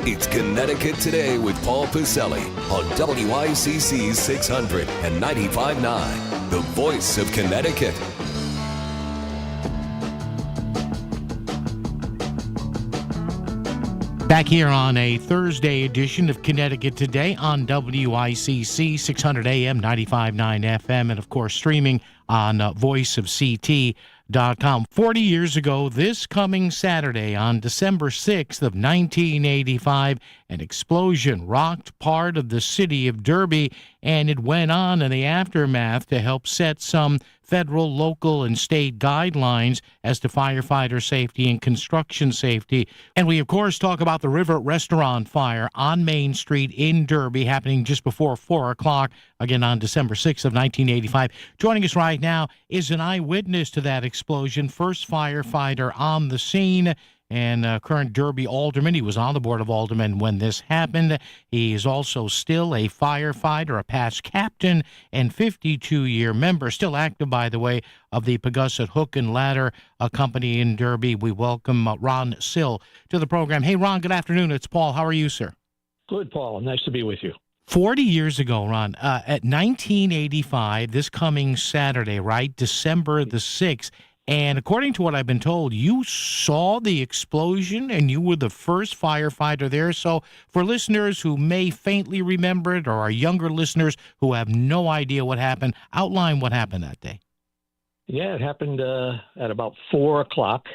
It's Connecticut Today with Paul Pacelli on WICC 600 and 95.9, the voice of Connecticut. Back here on a Thursday edition of Connecticut Today on WICC 600 AM, 95.9 FM, and of course streaming on voiceofct.com. 40 years ago, this coming Saturday on December 6th of 1985, an explosion rocked part of the city of Derby, and it went on in the aftermath to help set some federal, local, and state guidelines as to firefighter safety and construction safety. And we, of course, talk about the River Restaurant fire on Main Street in Derby happening just before 4 o'clock, again on December 6th of 1985. Joining us right now is an eyewitness to that explosion, first firefighter on the scene, and current Derby alderman. He was on the Board of Aldermen when this happened. He is also still a firefighter, a past captain, and 52-year member, still active, by the way, of the Pagusset Hook and Ladder Company in Derby. We welcome Ron Sill to the program. Hey, Ron, good afternoon. It's Paul. How are you, sir? Good, Paul. Nice to be with you. 40 years ago, Ron, at 1985, this coming Saturday, right, December the 6th, and according to what I've been told, you saw the explosion and you were the first firefighter there. So for listeners who may faintly remember it or our younger listeners who have no idea what happened, outline what happened that day. Yeah, it happened at about 4 o'clock.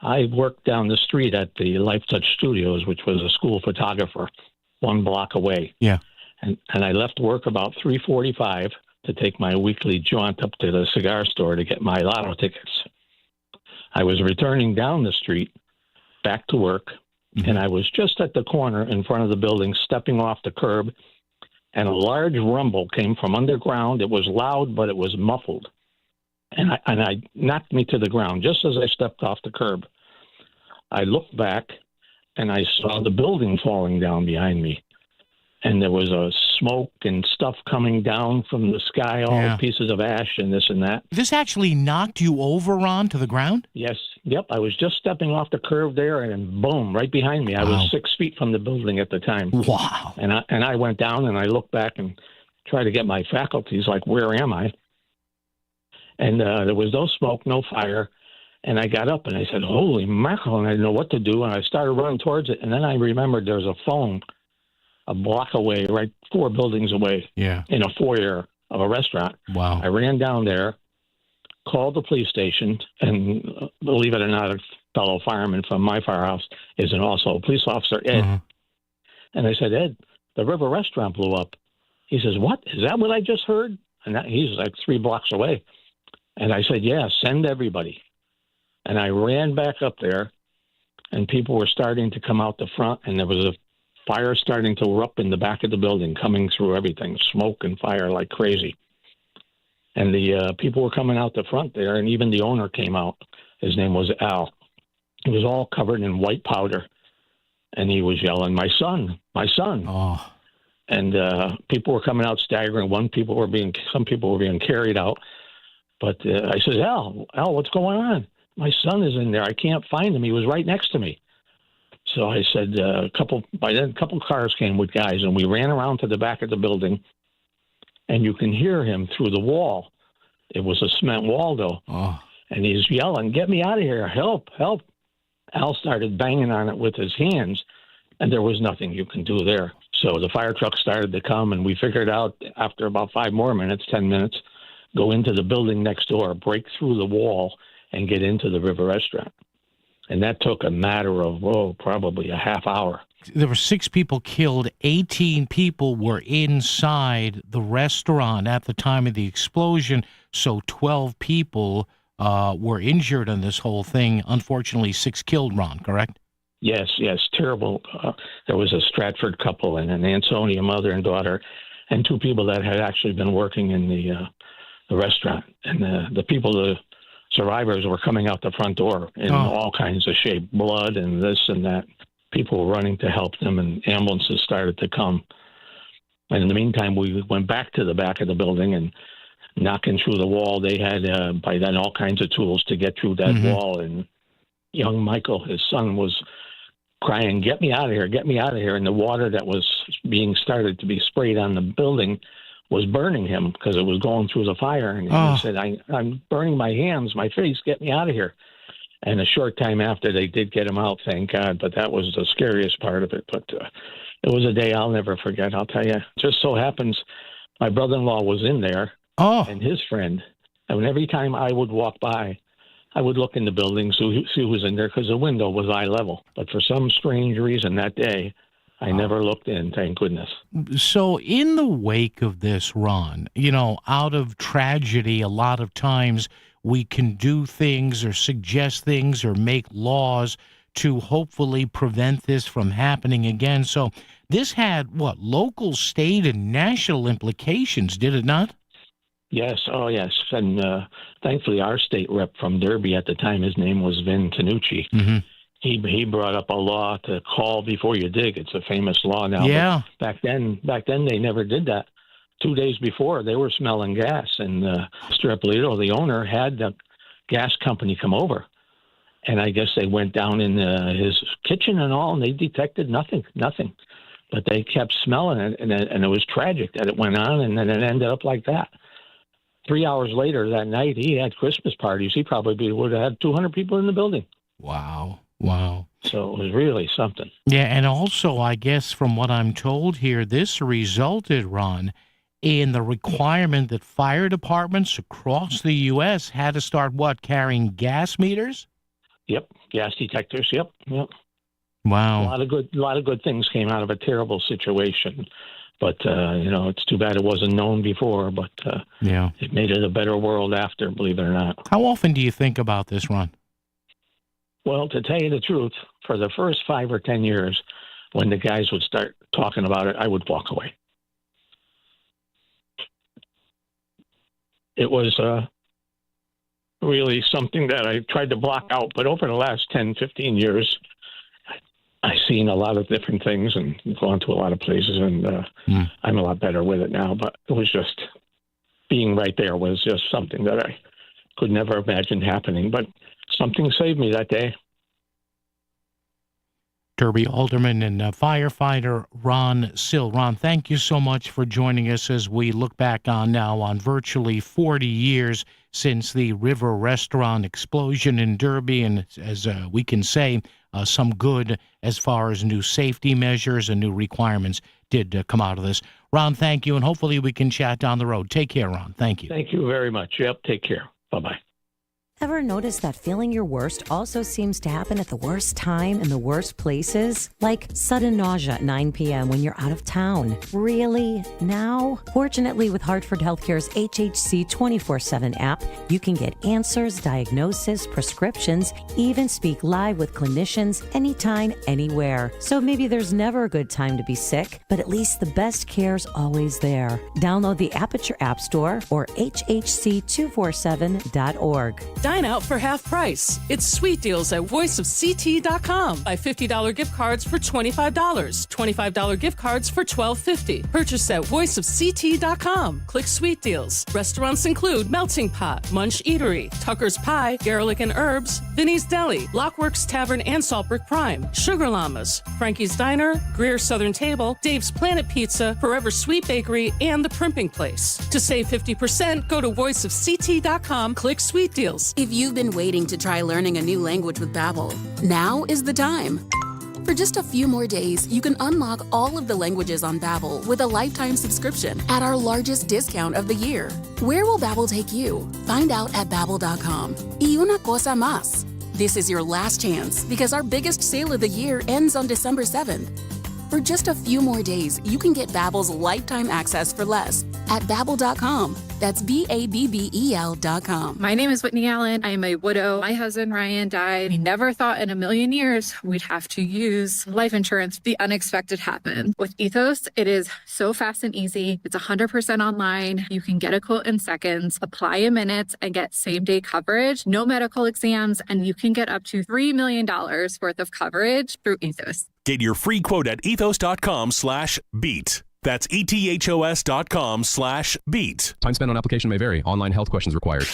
I worked down the street at the Life Touch Studios, which was a school photographer 1 block away. Yeah. And I left work about 3:45 to take my weekly jaunt up to the cigar store to get my lotto tickets. I was returning down the street back to work, and I was just at the corner in front of the building, stepping off the curb, and a large rumble came from underground. It was loud, but it was muffled. And I knocked me to the ground just as I stepped off the curb. I looked back, and I saw the building falling down behind me. And there was a smoke and stuff coming down from the sky, all pieces of ash and this and that. This actually knocked you over, Ron, to the ground? Yes. Yep. I was just stepping off the curb there, and boom, right behind me. I was 6 feet from the building at the time. Wow. And I went down, and I looked back and tried to get my faculties, like, where am I? And there was no smoke, no fire. And I got up and I said, holy mackerel, and I didn't know what to do. And I started running towards it. And then I remembered there was a phone a block away, right 4 buildings away, in a foyer of a restaurant. Wow. I ran down there, called the police station, and believe it or not, a fellow fireman from my firehouse is also a police officer, Ed. And I said, Ed, the River Restaurant blew up. He says, what? Is that what I just heard? And he's like 3 blocks away. And I said, yeah, send everybody. And I ran back up there, and people were starting to come out the front, and there was a fire starting to erupt in the back of the building, coming through everything, smoke and fire like crazy. And the people were coming out the front there, and even the owner came out. His name was Al. He was all covered in white powder, and he was yelling, my son, my son. Oh. And people were coming out staggering. Some people were being carried out. But I said, Al, what's going on? My son is in there. I can't find him. He was right next to me. So I said, by then a couple cars came with guys, and we ran around to the back of the building, and you can hear him through the wall. It was a cement wall, though. Oh. And he's yelling, get me out of here. Help, help. Al started banging on it with his hands, and there was nothing you can do there. So the fire truck started to come, and we figured out after about 10 minutes, go into the building next door, break through the wall, and get into the River Restaurant. And that took a matter of, probably a half hour. There were 6 people killed. 18 people were inside the restaurant at the time of the explosion. So 12 people were injured in this whole thing. Unfortunately, 6 killed, Ron, correct? Yes, terrible. There was a Stratford couple and an Ansonia mother and daughter, and 2 people that had actually been working in the restaurant. And the survivors were coming out the front door in all kinds of shape, blood and this and that. People were running to help them, and ambulances started to come. And in the meantime, we went back to the back of the building and knocking through the wall. They had, by then, all kinds of tools to get through that wall. And young Michael, his son, was crying, get me out of here, get me out of here. And the water that was being started to be sprayed on the building was burning him because it was going through the fire. And he said, I'm burning my hands, my face, get me out of here. And a short time after, they did get him out, thank God. But that was the scariest part of it. But it was a day I'll never forget, I'll tell you. Just so happens my brother-in-law was in there and his friend. And every time I would walk by, I would look in the building, see who was in there, because the window was eye level. But for some strange reason that day, I never looked in, thank goodness. So in the wake of this, Ron, out of tragedy, a lot of times we can do things or suggest things or make laws to hopefully prevent this from happening again. So this had, local, state, and national implications, did it not? Yes, yes. And thankfully our state rep from Derby at the time, his name was Vin Tanucci. He brought up a law to call before you dig. It's a famous law now. Yeah. But back then they never did that. 2 days before, they were smelling gas, and Mr. Ippolito, the owner, had the gas company come over. And I guess they went down in his kitchen and all, and they detected nothing. But they kept smelling it, and it was tragic that it went on, and then it ended up like that. 3 hours later that night, he had Christmas parties. He probably would have had 200 people in the building. Wow. So it was really something. Yeah, and also, I guess from what I'm told here, this resulted, Ron, in the requirement that fire departments across the U.S. had to start, carrying gas meters? Yep, gas detectors, yep. Wow. A lot of good things came out of a terrible situation. But, it's too bad it wasn't known before, but it made it a better world after, believe it or not. How often do you think about this, Ron? Well, to tell you the truth, for the first 5 or 10 years, when the guys would start talking about it, I would walk away. It was really something that I tried to block out, but over the last 10, 15 years, I've seen a lot of different things and gone to a lot of places, and I'm a lot better with it now. But it was just, being right there was just something that I could never imagine happening. But something saved me that day. Derby Alderman and firefighter Ron Sill. Ron, thank you so much for joining us as we look back on virtually 40 years since the River Restaurant explosion in Derby, and as we can say, some good as far as new safety measures and new requirements did come out of this. Ron, thank you, and hopefully we can chat down the road. Take care, Ron. Thank you. Thank you very much. Yep, take care. Bye-bye. Ever notice that feeling your worst also seems to happen at the worst time in the worst places? Like sudden nausea at 9 p.m. when you're out of town. Really? Now? Fortunately, with Hartford Healthcare's HHC 24/7 app, you can get answers, diagnosis, prescriptions, even speak live with clinicians anytime, anywhere. So maybe there's never a good time to be sick, but at least the best care's always there. Download the app at your app store or hhc247.org. Dine out for half price. It's sweet deals at voiceofct.com. Buy $50 gift cards for $25. $25 gift cards for $12.50. Purchase at voiceofct.com. Click sweet deals. Restaurants include Melting Pot, Munch Eatery, Tucker's Pie, Garlic and Herbs, Vinny's Deli, Lockworks Tavern and Saltbrick Prime, Sugar Llamas, Frankie's Diner, Greer's Southern Table, Dave's Planet Pizza, Forever Sweet Bakery, and The Primping Place. To save 50%, go to voiceofct.com, click sweet deals. If you've been waiting to try learning a new language with Babbel, now is the time. For just a few more days, you can unlock all of the languages on Babbel with a lifetime subscription at our largest discount of the year. Where will Babbel take you? Find out at Babbel.com. Y una cosa más. This is your last chance because our biggest sale of the year ends on December 7th. For just a few more days, you can get Babbel's lifetime access for less at Babbel.com. That's Babbel.com. My name is Whitney Allen. I am a widow. My husband, Ryan, died. We never thought in a million years we'd have to use life insurance. The unexpected happened. With Ethos, it is so fast and easy. It's 100% online. You can get a quote in seconds, apply in minutes, and get same-day coverage, no medical exams, and you can get up to $3 million worth of coverage through Ethos. Get your free quote at ethos.com/beat. That's ethos.com/beat. Time spent on application may vary. Online health questions required.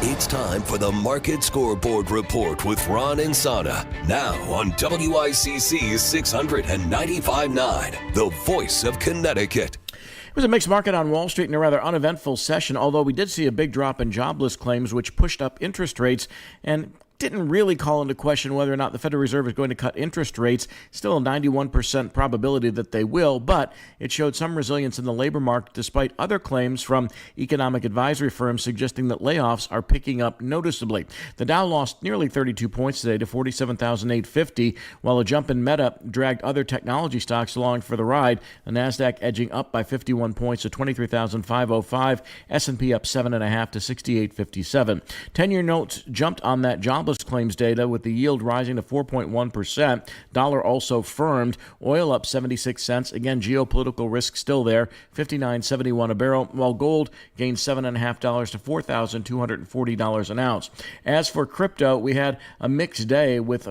It's time for the Market Scoreboard Report with Ron and Sana. Now on WICC 695.9, the voice of Connecticut. It was a mixed market on Wall Street in a rather uneventful session, although we did see a big drop in jobless claims, which pushed up interest rates and didn't really call into question whether or not the Federal Reserve is going to cut interest rates. Still a 91% probability that they will, but it showed some resilience in the labor market despite other claims from economic advisory firms suggesting that layoffs are picking up noticeably. The Dow lost nearly 32 points today to 47,850, while a jump in Meta dragged other technology stocks along for the ride. The Nasdaq edging up by 51 points to 23,505, S&P up 7.5 to 68.57. 10-year notes jumped on that jobless claims data, with the yield rising to 4.1%. Dollar also firmed. Oil up 76 cents. Again, geopolitical risk still there, 59.71 a barrel, while gold gained $7.5 to $4,240 an ounce. As for crypto, we had a mixed day with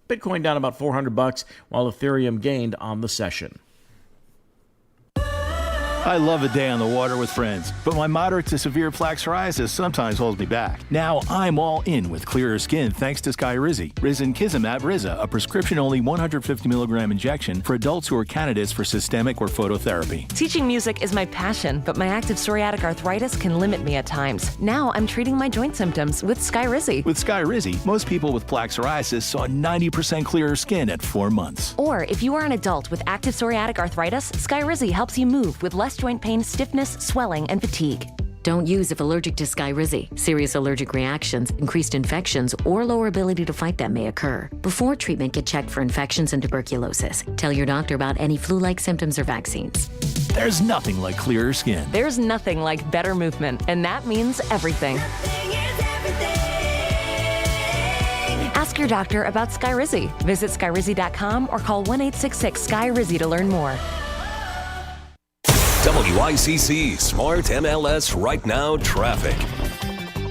Bitcoin down about $400, while Ethereum gained on the session. I love a day on the water with friends, but my moderate to severe plaque psoriasis sometimes holds me back. Now I'm all in with clearer skin thanks to Skyrizi. Risankizumab Riza, a prescription-only 150 milligram injection for adults who are candidates for systemic or phototherapy. Teaching music is my passion, but my active psoriatic arthritis can limit me at times. Now I'm treating my joint symptoms with Skyrizi. With Skyrizi, most people with plaque psoriasis saw 90% clearer skin at 4 months. Or if you are an adult with active psoriatic arthritis, Skyrizi helps you move with less joint pain, stiffness, swelling, and fatigue. Don't use if allergic to Skyrizi. Serious allergic reactions, increased infections, or lower ability to fight them may occur. Before treatment, get checked for infections and tuberculosis. Tell your doctor about any flu-like symptoms or vaccines. There's nothing like clearer skin. There's nothing like better movement, and that means everything. Ask your doctor about Skyrizi. Visit Skyrizi.com or call 1-866-SKY-RIZZI to learn more. WICC Smart MLS Right Now Traffic.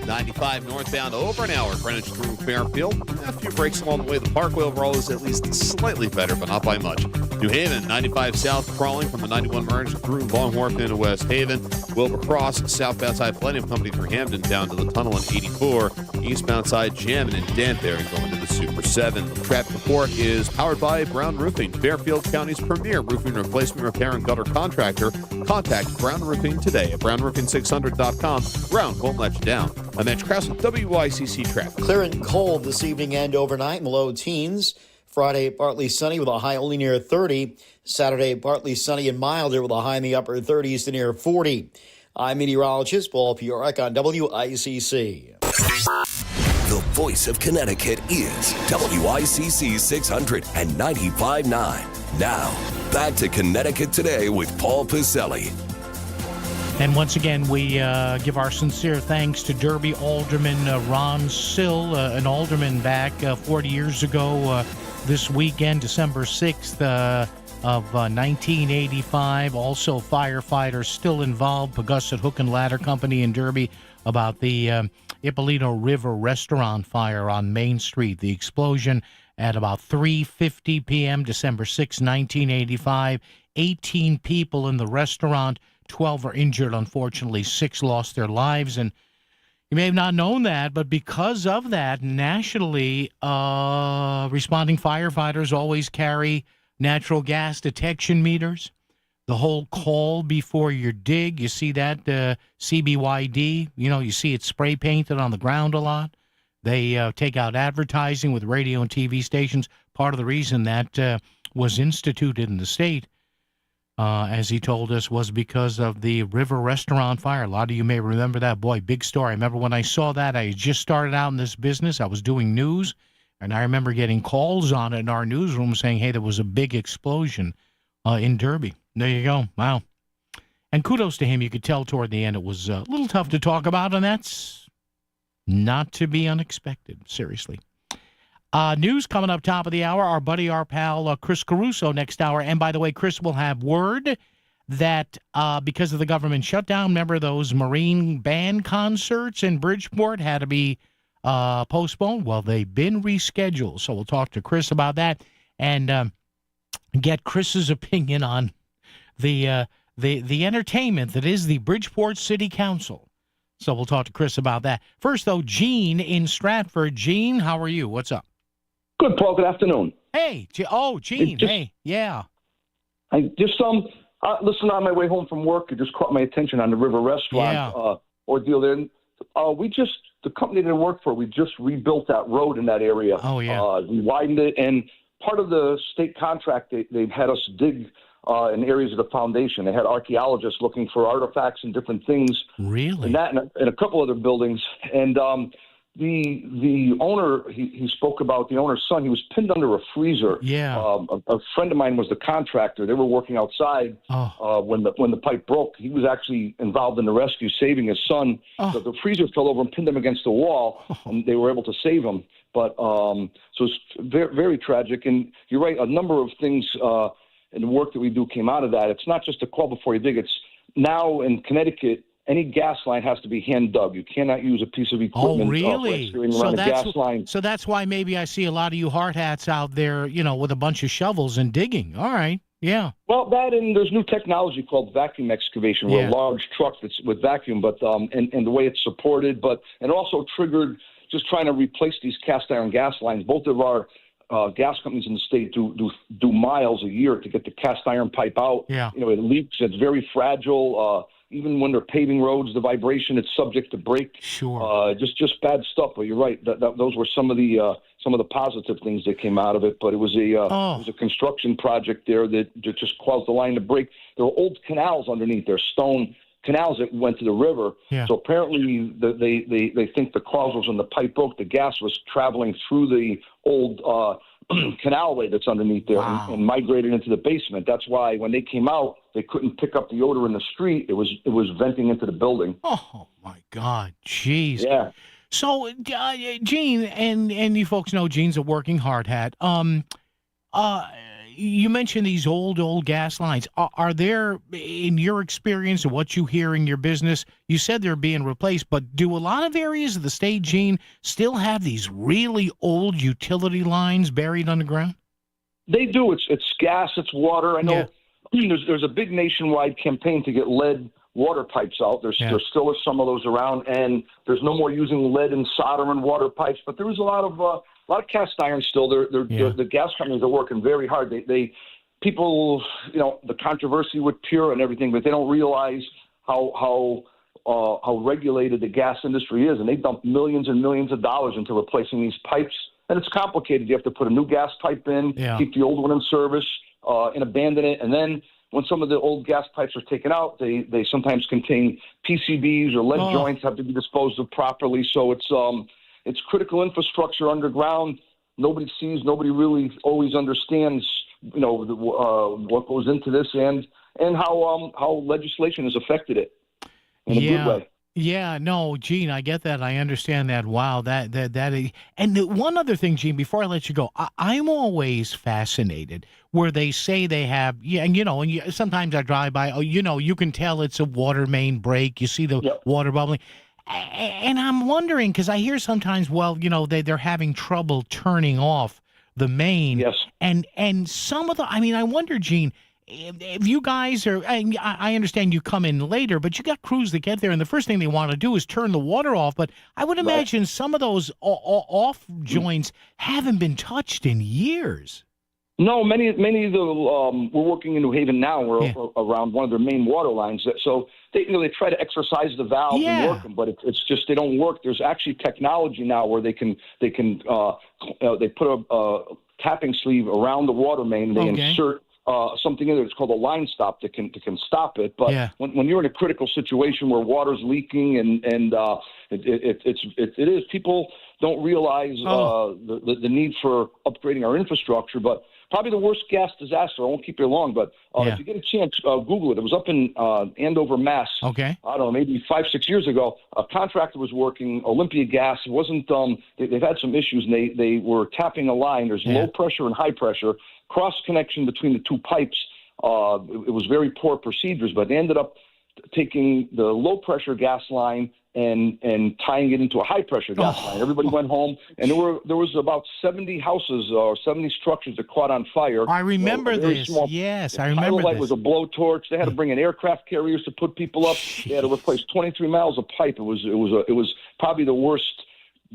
95 northbound over an hour, Greenwich through Fairfield. A few breaks along the way. The Parkway overall is at least slightly better, but not by much. New Haven, 95 south, crawling from the 91 merge through Long Wharf into West Haven. Wilbur Cross, southbound side, Palladium Company through Hamden down to the tunnel in 84. Eastbound side, jamming and dent there and going to the Super 7. Traffic report is powered by Brown Roofing, Fairfield County's premier roofing replacement, repair, and gutter contractor. Contact Brown Roofing today at brownroofing600.com. Brown won't let you down. I'm Mitch Krause with WICC Traffic. Clear and cold this evening and overnight in the low teens. Friday, partly sunny with a high only near 30. Saturday, partly sunny and milder with a high in the upper 30s to near 40. I'm meteorologist Paul Piorek on WICC. The voice of Connecticut is WICC 600 and 95.9. Now, back to Connecticut Today with Paul Piselli. And once again, we give our sincere thanks to Derby Alderman Ron Sill, an alderman back 40 years ago this weekend, December 6th of 1985. Also, firefighters still involved, Pagusset Hook and Ladder Company in Derby, about the Ippolito River restaurant fire on Main Street. The explosion at about 3:50 p.m., December 6, 1985. 18 people in the restaurant. 12 are injured, unfortunately. 6 lost their lives. And you may have not known that, but because of that, nationally, responding firefighters always carry natural gas detection meters. The whole call before your dig, you see that CBYD, you see it spray painted on the ground a lot. They take out advertising with radio and TV stations. Part of the reason that was instituted in the state, as he told us, was because of the River Restaurant fire. A lot of you may remember that. Boy, big story. I remember when I saw that, I just started out in this business. I was doing news, and I remember getting calls on it in our newsroom saying, hey, there was a big explosion in Derby. There you go. Wow. And kudos to him. You could tell toward the end it was a little tough to talk about, and that's not to be unexpected. Seriously. News coming up top of the hour. Our buddy, our pal, Chris Caruso next hour. And by the way, Chris will have word that because of the government shutdown, remember those Marine band concerts in Bridgeport had to be postponed? Well, they've been rescheduled. So we'll talk to Chris about that and get Chris's opinion on the entertainment that is the Bridgeport City Council. So we'll talk to Chris about that. First, though, Gene in Stratford. Gene, how are you? What's up? Good, Paul. Good afternoon. Hey, Gene. Hey, yeah. I just listen, on my way home from work, it just caught my attention on the River Restaurant ordeal there. And, the company that I work for, we just rebuilt that road in that area. Oh, yeah. We widened it, and part of the state contract, they had us dig in areas of the foundation. They had archaeologists looking for artifacts and different things. Really? And that and a couple other buildings. And the owner, he spoke about the owner's son. He was pinned under a freezer. Yeah. A friend of mine was the contractor. They were working outside when the pipe broke. He was actually involved in the rescue, saving his son. So the freezer fell over and pinned him against the wall, and they were able to save him. But so it's very, very tragic. And you're right, a number of things in the work that we do came out of that. It's not just a call before you dig. It's now in Connecticut, any gas line has to be hand dug. You cannot use a piece of equipment. Oh, really? Around a gas line. So that's why maybe I see a lot of you hard hats out there, with a bunch of shovels and digging. All right. Yeah. Well, that and there's new technology called vacuum excavation, where a large truck that's with vacuum, but and the way it's supported, but and also triggered just trying to replace these cast iron gas lines. Both of our gas companies in the state do miles a year to get the cast iron pipe out. Yeah. It leaks. It's very fragile. Even when they're paving roads, the vibration, it's subject to break. Sure. Just bad stuff. But you're right. Those were some of the positive things that came out of it. But it was a construction project there that just caused the line to break. There were old canals underneath there, stone canals that went to the river. Yeah. So apparently they think the cause was when the pipe broke. The gas was traveling through the old canalway that's underneath there and migrated into the basement. That's why when they came out, they couldn't pick up the odor in the street. It was venting into the building. Oh my God, jeez. Yeah. So, Gene, and you folks know Gene's a working hard hat. You mentioned these old gas lines. Are there, in your experience and what you hear in your business, you said they're being replaced, but do a lot of areas of the state, Gene, still have these really old utility lines buried underground? They do. It's gas, it's water. I know there's a big nationwide campaign to get lead water pipes out. There still are some of those around, and there's no more using lead and solder and water pipes, but there is a lot of cast iron still. The gas companies are working very hard. They people, the controversy with Pure and everything, but they don't realize how regulated the gas industry is, and they dump millions and millions of dollars into replacing these pipes, and it's complicated. You have to put a new gas pipe in, keep the old one in service, and abandon it, and then when some of the old gas pipes are taken out, they sometimes contain PCBs or lead joints have to be disposed of properly. So it's critical infrastructure underground. Nobody sees, nobody really always understands, what goes into this and how legislation has affected it in a good way. Yeah, no, Gene, I get that. I understand that. Wow, that. And one other thing, Gene, before I let you go, I'm always fascinated where they say they have, and sometimes I drive by, you can tell it's a water main break. You see the water bubbling. And I'm wondering, because I hear sometimes, they're having trouble turning off the main. Yes. And some of I wonder, Gene, if you guys are, I understand you come in later, but you got crews that get there, and the first thing they want to do is turn the water off. But I would imagine some of those off joints haven't been touched in years. No, many of the we're working in New Haven now. We're around one of their main water lines. So they try to exercise the valves and work them, but it's just they don't work. There's actually technology now where they put a tapping sleeve around the water main. And they insert something in there. It's called a line stop that can stop it. But when you're in a critical situation where water's leaking and it is, people don't realize the need for upgrading our infrastructure. But probably the worst gas disaster, I won't keep you long, but if you get a chance, Google it. It was up in Andover, Mass. Okay. I don't know, maybe 5-6 years ago. A contractor was working, Olympia Gas. It wasn't, they've had some issues, and they were tapping a line. There's low pressure and high pressure, cross connection between the two pipes. It was very poor procedures, but they ended up taking the low pressure gas line and tying it into a high pressure gas line. Everybody went home, and there was about 70 houses or 70 structures that caught on fire. I remember this. Yes, I remember this. Highlight was a blowtorch. They had to bring in aircraft carriers to put people up. They had to replace 23 miles of pipe. It was probably the worst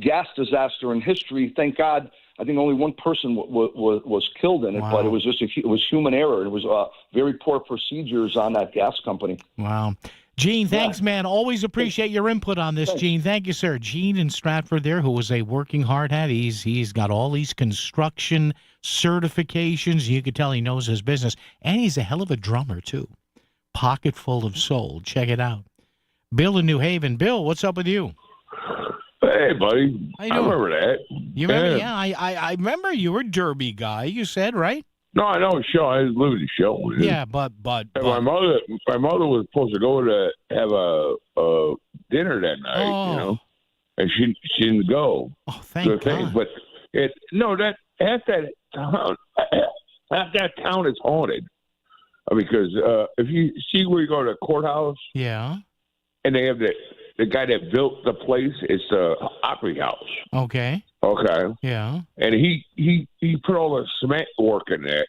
gas disaster in history. Thank God. I think only one person was killed in it, but it was human error. It was very poor procedures on that gas company. Wow. Gene, thanks, man. Always appreciate your input on this, Gene. Thank you, sir. Gene in Stratford there, who was a working hard hat. He's got all these construction certifications. You could tell he knows his business. And he's a hell of a drummer, too. Pocket full of soul. Check it out. Bill in New Haven. Bill, what's up with you? Hey, buddy. How you I doing? remember that. You remember? Yeah, I remember you were a Derby guy, you said, right? No, I know Shelton. I lived in Shelton. Yeah, but And my mother was supposed to go to have a dinner that night, and she didn't go. Oh, thank God. But half that town is haunted because if you see where you go to the courthouse, and they have the guy that built the place, it's the Opry House. Okay. Yeah. And he put all the cement work in there.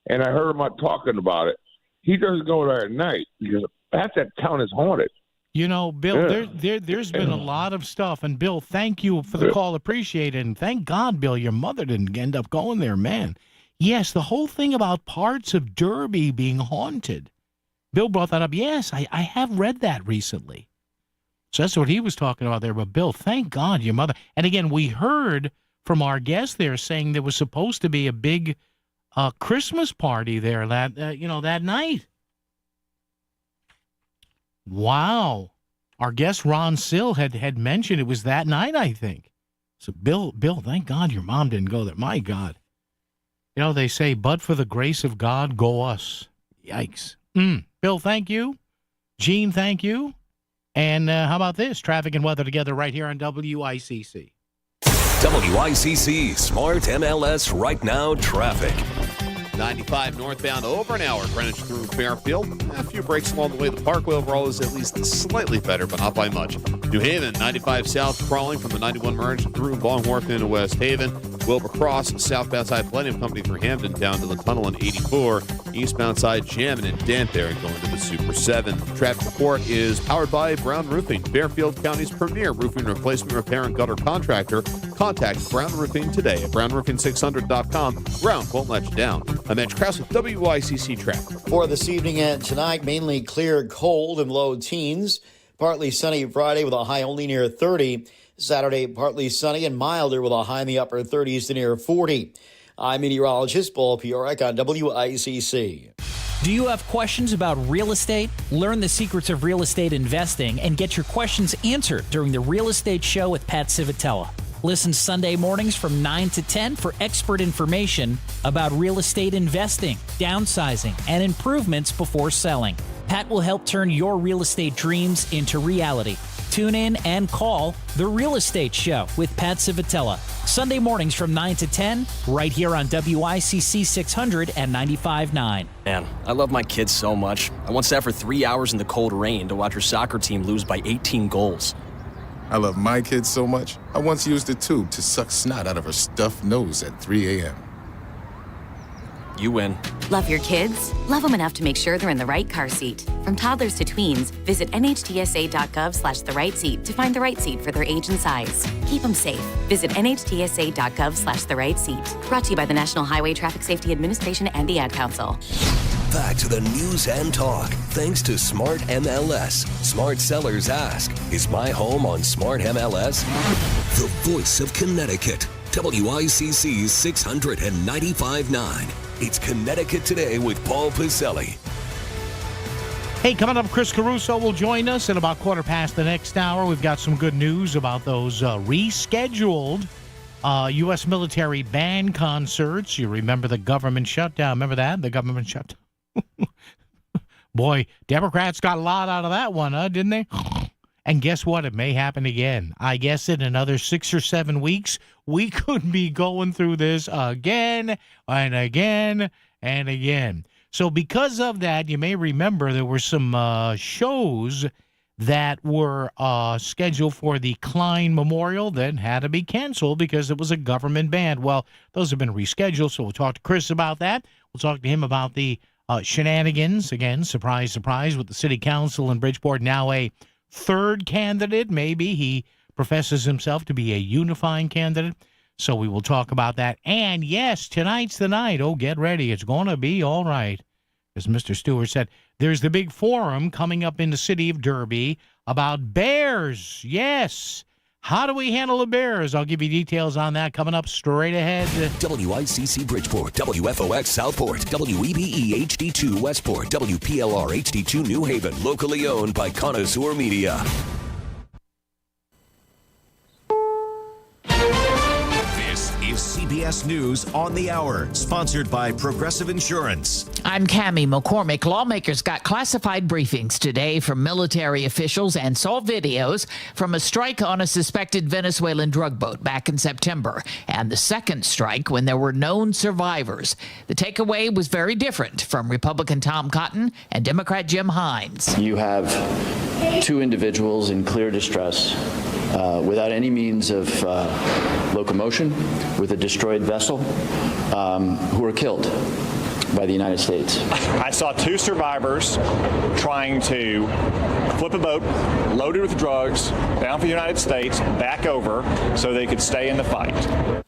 And I heard him talking about it. He doesn't go there at night because half that town is haunted. Bill, there's been a lot of stuff. And, Bill, thank you for the call. Appreciate it. And thank God, Bill, your mother didn't end up going there, man. Yes, the whole thing about parts of Derby being haunted. Bill brought that up. Yes, I have read that recently. So that's what he was talking about there. But, Bill, thank God your mother. And, again, we heard from our guest there saying there was supposed to be a big Christmas party there that night. Wow. Our guest, Ron Sill, had mentioned it was that night, I think. So, Bill, thank God your mom didn't go there. My God. They say, but for the grace of God, go us. Yikes. Bill, thank you. Gene, thank you. And how about this? Traffic and weather together right here on WICC. WICC Smart MLS Right Now Traffic. 95 northbound over an hour, Greenwich through Fairfield. A few breaks along the way. The Parkway overall is at least slightly better, but not by much. New Haven, 95 south crawling from the 91 merge through Long Wharf into West Haven. Wilbur Cross, southbound side Palladium Company through Hamden down to the tunnel in 84. Eastbound side jamming in Danbury going to the Super 7. Traffic report is powered by Brown Roofing, Fairfield County's premier roofing replacement, repair, and gutter contractor. Contact Brown Roofing today at brownroofing600.com. Brown won't let you down. I'm Mitch Krause with WICC Traffic. For this evening and tonight, mainly clear, cold, and low teens. Partly sunny Friday with a high only near 30. Saturday, partly sunny and milder with a high in the upper 30s to near 40. I'm meteorologist Paul Piorek on WICC. Do you have questions about real estate? Learn the secrets of real estate investing and get your questions answered during the Real Estate Show with Pat Civitella. Listen Sunday mornings from 9 to 10 for expert information about real estate investing, downsizing, and improvements before selling. Pat will help turn your real estate dreams into reality. Tune in and call The Real Estate Show with Pat Civitella. Sunday mornings from 9 to 10, right here on WICC 600 and 95.9. Man, I love my kids so much. I once sat for 3 hours in the cold rain to watch her soccer team lose by 18 goals. I love my kids so much, I once used a tube to suck snot out of her stuffed nose at 3 a.m. You win. Love your kids? Love them enough to make sure they're in the right car seat. From toddlers to tweens, visit nhtsa.gov/the right seat to find the right seat for their age and size. Keep them safe. Visit nhtsa.gov/the right seat. Brought to you by the National Highway Traffic Safety Administration and the Ad Council. Back to the news and talk, thanks to Smart MLS. Smart sellers ask, is my home on Smart MLS? The voice of Connecticut, WICC's 695.9. It's Connecticut Today with Paul Pacelli. Hey, coming up, Chris Caruso will join us at about quarter past the next hour. We've got some good news about those rescheduled U.S. military band concerts. You remember the government shutdown. Remember that? The government shutdown. Boy, Democrats got a lot out of that one, didn't they? And guess what? It may happen again. I guess in another 6 or 7 weeks, we could be going through this again and again and again. So because of that, you may remember there were some shows that were scheduled for the Klein Memorial that had to be canceled because it was a government band. Well, those have been rescheduled, so we'll talk to Chris about that. We'll talk to him about the shenanigans. Again, surprise, surprise, with the city council in Bridgeport now a third candidate. Maybe he professes himself to be a unifying candidate. So we will talk about that. And yes, tonight's the night. Oh, get ready. It's going to be all right. As Mr. Stewart said, there's the big forum coming up in the city of Derby about bears. Yes. How do we handle the bears? I'll give you details on that coming up straight ahead. WICC Bridgeport, WFOX Southport, WEBE HD2 Westport, WPLR HD2 New Haven, locally owned by Connoisseur Media. This is CBS News on the Hour, sponsored by Progressive Insurance. I'm Cammie McCormick. Lawmakers got classified briefings today from military officials and saw videos from a strike on a suspected Venezuelan drug boat back in September, and the second strike when there were known survivors. The takeaway was very different from Republican Tom Cotton and Democrat Jim Hines. You have two individuals in clear distress without any means of locomotion, with a destroyed vessel, who were killed by the United States. I saw two survivors trying to flip a boat loaded with drugs down for the United States, back over so they could stay in the fight.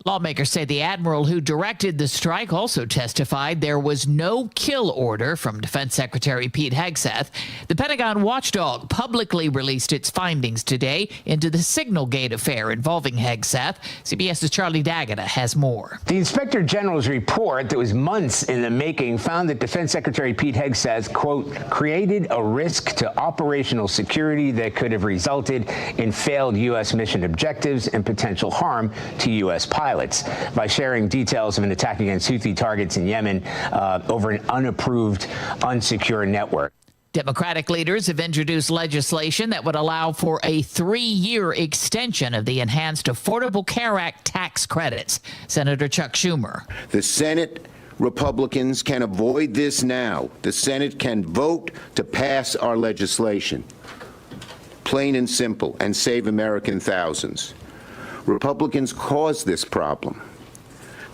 Lawmakers say the admiral who directed the strike also testified there was no kill order from Defense Secretary Pete Hegseth. The Pentagon watchdog publicly released its findings today into the Signalgate affair involving Hegseth. CBS's Charlie D'Agata has more. The Inspector General's report that was months in the making found that Defense Secretary Pete Hegseth, quote, created a risk to operational security that could have resulted in failed U.S. mission objectives and potential harm to U.S. pilots by sharing details of an attack against Houthi targets in Yemen over an unapproved, unsecure network. Democratic leaders have introduced legislation that would allow for a 3-year extension of the enhanced Affordable Care Act tax credits. Senator Chuck Schumer. The Senate Republicans can avoid this now. The Senate can vote to pass our legislation, plain and simple, and save American thousands. Republicans caused this problem.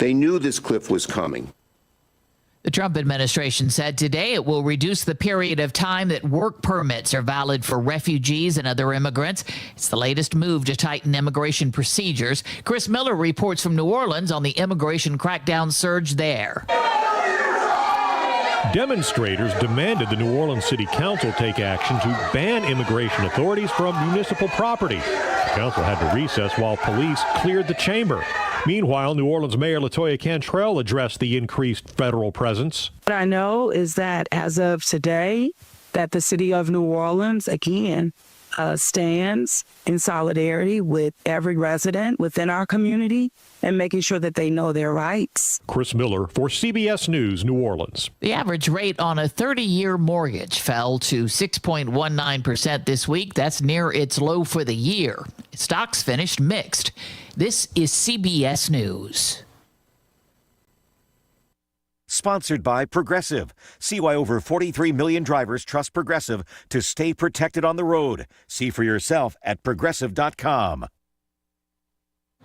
They knew this cliff was coming. The Trump administration said today it will reduce the period of time that work permits are valid for refugees and other immigrants. It's the latest move to tighten immigration procedures. Chris Miller reports from New Orleans on the immigration crackdown surge there. Demonstrators demanded the New Orleans City Council take action to ban immigration authorities from municipal property. The council had to recess while police cleared the chamber. Meanwhile, New Orleans Mayor LaToya Cantrell addressed the increased federal presence. What I know is that as of today, that the city of New Orleans, again, stands in solidarity with every resident within our community and making sure that they know their rights. Chris Miller for CBS News, New Orleans. The average rate on a 30-year mortgage fell to 6.19% this week. That's near its low for the year. Stocks finished mixed. This is CBS News. Sponsored by Progressive. See why over 43 million drivers trust Progressive to stay protected on the road. See for yourself at Progressive.com.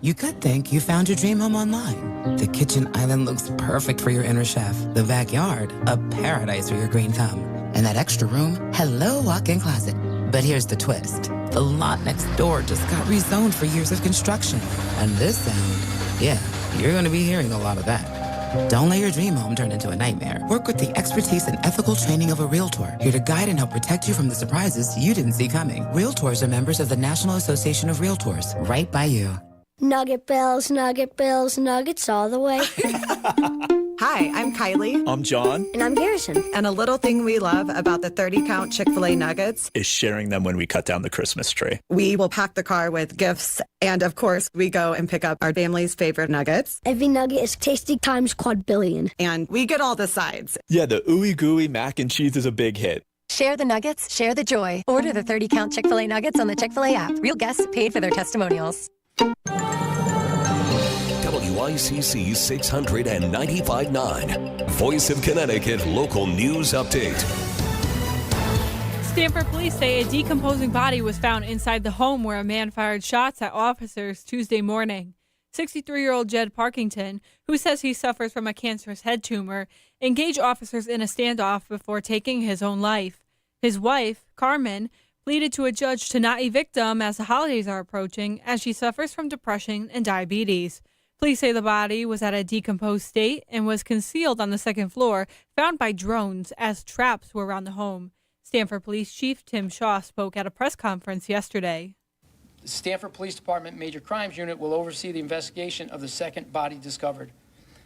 You could think you found your dream home online. The kitchen island looks perfect for your inner chef. The backyard, a paradise for your green thumb. And that extra room, hello walk-in closet. But here's the twist. The lot next door just got rezoned for years of construction. And this sound, yeah, you're going to be hearing a lot of that. Don't let your dream home turn into a nightmare. Work with the expertise and ethical training of a Realtor, here to guide and help protect you from the surprises you didn't see coming. Realtors are members of the National Association of Realtors, right by you. Nugget Bills, nuggets all the way. Hi, I'm Kylie. I'm John. And I'm Garrison. And a little thing we love about the 30-count Chick-fil-A nuggets is sharing them when we cut down the Christmas tree. We will pack the car with gifts. And of course, we go and pick up our family's favorite nuggets. Every nugget is tasty times quadrillion. And we get all the sides. Yeah, the ooey gooey mac and cheese is a big hit. Share the nuggets, share the joy. Order the 30-count Chick-fil-A nuggets on the Chick-fil-A app. Real guests paid for their testimonials. WICC 695.9, Voice of Connecticut Local News Update. Stamford police say a decomposing body was found inside the home where a man fired shots at officers Tuesday morning. 63-year-old Jed Parkington, who says he suffers from a cancerous head tumor, engaged officers in a standoff before taking his own life. His wife, Carmen, pleaded to a judge to not evict him as the holidays are approaching, as she suffers from depression and diabetes. Police say the body was at a decomposed state and was concealed on the second floor, found by drones as traps were around the home. Stamford Police Chief Tim Shaw spoke at a press conference yesterday. The Stamford Police Department Major Crimes Unit will oversee the investigation of the second body discovered.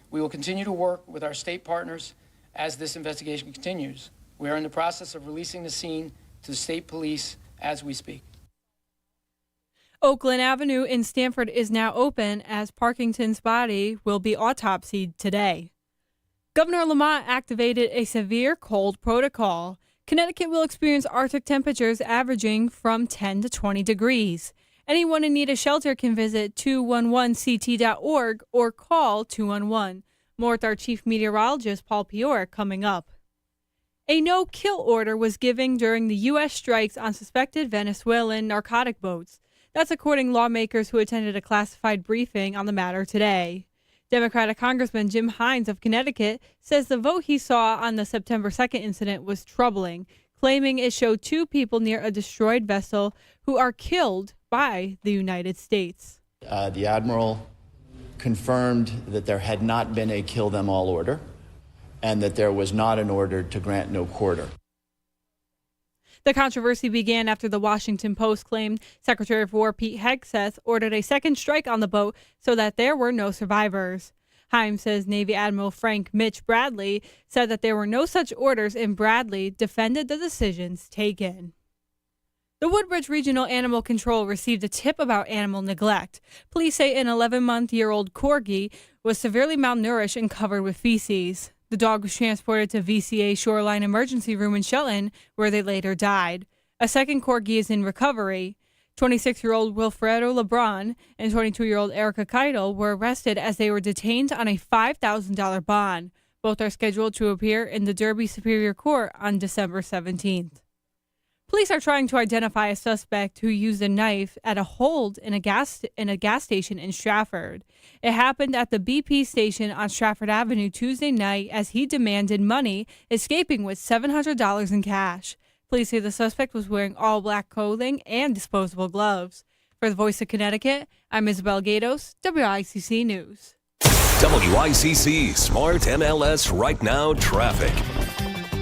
We will continue to work with our state partners as this investigation continues. We are in the process of releasing the scene to the state police as we speak. Oakland Avenue in Stamford is now open as Parkington's body will be autopsied today. Governor Lamont activated a severe cold protocol. Connecticut will experience Arctic temperatures averaging from 10 to 20 degrees. Anyone in need of shelter can visit 211ct.org or call 211. More with our chief meteorologist, Paul Pior, coming up. A no-kill order was given during the U.S. strikes on suspected Venezuelan narcotic boats. That's according to lawmakers who attended a classified briefing on the matter today. Democratic Congressman Jim Hines of Connecticut says the vote he saw on the September 2nd incident was troubling, claiming it showed two people near a destroyed vessel who are killed by the United States. The Admiral confirmed that there had not been a kill them all order and that there was not an order to grant no quarter. The controversy began after the Washington Post claimed Secretary of War Pete Hegseth ordered a second strike on the boat so that there were no survivors. Himes says Navy Admiral Frank Mitch Bradley said that there were no such orders, and Bradley defended the decisions taken. The Woodbridge Regional Animal Control received a tip about animal neglect. Police say an 11-month-old corgi was severely malnourished and covered with feces. The dog was transported to VCA Shoreline Emergency Room in Shelton, where they later died. A second corgi is in recovery. 26-year-old Wilfredo LeBron and 22-year-old Erica Keitel were arrested as they were detained on a $5,000 bond. Both are scheduled to appear in the Derby Superior Court on December 17th. Police are trying to identify a suspect who used a knife at a hold in a gas station in Stratford. It happened at the BP station on Stratford Avenue Tuesday night as he demanded money, escaping with $700 in cash. Police say the suspect was wearing all black clothing and disposable gloves. For the Voice of Connecticut, I'm Isabel Gatos, WICC News. WICC Smart MLS Right Now Traffic.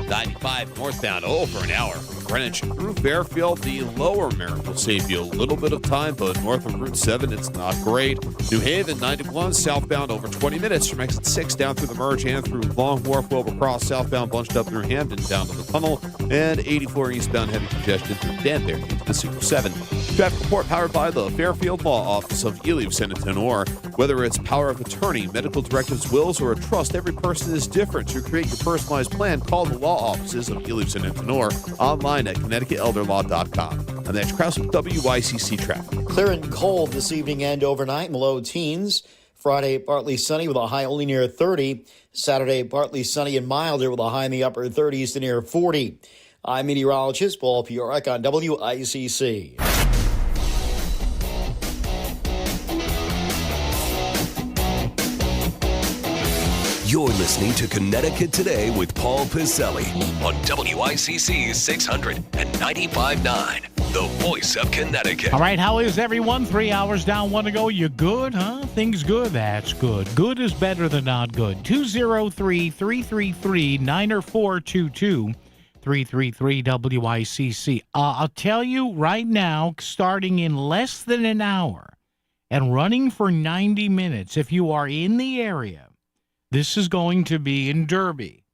95 northbound over an hour from Greenwich through Fairfield. The lower Merritt will save you a little bit of time, but north of Route 7, it's not great. New Haven, 91 southbound over 20 minutes from exit 6 down through the merge and through Long Wharf, over cross southbound bunched up through Hampton down to the tunnel, and 84 eastbound heavy congestion through Danbury into the Super 7. Traffic report powered by the Fairfield Law Office of Ely, Tenor. Whether it's power of attorney, medical directives, wills, or a trust, every person is different. To create your personalized plan, call the law offices of Ely, Tenor online at ConnecticutElderLaw.com. I'm Max Krause with WICC Traffic. Clear and cold this evening and overnight in the low teens. Friday, partly sunny with a high only near 30. Saturday, partly sunny and milder with a high in the upper 30s to near 40. I'm meteorologist Paul Piorek on WICC. You're listening to Connecticut Today with Paul Piselli on WICC 600 and 95.9, the voice of Connecticut. All right, how is everyone? 3 hours down, 1 to go. You good, huh? Things good? That's good. Good is better than not good. 203-333-90422, 333-WICC. I'll tell you right now, starting in less than an hour and running for 90 minutes, if you are in the area, this is going to be in Derby.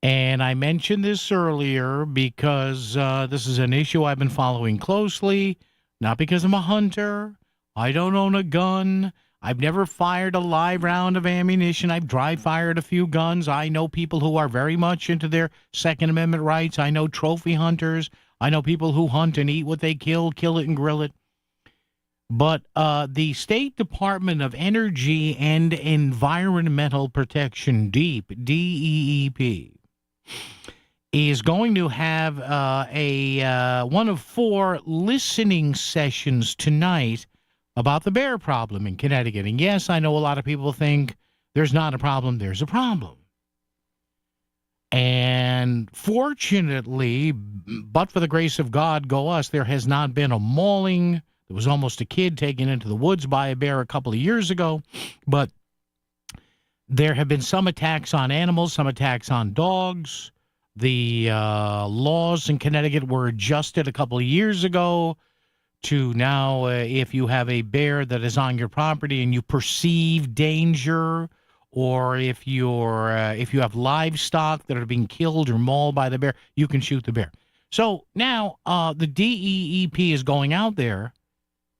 And I mentioned this earlier because this is an issue I've been following closely, not because I'm a hunter. I don't own a gun. I've never fired a live round of ammunition. I've dry fired a few guns. I know people who are very much into their Second Amendment rights. I know trophy hunters. I know people who hunt and eat what they kill it and grill it. But the State Department of Energy and Environmental Protection, DEEP, is going to have one of 4 listening sessions tonight about the bear problem in Connecticut. And yes, I know a lot of people think there's not a problem. There's a problem. And fortunately, but for the grace of God, go us, there has not been a mauling. There was almost a kid taken into the woods by a bear a couple of years ago, but there have been some attacks on animals, some attacks on dogs. The laws in Connecticut were adjusted a couple of years ago to now if you have a bear that is on your property and you perceive danger, or if you have livestock that are being killed or mauled by the bear, you can shoot the bear. So now the DEEP is going out there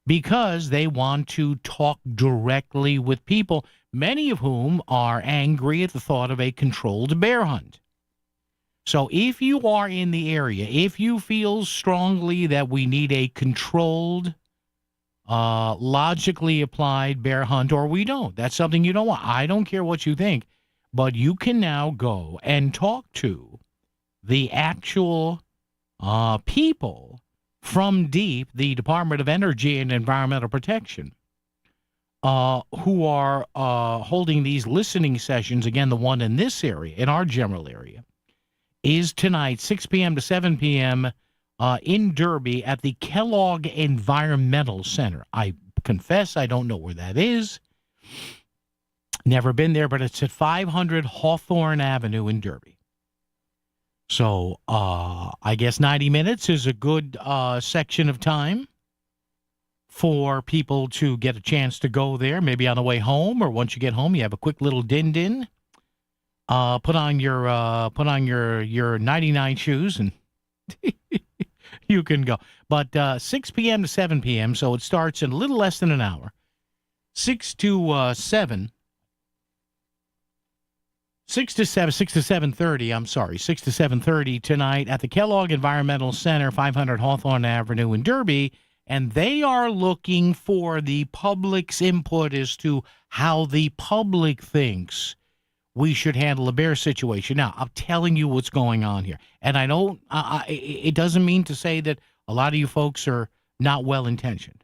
because they want to talk directly with people, many of whom are angry at the thought of a controlled bear hunt. So if you are in the area, if you feel strongly that we need a controlled, logically applied bear hunt, or we don't, that's something you don't want. I don't care what you think, but you can now go and talk to the actual people from DEEP, the Department of Energy and Environmental Protection, who are holding these listening sessions. Again, the one in this area, in our general area, is tonight, 6 p.m. to 7 p.m. In Derby at the Kellogg Environmental Center. I confess I don't know where that is. Never been there, but it's at 500 Hawthorne Avenue in Derby. So I guess 90 minutes is a good section of time for people to get a chance to go there, maybe on the way home, or once you get home, you have a quick little din-din. Put on your 99 shoes and you can go. But 6 p.m. to 7 p.m., so it starts in a little less than an hour. 6 to 7:30, I'm sorry, 6 to 7:30 tonight at the Kellogg Environmental Center, 500 Hawthorne Avenue in Derby, and they are looking for the public's input as to how the public thinks we should handle the bear situation. Now, I'm telling you what's going on here. And I don't, it doesn't mean to say that a lot of you folks are not well-intentioned.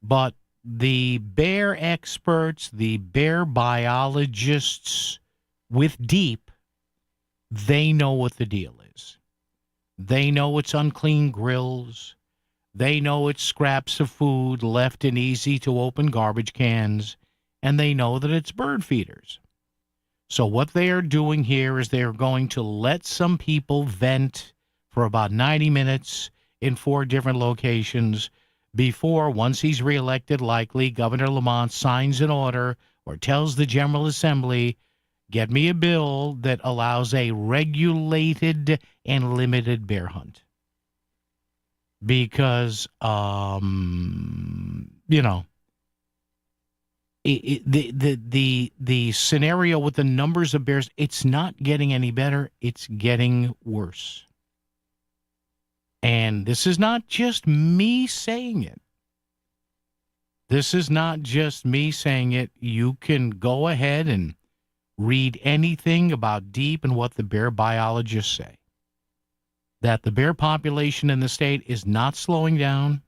But the bear experts, the bear biologists with deep, they know what the deal is. They know it's unclean grills. They know it's scraps of food left in easy-to-open garbage cans. And they know that it's bird feeders. So what they are doing here is they're going to let some people vent for about 90 minutes in 4 different locations before, once he's reelected, likely, Governor Lamont signs an order or tells the General Assembly, get me a bill that allows a regulated and limited bear hunt. Because, the scenario with the numbers of bears, it's not getting any better. It's getting worse. And this is not just me saying it. This is not just me saying it. You can go ahead and read anything about deep and what the bear biologists say. That the bear population in the state is not slowing down.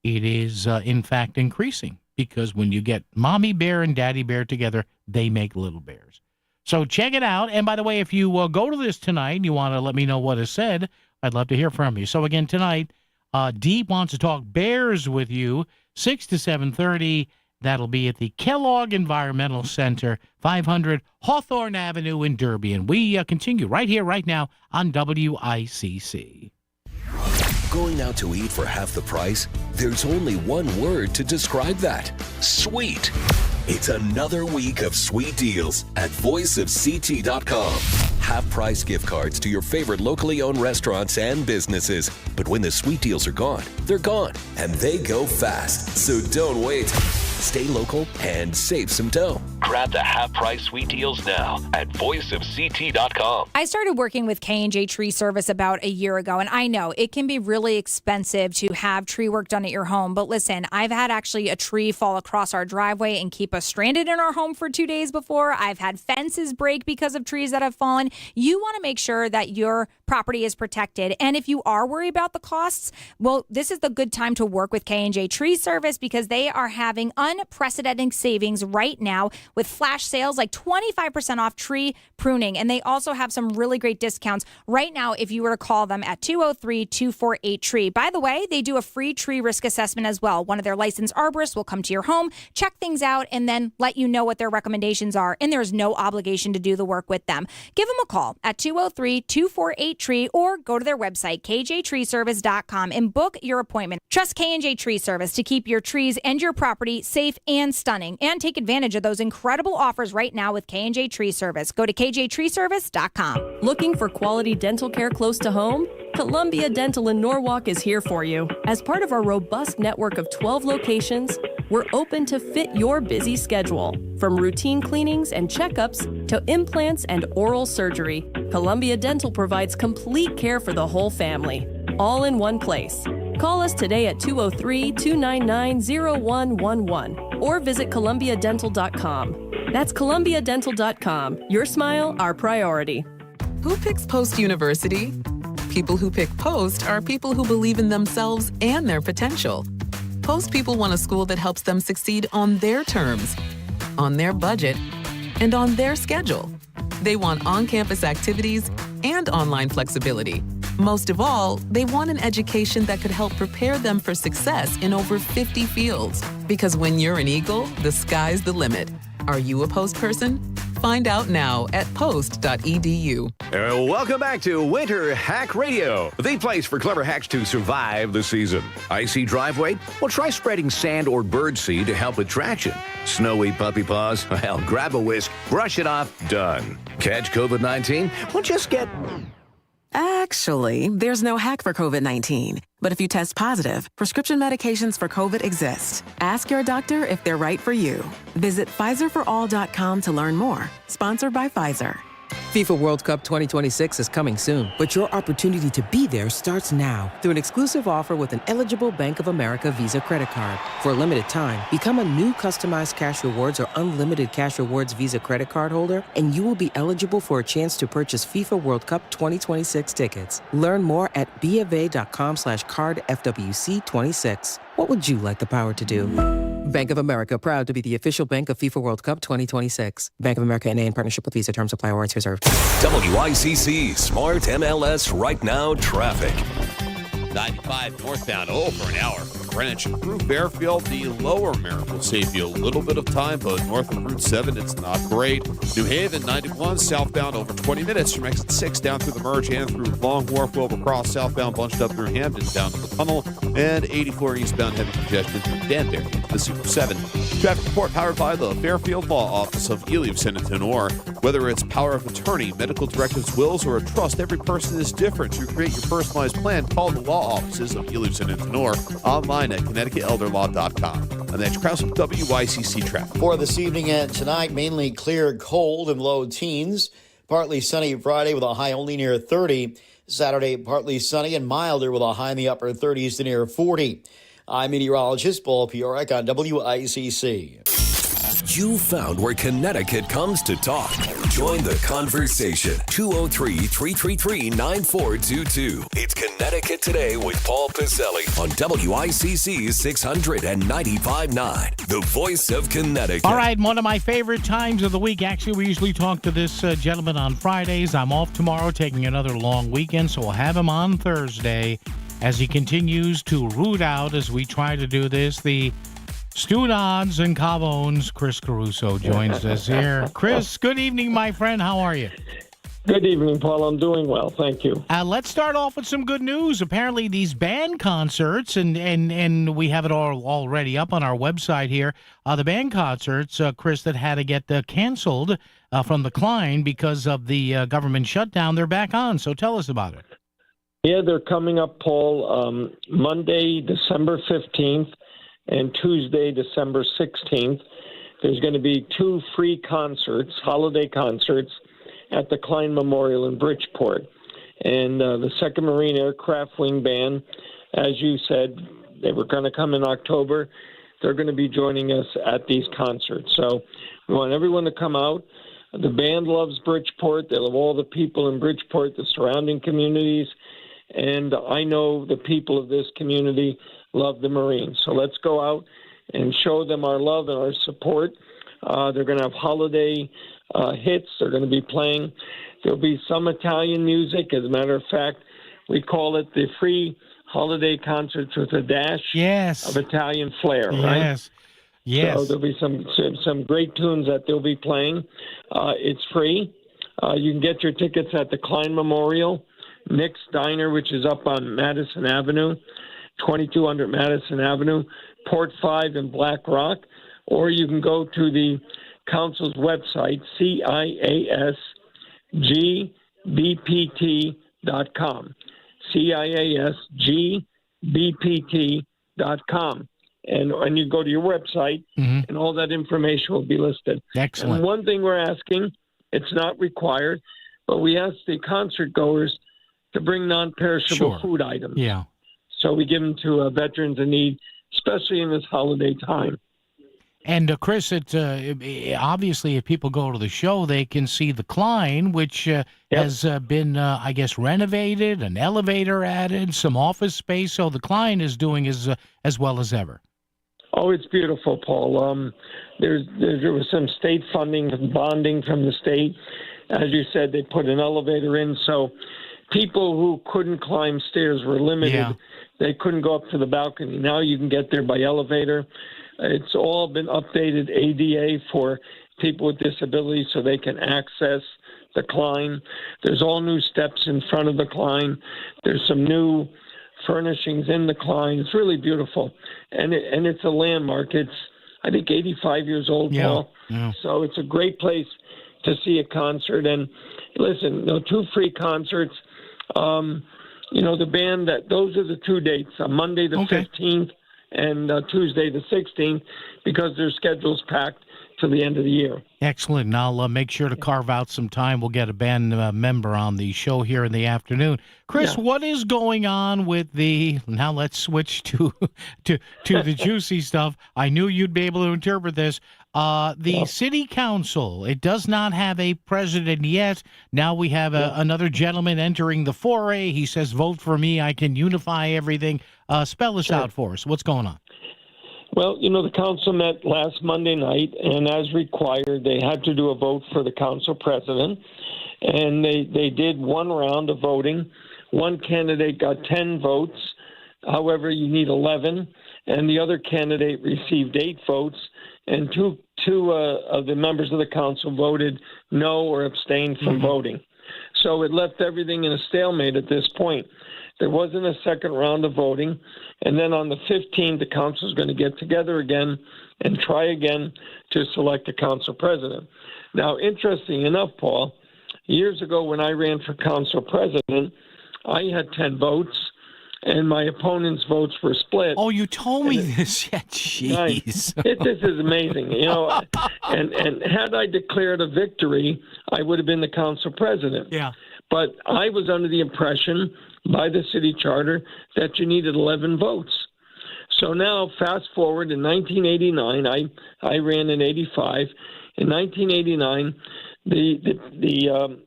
It is, in fact, increasing. Because when you get mommy bear and daddy bear together, they make little bears. So check it out. And by the way, if you go to this tonight and you want to let me know what is said, I'd love to hear from you. So again, tonight, Deep wants to talk bears with you, 6 to 7:30. That'll be at the Kellogg Environmental Center, 500 Hawthorne Avenue in Derby. And we continue right here, right now on WICC. Going out to eat for half the price? There's only one word to describe that. Sweet. It's another week of sweet deals at voiceofct.com. Half-price gift cards to your favorite locally owned restaurants and businesses. But when the sweet deals are gone, they're gone. And they go fast. So don't wait. Stay local and save some dough. Grab the half-price sweet deals now at voiceofct.com. I started working with K&J Tree Service about a year ago, and I know it can be really expensive to have tree work done at your home. But listen, I've had actually a tree fall across our driveway and keep us stranded in our home for 2 days before. I've had fences break because of trees that have fallen. You want to make sure that your property is protected. And if you are worried about the costs, well, this is the good time to work with K&J Tree Service because they are having unprecedented savings right now with flash sales like 25% off tree pruning. And they also have some really great discounts right now if you were to call them at 203-248-TREE. By the way, they do a free tree risk assessment as well. One of their licensed arborists will come to your home, check things out, and then let you know what their recommendations are. And there's no obligation to do the work with them. Give them a call at 203-248-TREE or go to their website, kjtreeservice.com, and book your appointment. Trust K&J Tree Service to keep your trees and your property safe and stunning. And take advantage of those incredible offers right now with K&J Tree Service. Go to kjtreeservice.com. Looking for quality dental care close to home? Columbia Dental in Norwalk is here for you. As part of our robust network of 12 locations, we're open to fit your busy schedule. From routine cleanings and checkups to implants and oral surgery, Columbia Dental provides complete care for the whole family, all in one place. Call us today at 203-299-0111 or visit columbiadental.com. That's columbiadental.com. Your smile, our priority. Who picks Post University? People who pick Post are people who believe in themselves and their potential. Post people want a school that helps them succeed on their terms, on their budget, and on their schedule. They want on-campus activities and online flexibility. Most of all, they want an education that could help prepare them for success in over 50 fields. Because when you're an Eagle, the sky's the limit. Are you a Post person? Find out now at post.edu. Welcome back to Winter Hack Radio, the place for clever hacks to survive the season. Icy driveway? Well, try spreading sand or birdseed to help with traction. Snowy puppy paws? Well, grab a whisk, brush it off, done. Catch COVID-19? Well, just get... Actually, there's no hack for COVID-19. But if you test positive, prescription medications for COVID exist. Ask your doctor if they're right for you. Visit PfizerForAll.com to learn more. Sponsored by Pfizer. FIFA World Cup 2026 is coming soon, but your opportunity to be there starts now through an exclusive offer with an eligible Bank of America Visa credit card. For a limited time, become a new customized cash rewards or unlimited cash rewards Visa credit card holder, and you will be eligible for a chance to purchase FIFA World Cup 2026 tickets. Learn more at BofA.com/cardFWC26. What would you like the power to do? Bank of America, proud to be the official bank of FIFA World Cup 2026. Bank of America N.A. in partnership with Visa. Terms apply. Warrants reserved. WICC Smart MLS Right Now traffic. 95 northbound, for an hour from Greenwich through Fairfield. The lower Merritt will save you a little bit of time, but north of Route 7, it's not great. New Haven, 91 southbound, over 20 minutes from exit 6 down through the merge and through Long Wharf, Wilbur Cross, southbound, bunched up through Hampton, down to the tunnel, and 84 eastbound, heavy congestion through Danbury, the Super 7. Traffic report powered by the Fairfield Law Office of Ely of San Antonio. Whether it's power of attorney, medical directives, wills, or a trust, every person is different. To create your personalized plan, call the law offices of Ely of San Antonio online at ConnecticutElderLaw.com. And that's Krause with WICC traffic. For this evening and tonight, mainly clear, cold, and low teens. Partly sunny Friday with a high only near 30. Saturday, partly sunny and milder with a high in the upper 30s to near 40. I'm meteorologist Paul Piorek on WICC. You found where Connecticut comes to talk. Join the conversation. 203-333-9422. It's Connecticut Today with Paul Piselli on WICC 695.9, the voice of Connecticut. All right, one of my favorite times of the week. Actually, we usually talk to this gentleman on Fridays. I'm off tomorrow, taking another long weekend, so we'll have him on Thursday as he continues to root out, as we try to do this, the Stewnods and Cavones. Chris Caruso joins us here. Chris, good evening, my friend. How are you? Good evening, Paul. I'm doing well. Thank you. Let's start off with some good news. Apparently, these band concerts, and we have it all already up on our website here, the band concerts, Chris, that had to get canceled from the Klein because of the government shutdown, they're back on. So tell us about it. Yeah, they're coming up, Paul, Monday, December 15th, and Tuesday, December 16th. There's going to be 2 free concerts, holiday concerts, at the Klein Memorial in Bridgeport. And the 2nd Marine Aircraft Wing Band, as you said, they were going to come in October. They're going to be joining us at these concerts. So we want everyone to come out. The band loves Bridgeport. They love all the people in Bridgeport, the surrounding communities. And I know the people of this community love the Marines. So let's go out and show them our love and our support. They're going to have holiday hits. They're going to be playing. There'll be some Italian music. As a matter of fact, we call it the free holiday concerts with a dash of Italian flair, right? Yes. So there'll be some great tunes that they'll be playing. It's free. You can get your tickets at the Klein Memorial, Nick's Diner, which is up on Madison Avenue, 2200 Madison Avenue, Port 5 in Black Rock, or you can go to the council's website, CIASGBPT.com, CIASGBPT.com. And when you go to your website, and all that information will be listed. Excellent. And one thing we're asking, it's not required, but we ask the concert goers to bring non-perishable food items. Yeah. So we give them to veterans in need, especially in this holiday time. And, Chris, obviously, if people go to the show, they can see the Klein, which has been, I guess, renovated, an elevator added, some office space. So the Klein is doing as well as ever. Oh, it's beautiful, Paul. There was some state funding and bonding from the state. As you said, they put an elevator in, so people who couldn't climb stairs were limited. Yeah. They couldn't go up to the balcony. Now you can get there by elevator. It's all been updated ADA for people with disabilities so they can access the Klein. There's all new steps in front of the Klein. There's some new furnishings in the Klein. It's really beautiful. And it's a landmark. It's, I think, 85 years old, Paul. Yeah. So it's a great place to see a concert. And listen, 2 free concerts. The band, those are the 2 dates, on Monday the 15th and Tuesday the 16th, because their schedule's packed. to the end of the year. Excellent. And I'll make sure to carve out some time. We'll get a band member on the show here in the afternoon. Chris, what is going on with now let's switch to the juicy stuff. I knew you'd be able to interpret this. The city council, it does not have a president yet. Now we have another gentleman entering the foray. He says, vote for me. I can unify everything. Spell this out for us. What's going on? Well, the council met last Monday night, and as required, they had to do a vote for the council president. And they did one round of voting. One candidate got 10 votes. However, you need 11. And the other candidate received 8 votes. And two of the members of the council voted no or abstained from voting. So it left everything in a stalemate at this point. There wasn't a second round of voting. And then on the 15th, the council is going to get together again and try again to select a council president. Now, interesting enough, Paul, years ago when I ran for council president, I had 10 votes, and my opponent's votes were split. Oh, you told me this. Yeah, jeez. This is amazing. And had I declared a victory, I would have been the council president. Yeah. But I was under the impression by the city charter that you needed 11 votes. So now, fast forward in 1989, I ran in 85. In 1989, the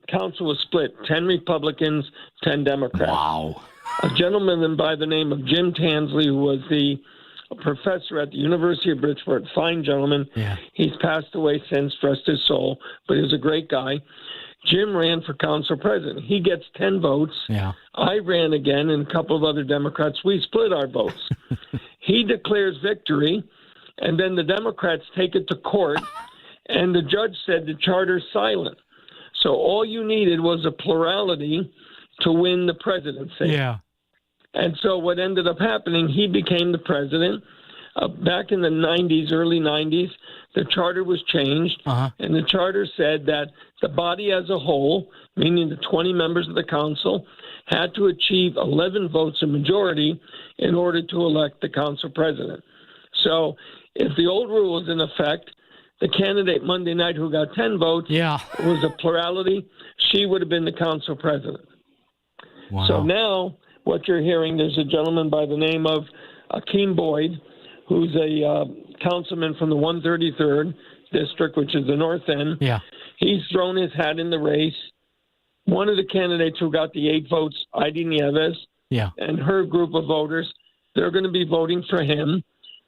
council was split, 10 Republicans, 10 Democrats. Wow. A gentleman by the name of Jim Tansley, who was the professor at the University of Bridgeport, fine gentleman. Yeah. He's passed away since, rest his soul, but he was a great guy. Jim ran for council president. He gets 10 votes. Yeah. I ran again, and a couple of other Democrats. We split our votes. He declares victory, and then the Democrats take it to court, and the judge said the charter's silent. So all you needed was a plurality to win the presidency. Yeah. And so what ended up happening, he became the president. Back in the 90s, early 90s, the charter was changed, and the charter said that the body as a whole, meaning the 20 members of the council, had to achieve 11 votes, a majority, in order to elect the council president. So if the old rule was in effect, the candidate Monday night who got 10 votes was a plurality, she would have been the council president. Wow. So now what you're hearing, there's a gentleman by the name of Akeem Boyd, who's a councilman from the 133rd district, which is the north end. Yeah. He's thrown his hat in the race. One of the candidates who got the 8 votes, Heidi Nieves, and her group of voters, they're going to be voting for him,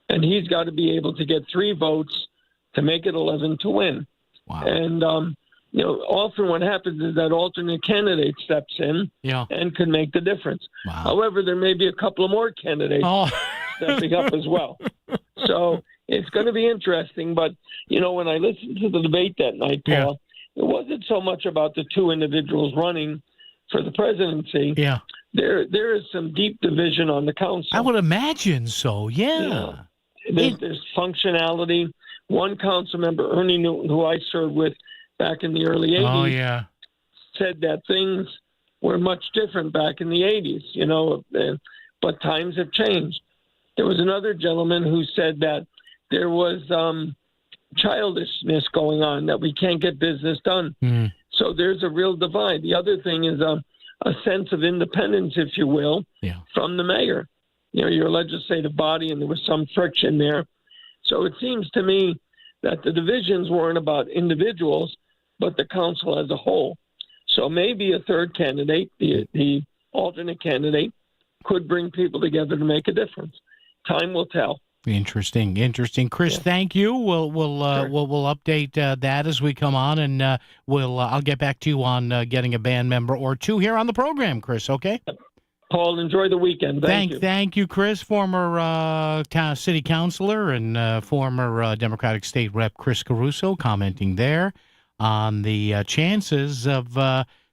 and he's got to be able to get 3 votes to make it 11 to win. Wow. And, often what happens is that alternate candidate steps in and can make the difference. Wow. However, there may be a couple of more candidates stepping up as well. So it's going to be interesting. But, when I listened to the debate that night, Paul, it wasn't so much about the 2 individuals running for the presidency. Yeah. There is some deep division on the council. I would imagine so, yeah. There's functionality. One council member, Ernie Newton, who I served with back in the early 80s, said that things were much different back in the 80s, but times have changed. There was another gentleman who said that there was childishness going on, that we can't get business done. So there's a real divide. The other thing is a sense of independence, if you will, from the mayor, your legislative body, and there was some friction there. So it seems to me that the divisions weren't about individuals, but the council as a whole. So maybe a third candidate, the alternate candidate, could bring people together to make a difference. Time will tell. Interesting. Chris, thank you. We'll update that as we come on, and I'll get back to you on getting a band member or 2 here on the program, Chris. Okay. Paul, enjoy the weekend. Thank you. Thank you, Chris, former city councilor and former Democratic State Rep Chris Caruso, commenting there on the chances of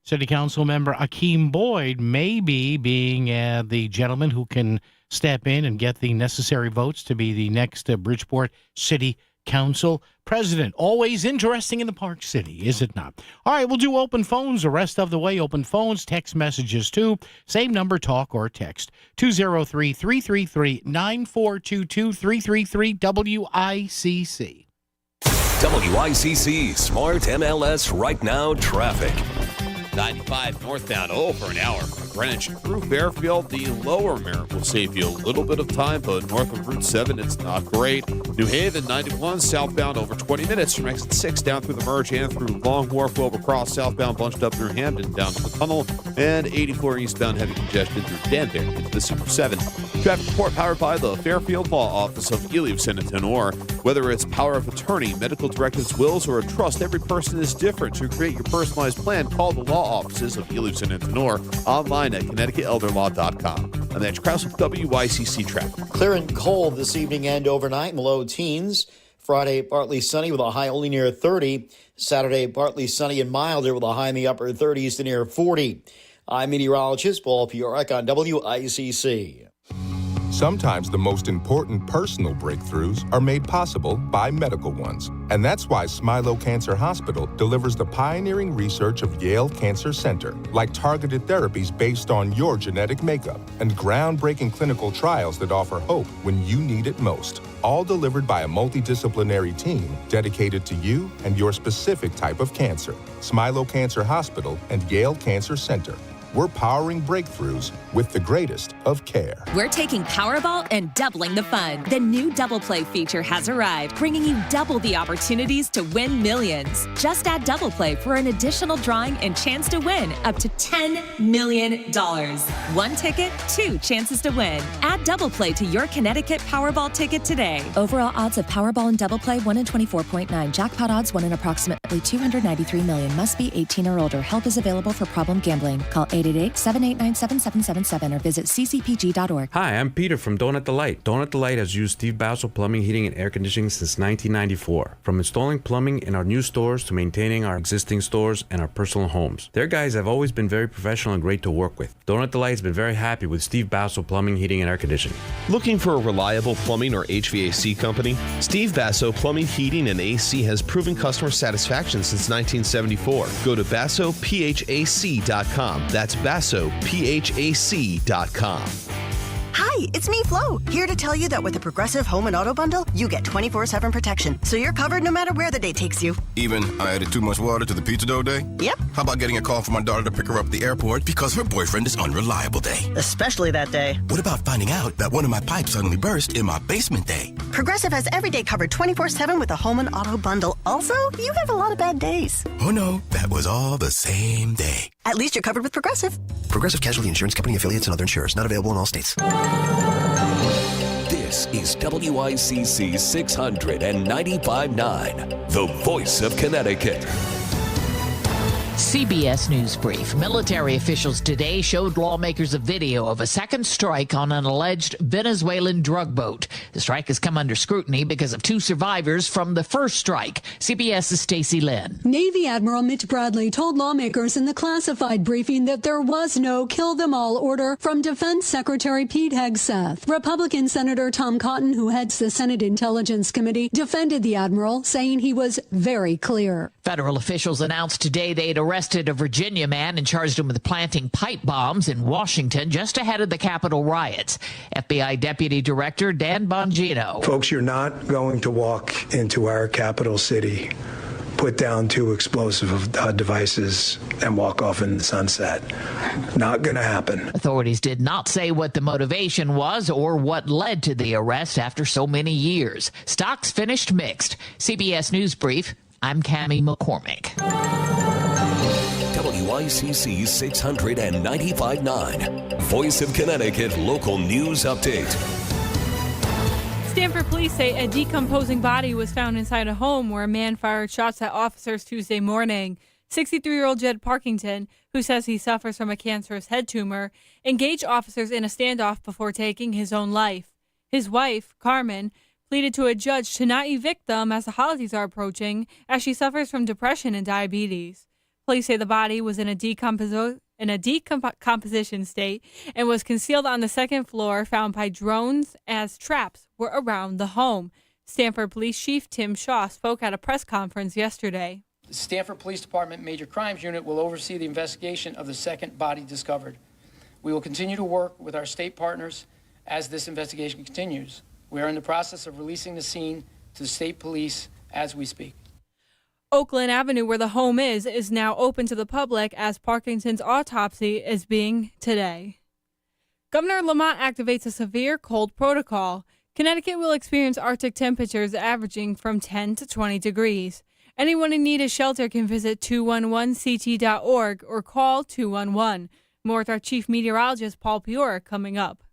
City Council member Akeem Boyd maybe being the gentleman who can step in and get the necessary votes to be the next Bridgeport City Council president. Always interesting in the Park City, is it not? All right, we'll do open phones the rest of the way. Open phones, text messages too. Same number, talk or text. 203-333-9422, 333 WICC. WICC Smart MLS Right Now Traffic. 95 northbound over an hour from Greenwich through Fairfield. The lower Merritt will save you a little bit of time, but north of Route 7, it's not great. New Haven, 91 southbound over 20 minutes from exit 6 down through the merge and through Long Wharf, Wilbur-Cross southbound bunched up through Hamden down to the tunnel, and 84 eastbound heavy congestion through Danbury into the Super 7. Traffic report powered by the Fairfield Law Office of Ely of San Antonio. Whether it's power of attorney, medical directives, wills, or a trust, every person is different. To create your personalized plan, call the law offices of Ely of San Antonio online at ConnecticutElderLaw.com. And that's Krause with WICC Traffic. Clear and cold this evening and overnight in the low teens. Friday, partly sunny with a high only near 30. Saturday, partly sunny and milder with a high in the upper 30s to near 40. I'm meteorologist Paul Piorek on WICC. Sometimes the most important personal breakthroughs are made possible by medical ones. And that's why Smilo Cancer Hospital delivers the pioneering research of Yale Cancer Center, like targeted therapies based on your genetic makeup and groundbreaking clinical trials that offer hope when you need it most. All delivered by a multidisciplinary team dedicated to you and your specific type of cancer. Smilo Cancer Hospital and Yale Cancer Center. We're powering breakthroughs with the greatest of care. We're taking Powerball and doubling the fun. The new Double Play feature has arrived, bringing you double the opportunities to win millions. Just add Double Play for an additional drawing and chance to win up to $10 million. One ticket, 2 chances to win. Add Double Play to your Connecticut Powerball ticket today. Overall odds of Powerball and Double Play 1 in 24.9. Jackpot odds 1 in approximately 293 million. Must be 18 or older. Help is available for problem gambling. Call 888-789-7777 or visit ccpg.org. Hi, I'm Peter from Donut Delight. Donut Delight has used Steve Bassel Plumbing, Heating, and Air Conditioning since 1994. From installing plumbing in our new stores to maintaining our existing stores and our personal homes. Their guys have always been very professional and great to work with. Donut Delight has been very happy with Steve Bassel Plumbing, Heating, and Air Conditioning. Looking for a reliable plumbing or HVAC company? Steve Basso Plumbing, Heating, and AC has proven customer satisfaction since 1974. Go to BassoPHAC.com. That's BassoPHAC.com. Hi, it's me, Flo, here to tell you that with the Progressive Home and Auto Bundle, you get 24/7 protection, so you're covered no matter where the day takes you. Even I added too much water to the pizza dough day? Yep. How about getting a call from my daughter to pick her up at the airport because her boyfriend is unreliable day? Especially that day. What about finding out that one of my pipes suddenly burst in my basement day? Progressive has every day covered 24/7 with the Home and Auto Bundle. Also, you have a lot of bad days. Oh no, that was all the same day. At least you're covered with Progressive. Progressive Casualty Insurance Company, affiliates, and other insurers. Not available in all states. This is WICC 695.9, the voice of Connecticut. CBS News Brief. Military officials today showed lawmakers a video of a second strike on an alleged Venezuelan drug boat. The strike has come under scrutiny because of 2 survivors from the first strike. CBS's Stacey Lynn. Navy Admiral Mitch Bradley told lawmakers in the classified briefing that there was no kill them all order from Defense Secretary Pete Hegseth. Republican Senator Tom Cotton, who heads the Senate Intelligence Committee, defended the admiral, saying he was very clear. Federal officials announced today they'd arrested a Virginia man and charged him with planting pipe bombs in Washington just ahead of the Capitol riots. FBI Deputy Director Dan Bongino. Folks, you're not going to walk into our capital city, put down 2 explosive devices, and walk off in the sunset. Not going to happen. Authorities did not say what the motivation was or what led to the arrest after so many years. Stocks finished mixed. CBS News Brief. I'm Cammie McCormick. WICC 695.9, Voice of Connecticut Local News Update. Stamford police say a decomposing body was found inside a home where a man fired shots at officers Tuesday morning. 63-year-old Jed Parkington, who says he suffers from a cancerous head tumor, engaged officers in a standoff before taking his own life. His wife, Carmen, pleaded to a judge to not evict them as the holidays are approaching, as she suffers from depression and diabetes. Police say the body was in a decomposition state and was concealed on the second floor, found by drones as traps were around the home. Stamford Police Chief Tim Shaw spoke at a press conference yesterday. The Stamford Police Department Major Crimes Unit will oversee the investigation of the second body discovered. We will continue to work with our state partners as this investigation continues. We are in the process of releasing the scene to the state police as we speak. Oakland Avenue, where the home is now open to the public as Parkinson's autopsy is being today. Governor Lamont activates a severe cold protocol. Connecticut will experience Arctic temperatures averaging from 10 to 20 degrees. Anyone in need of shelter can visit 211ct.org or call 211. More with our chief meteorologist, Paul Piora, coming up.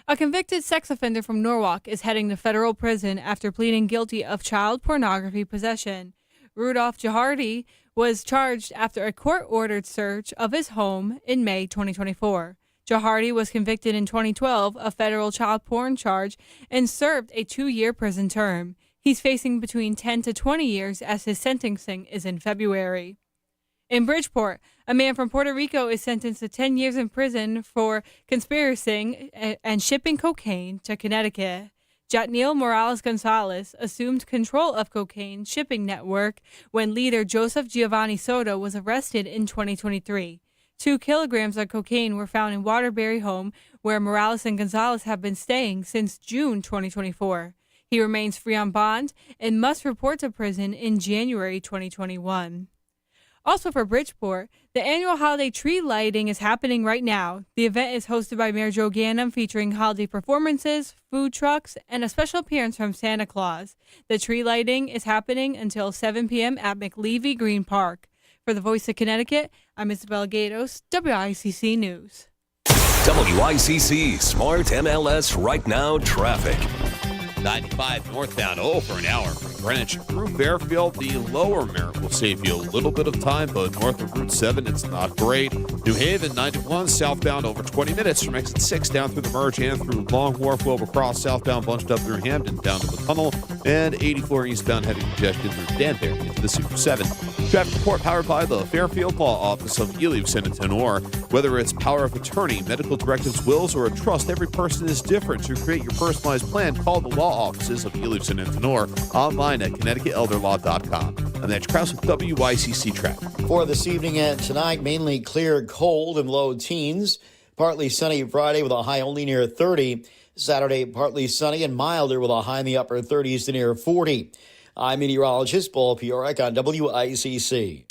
A convicted sex offender from Norwalk is heading to federal prison after pleading guilty of child pornography possession. Rudolph Jahardy was charged after a court-ordered search of his home in May 2024. Jahardy was convicted in 2012 of federal child porn charge and served a 2-year prison term. He's facing between 10 to 20 years as his sentencing is in February. In Bridgeport, a man from Puerto Rico is sentenced to 10 years in prison for conspiracy and shipping cocaine to Connecticut. Jatniel Morales Gonzalez assumed control of cocaine shipping network when leader Joseph Giovanni Soto was arrested in 2023. 2 kilograms of cocaine were found in Waterbury home where Morales and Gonzalez have been staying since June 2024. He remains free on bond and must report to prison in January 2021. Also for Bridgeport, the annual holiday tree lighting is happening right now. The event is hosted by Mayor Joe Ganim, featuring holiday performances, food trucks, and a special appearance from Santa Claus. The tree lighting is happening until 7 p.m. at McLevy Green Park. For the Voice of Connecticut, I'm Isabel Gatos, WICC News. WICC Smart MLS Right Now Traffic. 95 northbound, for an hour from Greenwich through Fairfield. The lower Merrick will save you a little bit of time, but north of Route 7, it's not great. New Haven, 91 southbound, over 20 minutes from exit 6 down through the merge and through Long Wharf, Wilbur Cross, southbound bunched up through Hampton down to the tunnel, and 84 eastbound heavy congestion through Danbury into the Super 7. Traffic report powered by the Fairfield Law Office of Ely, Senator Tenor. Whether it's power of attorney, medical directives, wills, or a trust, every person is different. To create your personalized plan, call the law offices of Ely, Senator Tenor online at ConnecticutElderLaw.com. And that's Krause with WICC Traffic. For this evening and tonight, mainly clear, cold, and low teens. Partly sunny Friday with a high only near 30. Saturday, partly sunny and milder with a high in the upper 30s to near 40. I'm meteorologist Paul Piorek on WICC.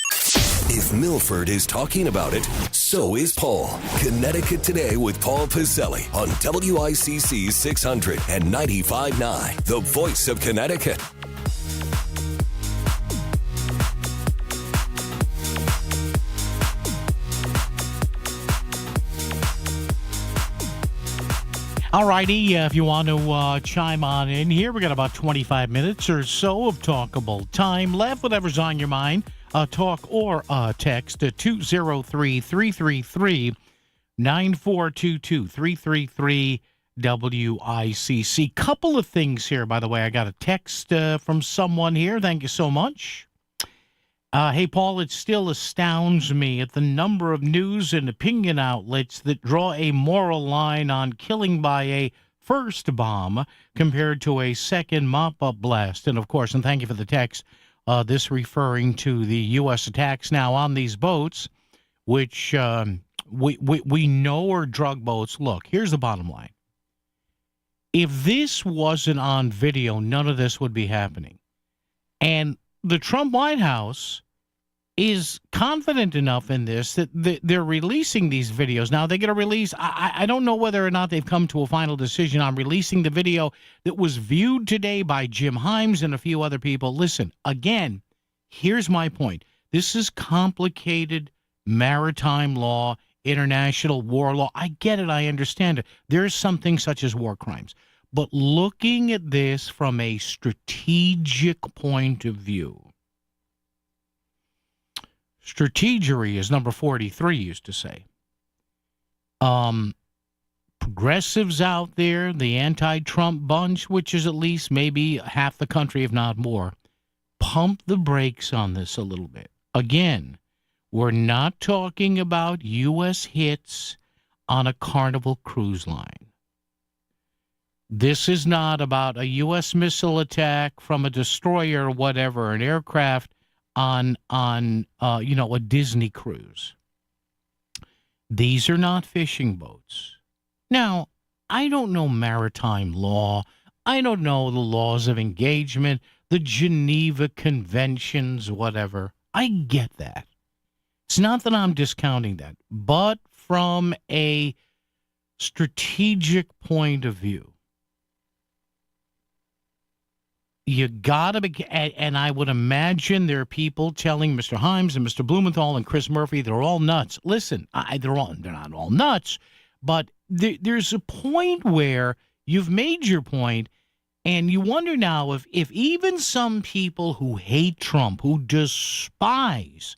If Milford is talking about it, so is Paul. Connecticut Today with Paul Piselli on WICC 695.9, the voice of Connecticut. All righty, if you want to chime on in here, we got about 25 minutes or so of talkable time left. Whatever's on your mind, talk or text at 203-333-9422, 333-WICC. Couple of things here, by the way. I got a text from someone here. Thank you so much. Hey, Paul, it still astounds me at the number of news and opinion outlets that draw a moral line on killing by a first bomb compared to a second mop-up blast. And, of course, and thank you for the text, this referring to the U.S. attacks now on these boats, which we know are drug boats. Look, here's the bottom line. If this wasn't on video, none of this would be happening. And the Trump White House is confident enough in this that they're releasing these videos. Now, they're going to release, I don't know whether or not they've come to a final decision on releasing the video that was viewed today by Jim Himes and a few other people. Listen, again, here's my point. This is complicated maritime law, international war law. I get it. I understand it. There's something such as war crimes. But looking at this from a strategic point of view, strategery, as number 43 used to say, progressives out there, the anti-Trump bunch, which is at least maybe half the country, if not more, pump the brakes on this a little bit. Again, we're not talking about U.S. hits on a Carnival cruise line. This is not about a U.S. missile attack from a destroyer or whatever, an aircraft on a Disney cruise. These are not fishing boats. Now, I don't know maritime law. I don't know the laws of engagement, the Geneva Conventions, whatever. I get that. It's not that I'm discounting that, but from a strategic point of view, you gotta be, and I would imagine there are people telling Mr. Himes and Mr. Blumenthal and Chris Murphy they're all nuts. Listen, they're not all nuts, but there's a point where you've made your point, and you wonder now if even some people who hate Trump, who despise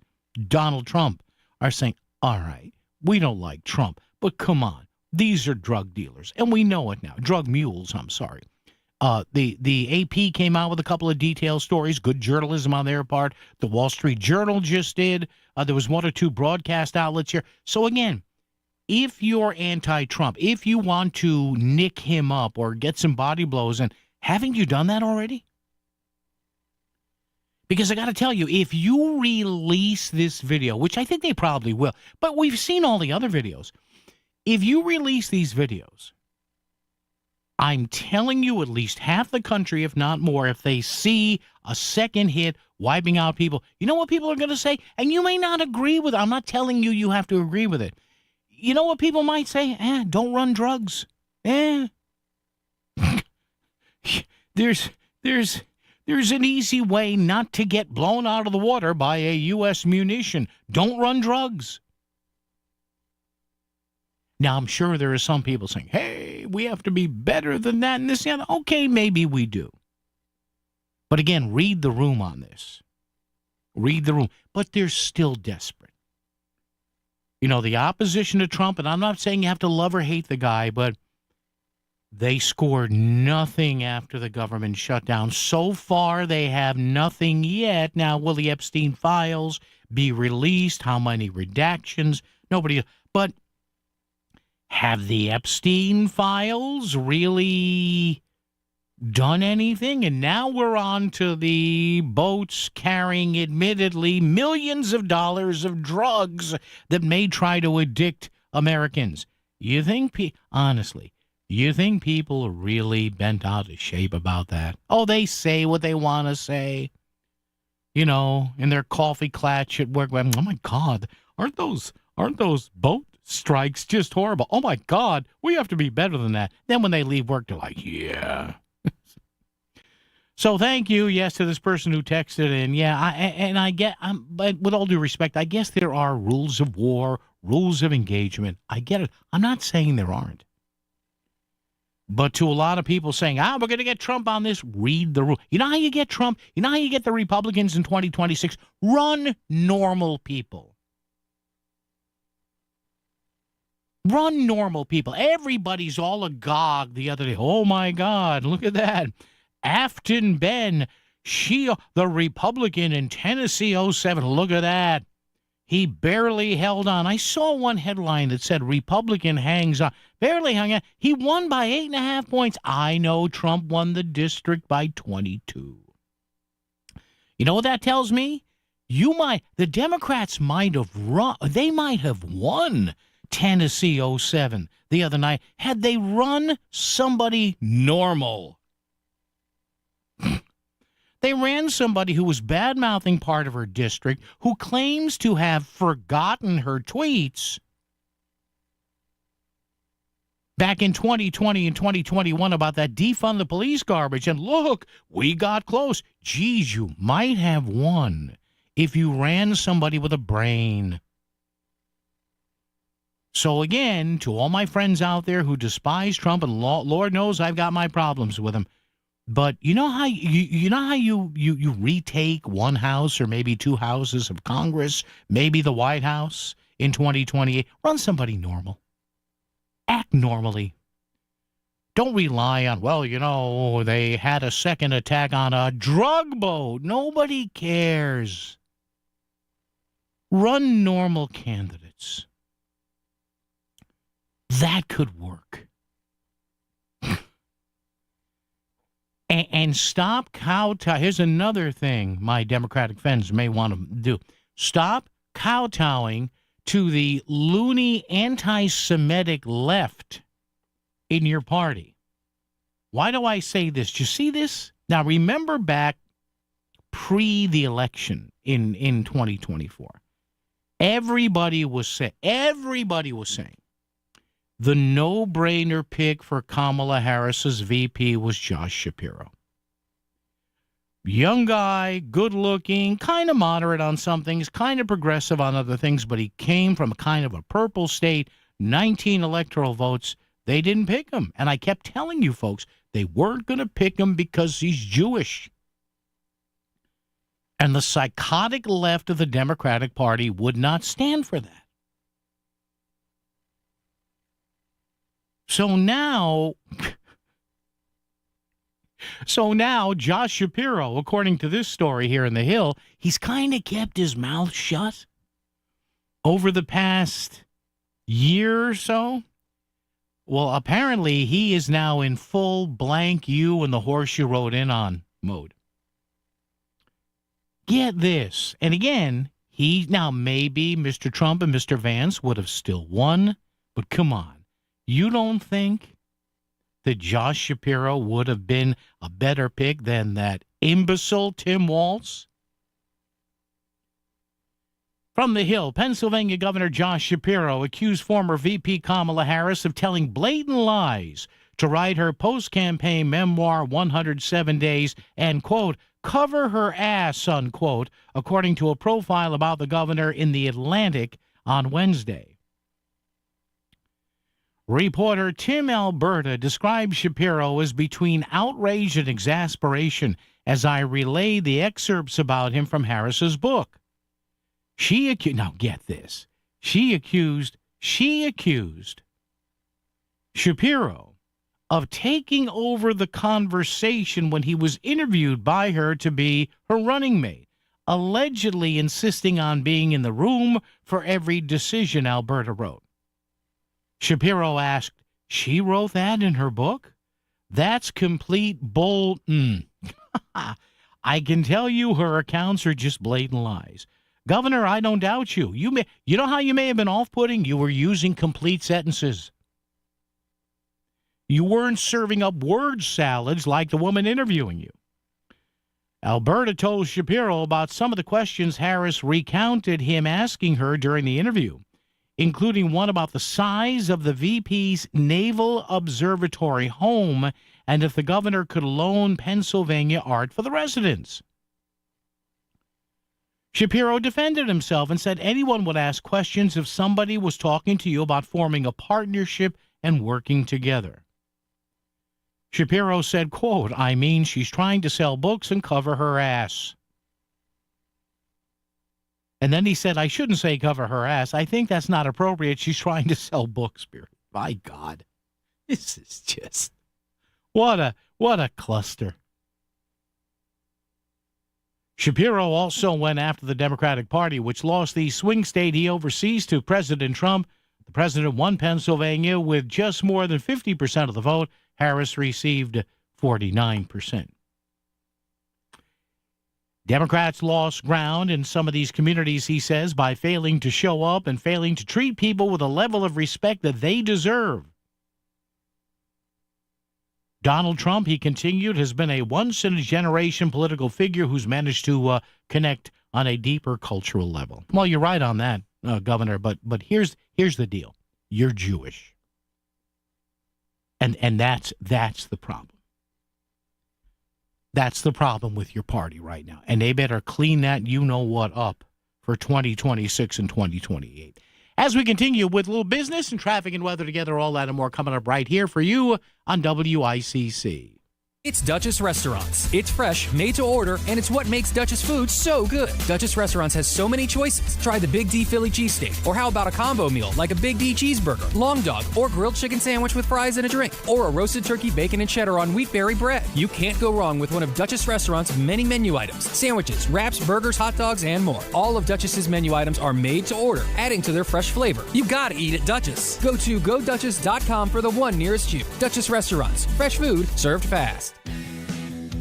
Donald Trump, are saying, all right, we don't like Trump, but come on, these are drug dealers, and we know it now. Drug mules, I'm sorry. The AP came out with a couple of detailed stories, good journalism on their part. The Wall Street Journal just did. There was one or two broadcast outlets here. So again, if you're anti-Trump, if you want to nick him up or get some body blows, and haven't you done that already? Because I got to tell you, if you release this video, which I think they probably will, but we've seen all the other videos. If you release these videos, I'm telling you, at least half the country, if not more, if they see a second hit wiping out people, you know what people are going to say? And you may not agree with it. I'm not telling you have to agree with it. You know what people might say? Don't run drugs. There's an easy way not to get blown out of the water by a U.S. munition. Don't run drugs. Now, I'm sure there are some people saying, hey, we have to be better than that and this and that. Okay, maybe we do. But again, read the room on this. Read the room. But they're still desperate. You know, the opposition to Trump, and I'm not saying you have to love or hate the guy, but they scored nothing after the government shutdown. So far, they have nothing yet. Now, will the Epstein files be released? How many redactions? Nobody. But have the Epstein files really done anything? And now we're on to the boats carrying, admittedly, millions of dollars of drugs that may try to addict Americans. You think, honestly, you think people are really bent out of shape about that? Oh, they say what they want to say. You know, in their coffee clutch at work. Oh, my God, aren't those boat strikes just horrible? Oh, my God, we have to be better than that. Then when they leave work, they're like, yeah. So thank you, yes, to this person who texted in. Yeah, I get, but with all due respect, I guess there are rules of war, rules of engagement. I get it. I'm not saying there aren't. But to a lot of people saying, we're going to get Trump on this, read the rule. You know how you get Trump? You know how you get the Republicans in 2026? Run normal people. Run normal people. Everybody's all agog the other day. Oh, my God, look at that. Afton Ben, the Republican in Tennessee 07. Look at that. He barely held on. I saw one headline that said Republican hangs on. Barely hung on. He won by 8.5 points. I know Trump won the district by 22. You know what that tells me? The Democrats might have run. They might have won Tennessee 07 the other night had they run somebody normal. They ran somebody who was bad-mouthing part of her district, who claims to have forgotten her tweets back in 2020 and 2021 about that defund the police garbage. And look, we got close. Geez, you might have won if you ran somebody with a brain. So again, to all my friends out there who despise Trump, and Lord knows I've got my problems with him, but you know how you retake one house or maybe two houses of Congress, maybe the White House in 2028? Run somebody normal. Act normally. Don't rely on, they had a second attack on a drug boat. Nobody cares. Run normal candidates. That could work. And stop kowtowing. Here's another thing my Democratic friends may want to do. Stop kowtowing to the loony anti-Semitic left in your party. Why do I say this? Do you see this? Now, remember back pre the election in 2024. Everybody was saying the no-brainer pick for Kamala Harris's VP was Josh Shapiro. Young guy, good-looking, kind of moderate on some things, kind of progressive on other things, but he came from a kind of a purple state, 19 electoral votes. They didn't pick him. And I kept telling you folks, they weren't going to pick him because he's Jewish. And the psychotic left of the Democratic Party would not stand for that. So now Josh Shapiro, according to this story here in The Hill, he's kind of kept his mouth shut over the past year or so. Well, apparently he is now in full blank you and the horse you rode in on mode. Get this. And again, maybe Mr. Trump and Mr. Vance would have still won, but come on. You don't think that Josh Shapiro would have been a better pick than that imbecile Tim Walz? From The Hill, Pennsylvania Governor Josh Shapiro accused former VP Kamala Harris of telling blatant lies to write her post-campaign memoir, 107 Days, and, quote, cover her ass, unquote, according to a profile about the governor in The Atlantic on Wednesday. Reporter Tim Alberta described Shapiro as between outrage and exasperation as I relayed the excerpts about him from Harris's book. Now get this. She accused Shapiro of taking over the conversation when he was interviewed by her to be her running mate, allegedly insisting on being in the room for every decision, Alberta wrote. Shapiro asked, she wrote that in her book? That's complete bull. I can tell you her accounts are just blatant lies. Governor, I don't doubt you. You know how you may have been off-putting? You were using complete sentences. You weren't serving up word salads like the woman interviewing you. Alberta told Shapiro about some of the questions Harris recounted him asking her during the interview, including one about the size of the VP's Naval Observatory home and if the governor could loan Pennsylvania art for the residents. Shapiro defended himself and said anyone would ask questions if somebody was talking to you about forming a partnership and working together. Shapiro said, quote, I mean, she's trying to sell books and cover her ass. And then he said, I shouldn't say cover her ass. I think that's not appropriate. She's trying to sell books. My God. This is just, what a cluster. Shapiro also went after the Democratic Party, which lost the swing state he oversees to President Trump. The president won Pennsylvania with just more than 50% of the vote. Harris received 49%. Democrats lost ground in some of these communities, he says, by failing to show up and failing to treat people with a level of respect that they deserve. Donald Trump, he continued, has been a once-in-a-generation political figure who's managed to connect on a deeper cultural level. Well, you're right on that, Governor, but here's the deal. You're Jewish. And that's the problem. That's the problem with your party right now. And they better clean that you-know-what up for 2026 and 2028. As we continue with a little business and traffic and weather together, all that and more coming up right here for you on WICC. It's Duchess Restaurants. It's fresh, made to order, and it's what makes Duchess food so good. Duchess Restaurants has so many choices. Try the Big D Philly cheesesteak, or how about a combo meal like a Big D cheeseburger, long dog, or grilled chicken sandwich with fries and a drink, or a roasted turkey, bacon, and cheddar on wheatberry bread. You can't go wrong with one of Duchess Restaurants' many menu items: sandwiches, wraps, burgers, hot dogs, and more. All of Duchess's menu items are made to order, adding to their fresh flavor. You gotta eat at Duchess. Go to GoDuchess.com for the one nearest you. Duchess Restaurants. Fresh food served fast.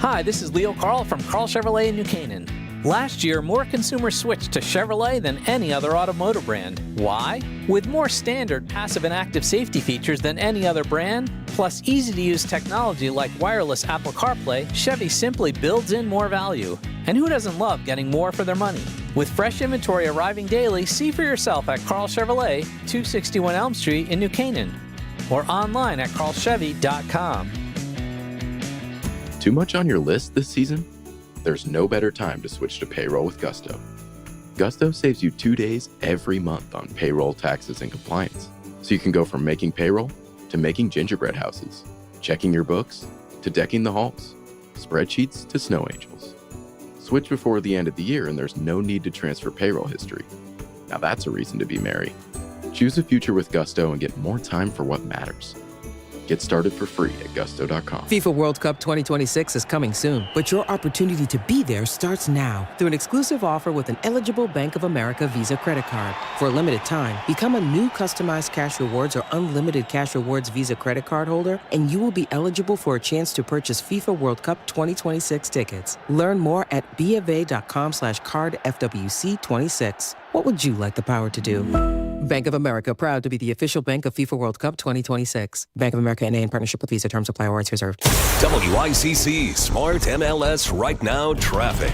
Hi, this is Leo Carl from Carl Chevrolet in New Canaan. Last year, more consumers switched to Chevrolet than any other automotive brand. Why? With more standard passive and active safety features than any other brand, plus easy-to-use technology like wireless Apple CarPlay, Chevy simply builds in more value. And who doesn't love getting more for their money? With fresh inventory arriving daily, see for yourself at Carl Chevrolet, 261 Elm Street in New Canaan, or online at carlchevy.com. Too much on your list this season? There's no better time to switch to payroll with Gusto. Gusto saves you 2 days every month on payroll, taxes, and compliance. So you can go from making payroll to making gingerbread houses, checking your books to decking the halls, spreadsheets to snow angels. Switch before the end of the year and there's no need to transfer payroll history. Now that's a reason to be merry. Choose a future with Gusto and get more time for what matters. Get started for free at gusto.com. FIFA World Cup 2026 is coming soon, but your opportunity to be there starts now through an exclusive offer with an eligible Bank of America Visa credit card. For a limited time, become a new customized cash rewards or unlimited cash rewards Visa credit card holder, and you will be eligible for a chance to purchase FIFA World Cup 2026 tickets. Learn more at BofA.com/cardFWC26. What would you like the power to do? Bank of America, proud to be the official bank of FIFA World Cup 2026. Bank of America N.A. in partnership with Visa. Terms apply. Rights reserved. WICC Smart MLS Right Now traffic.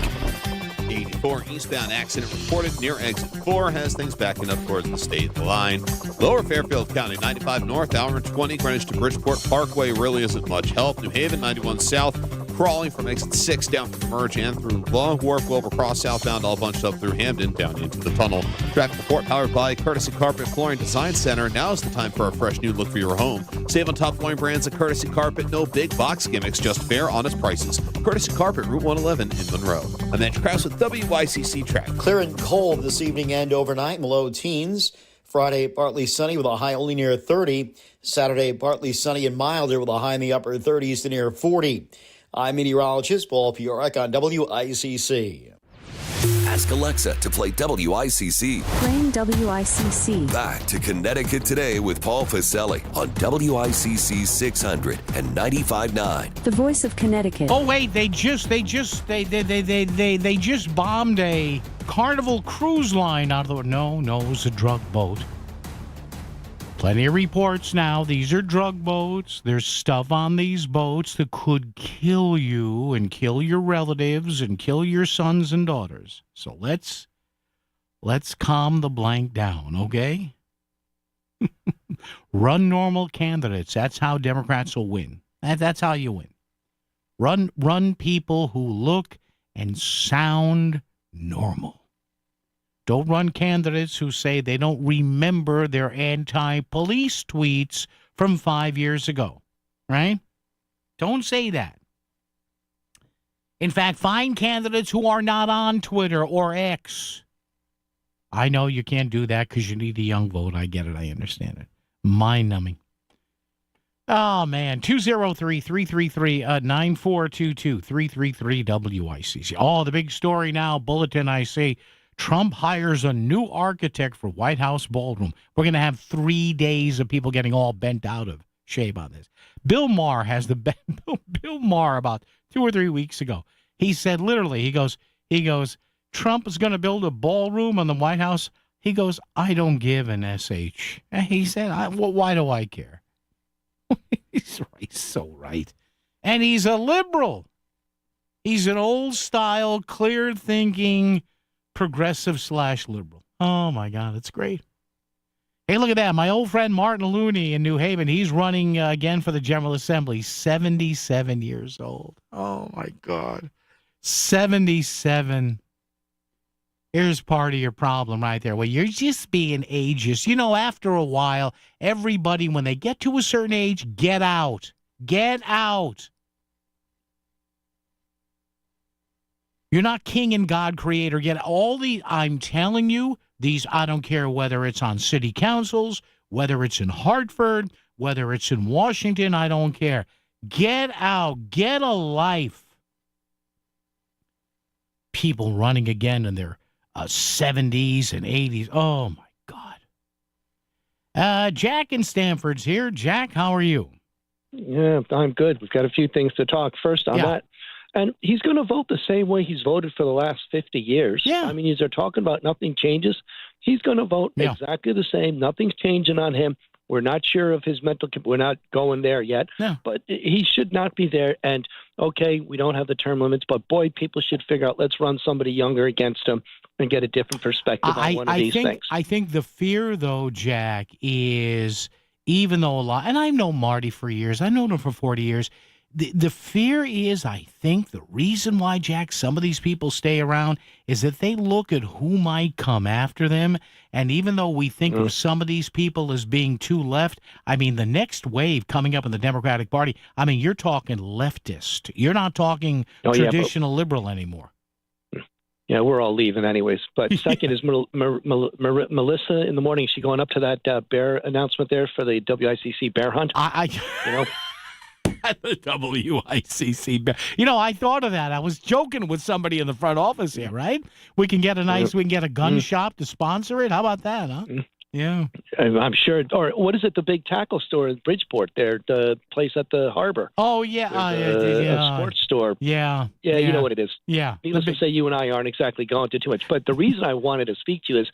84 eastbound accident reported near exit 4 has things backing up towards the state line. Lower Fairfield County, 95 north, hour 20, Greenwich to Bridgeport Parkway really isn't much help. New Haven, 91 south, crawling from exit 6 down to Merge and through Long Wharf, Wilbur Cross southbound, all bunched up through Hamden down into the tunnel. Traffic report powered by Courtesy Carpet Flooring Design Center. Now is the time for a fresh new look for your home. Save on top flooring brands at Courtesy Carpet. No big box gimmicks, just fair, honest prices. Courtesy Carpet, Route 111 in Monroe. I'm Andrew Krause with WICC Traffic. Clear and cold this evening and overnight in the low teens. Friday, partly sunny with a high only near 30. Saturday, partly sunny and milder with a high in the upper 30s to near 40. I'm meteorologist Paul Piorek on WICC. Ask Alexa to play WICC. Playing WICC. Back to Connecticut Today with Paul Pacelli on WICC 600 and 95.9. The voice of Connecticut. Oh wait, they just bombed a Carnival cruise line out of the no, it was a drug boat. Plenty of reports now. These are drug boats. There's stuff on these boats that could kill you and kill your relatives and kill your sons and daughters. So let's calm the blank down, okay? Run normal candidates. That's how Democrats will win. That's how you win. Run people who look and sound normal. Don't run candidates who say they don't remember their anti-police tweets from 5 years ago, right? Don't say that. In fact, find candidates who are not on Twitter or X. I know you can't do that because you need a young vote. I get it. I understand it. Mind-numbing. Oh, man. 203-333-9422, 333-WICC. Oh, the big story now, bulletin I see. Trump hires a new architect for White House ballroom. We're going to have 3 days of people getting all bent out of shape on this. Bill Maher has Bill Maher about 2 or 3 weeks ago. He said literally, he goes, Trump is going to build a ballroom on the White House. He goes, I don't give an SH. And he said, why do I care? He's right, so right. And he's a liberal. He's an old-style, clear-thinking progressive/liberal. Oh, my God, it's great. Hey, look at that. My old friend Martin Looney in New Haven, he's running again for the General Assembly, 77 years old. Oh, my God. 77. Here's part of your problem right there. Well, you're just being ageist. You know, after a while, everybody, when they get to a certain age, get out. Get out. You're not king and God creator. Get all the, I'm telling you, these, I don't care whether it's on city councils, whether it's in Hartford, whether it's in Washington, I don't care. Get out. Get a life. People running again in their 70s and 80s. Oh, my God. Jack in Stanford's here. Jack, how are you? Yeah, I'm good. We've got a few things to talk. First, on that And he's going to vote the same way he's voted for the last 50 years. Yeah. I mean, they're talking about nothing changes. He's going to vote exactly the same. Nothing's changing on him. We're not sure of his mental. We're not going there yet. No. But he should not be there. And, okay, we don't have the term limits, but, boy, people should figure out, let's run somebody younger against him and get a different perspective on one of these things. I think the fear, though, Jack, is even though a lot, and I've known Marty for years, I've known him for 40 years, the fear is, I think, the reason why, Jack, some of these people stay around is that they look at who might come after them. And even though we think of some of these people as being too left, I mean, the next wave coming up in the Democratic Party, I mean, you're talking leftist. You're not talking traditional liberal anymore. Yeah, we're all leaving anyways. But second is Melissa in the morning. Is she going up to that bear announcement there for the WICC bear hunt? You know. The WICC bear. You know, I thought of that. I was joking with somebody in the front office here, right? We can get we can get a gun shop to sponsor it. How about that, huh? Yeah. I'm sure. Or what is it, the big tackle store in Bridgeport there, the place at the harbor? Oh, yeah. A sports store. Yeah. Yeah, you know what it is. Yeah. Needless to say, you and I aren't exactly going to too much. But the reason I wanted to speak to you is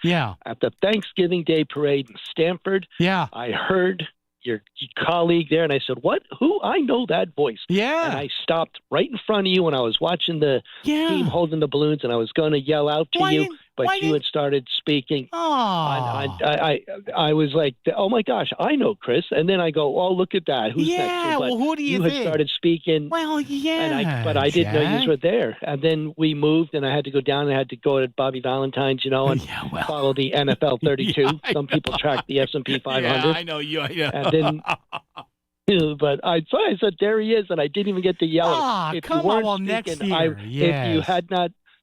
at the Thanksgiving Day parade in Stamford, I heard your colleague there, and I said, "What? Who? I know that voice." Yeah. And I stopped right in front of you when I was watching the team holding the balloons, and I was going to yell out to you, but you had started speaking. I was like, "Oh my gosh, I know Chris." And then I go, "Oh, look at that. Who's next?" Yeah. Well, who do you had think? started speaking. Well, yeah. But I didn't know you were there. And then we moved, and I had to go down. And I had to go to Bobby Valentine's, and follow the NFL 32. Some people track the S&P 500. Yeah, I know you. And then, but I said, there he is, and I didn't even get to yell. If come you weren't on, speaking, next year.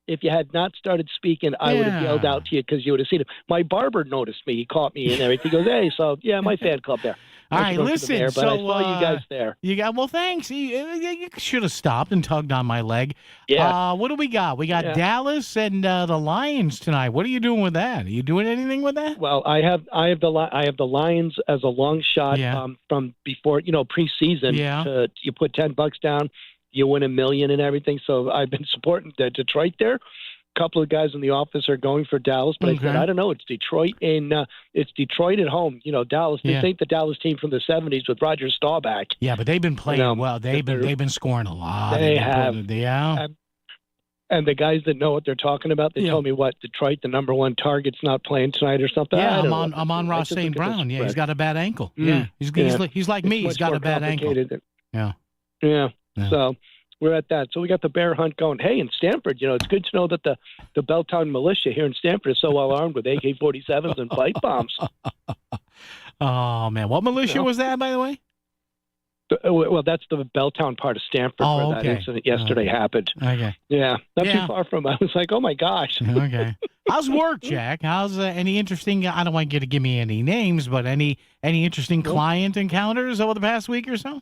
If you had not started speaking, I would have yelled out to you because you would have seen him. My barber noticed me. He caught me and everything. He goes, "Hey, so my fan club there." All right, listen. But I saw you guys there. Well, thanks. You should have stopped and tugged on my leg. Yeah. What do we got? We got Dallas and the Lions tonight. What are you doing with that? Are you doing anything with that? Well, I have the Lions as a long shot from before preseason. Yeah. You put $10 down, you win $1 million and everything. So I've been supporting the Detroit there. A couple of guys in the office are going for Dallas, but I said, I don't know. It's Detroit at home. Dallas. They think the Dallas team from the '70s with Roger Staubach. Yeah, but they've been playing well. They've been scoring a lot. They have. And the guys that know what they're talking about, they told me Detroit, the number one target's not playing tonight or something. Yeah, I'm on Ross St. Brown. Yeah, he's got a bad ankle. Yeah, he's like me. He's got a bad ankle. Yeah. So we're at that. So we got the bear hunt going. Hey, in Stamford, it's good to know that the Belltown militia here in Stamford is so well armed with AK-47s and pipe bombs. Oh, man. What militia was that, by the way? Well, that's the Belltown part of Stamford where that incident yesterday happened. Okay. Yeah, not too far from. I was like, oh my gosh. Okay. How's work, Jack? How's any interesting? I don't want you to give me any names, but any interesting client encounters over the past week or so?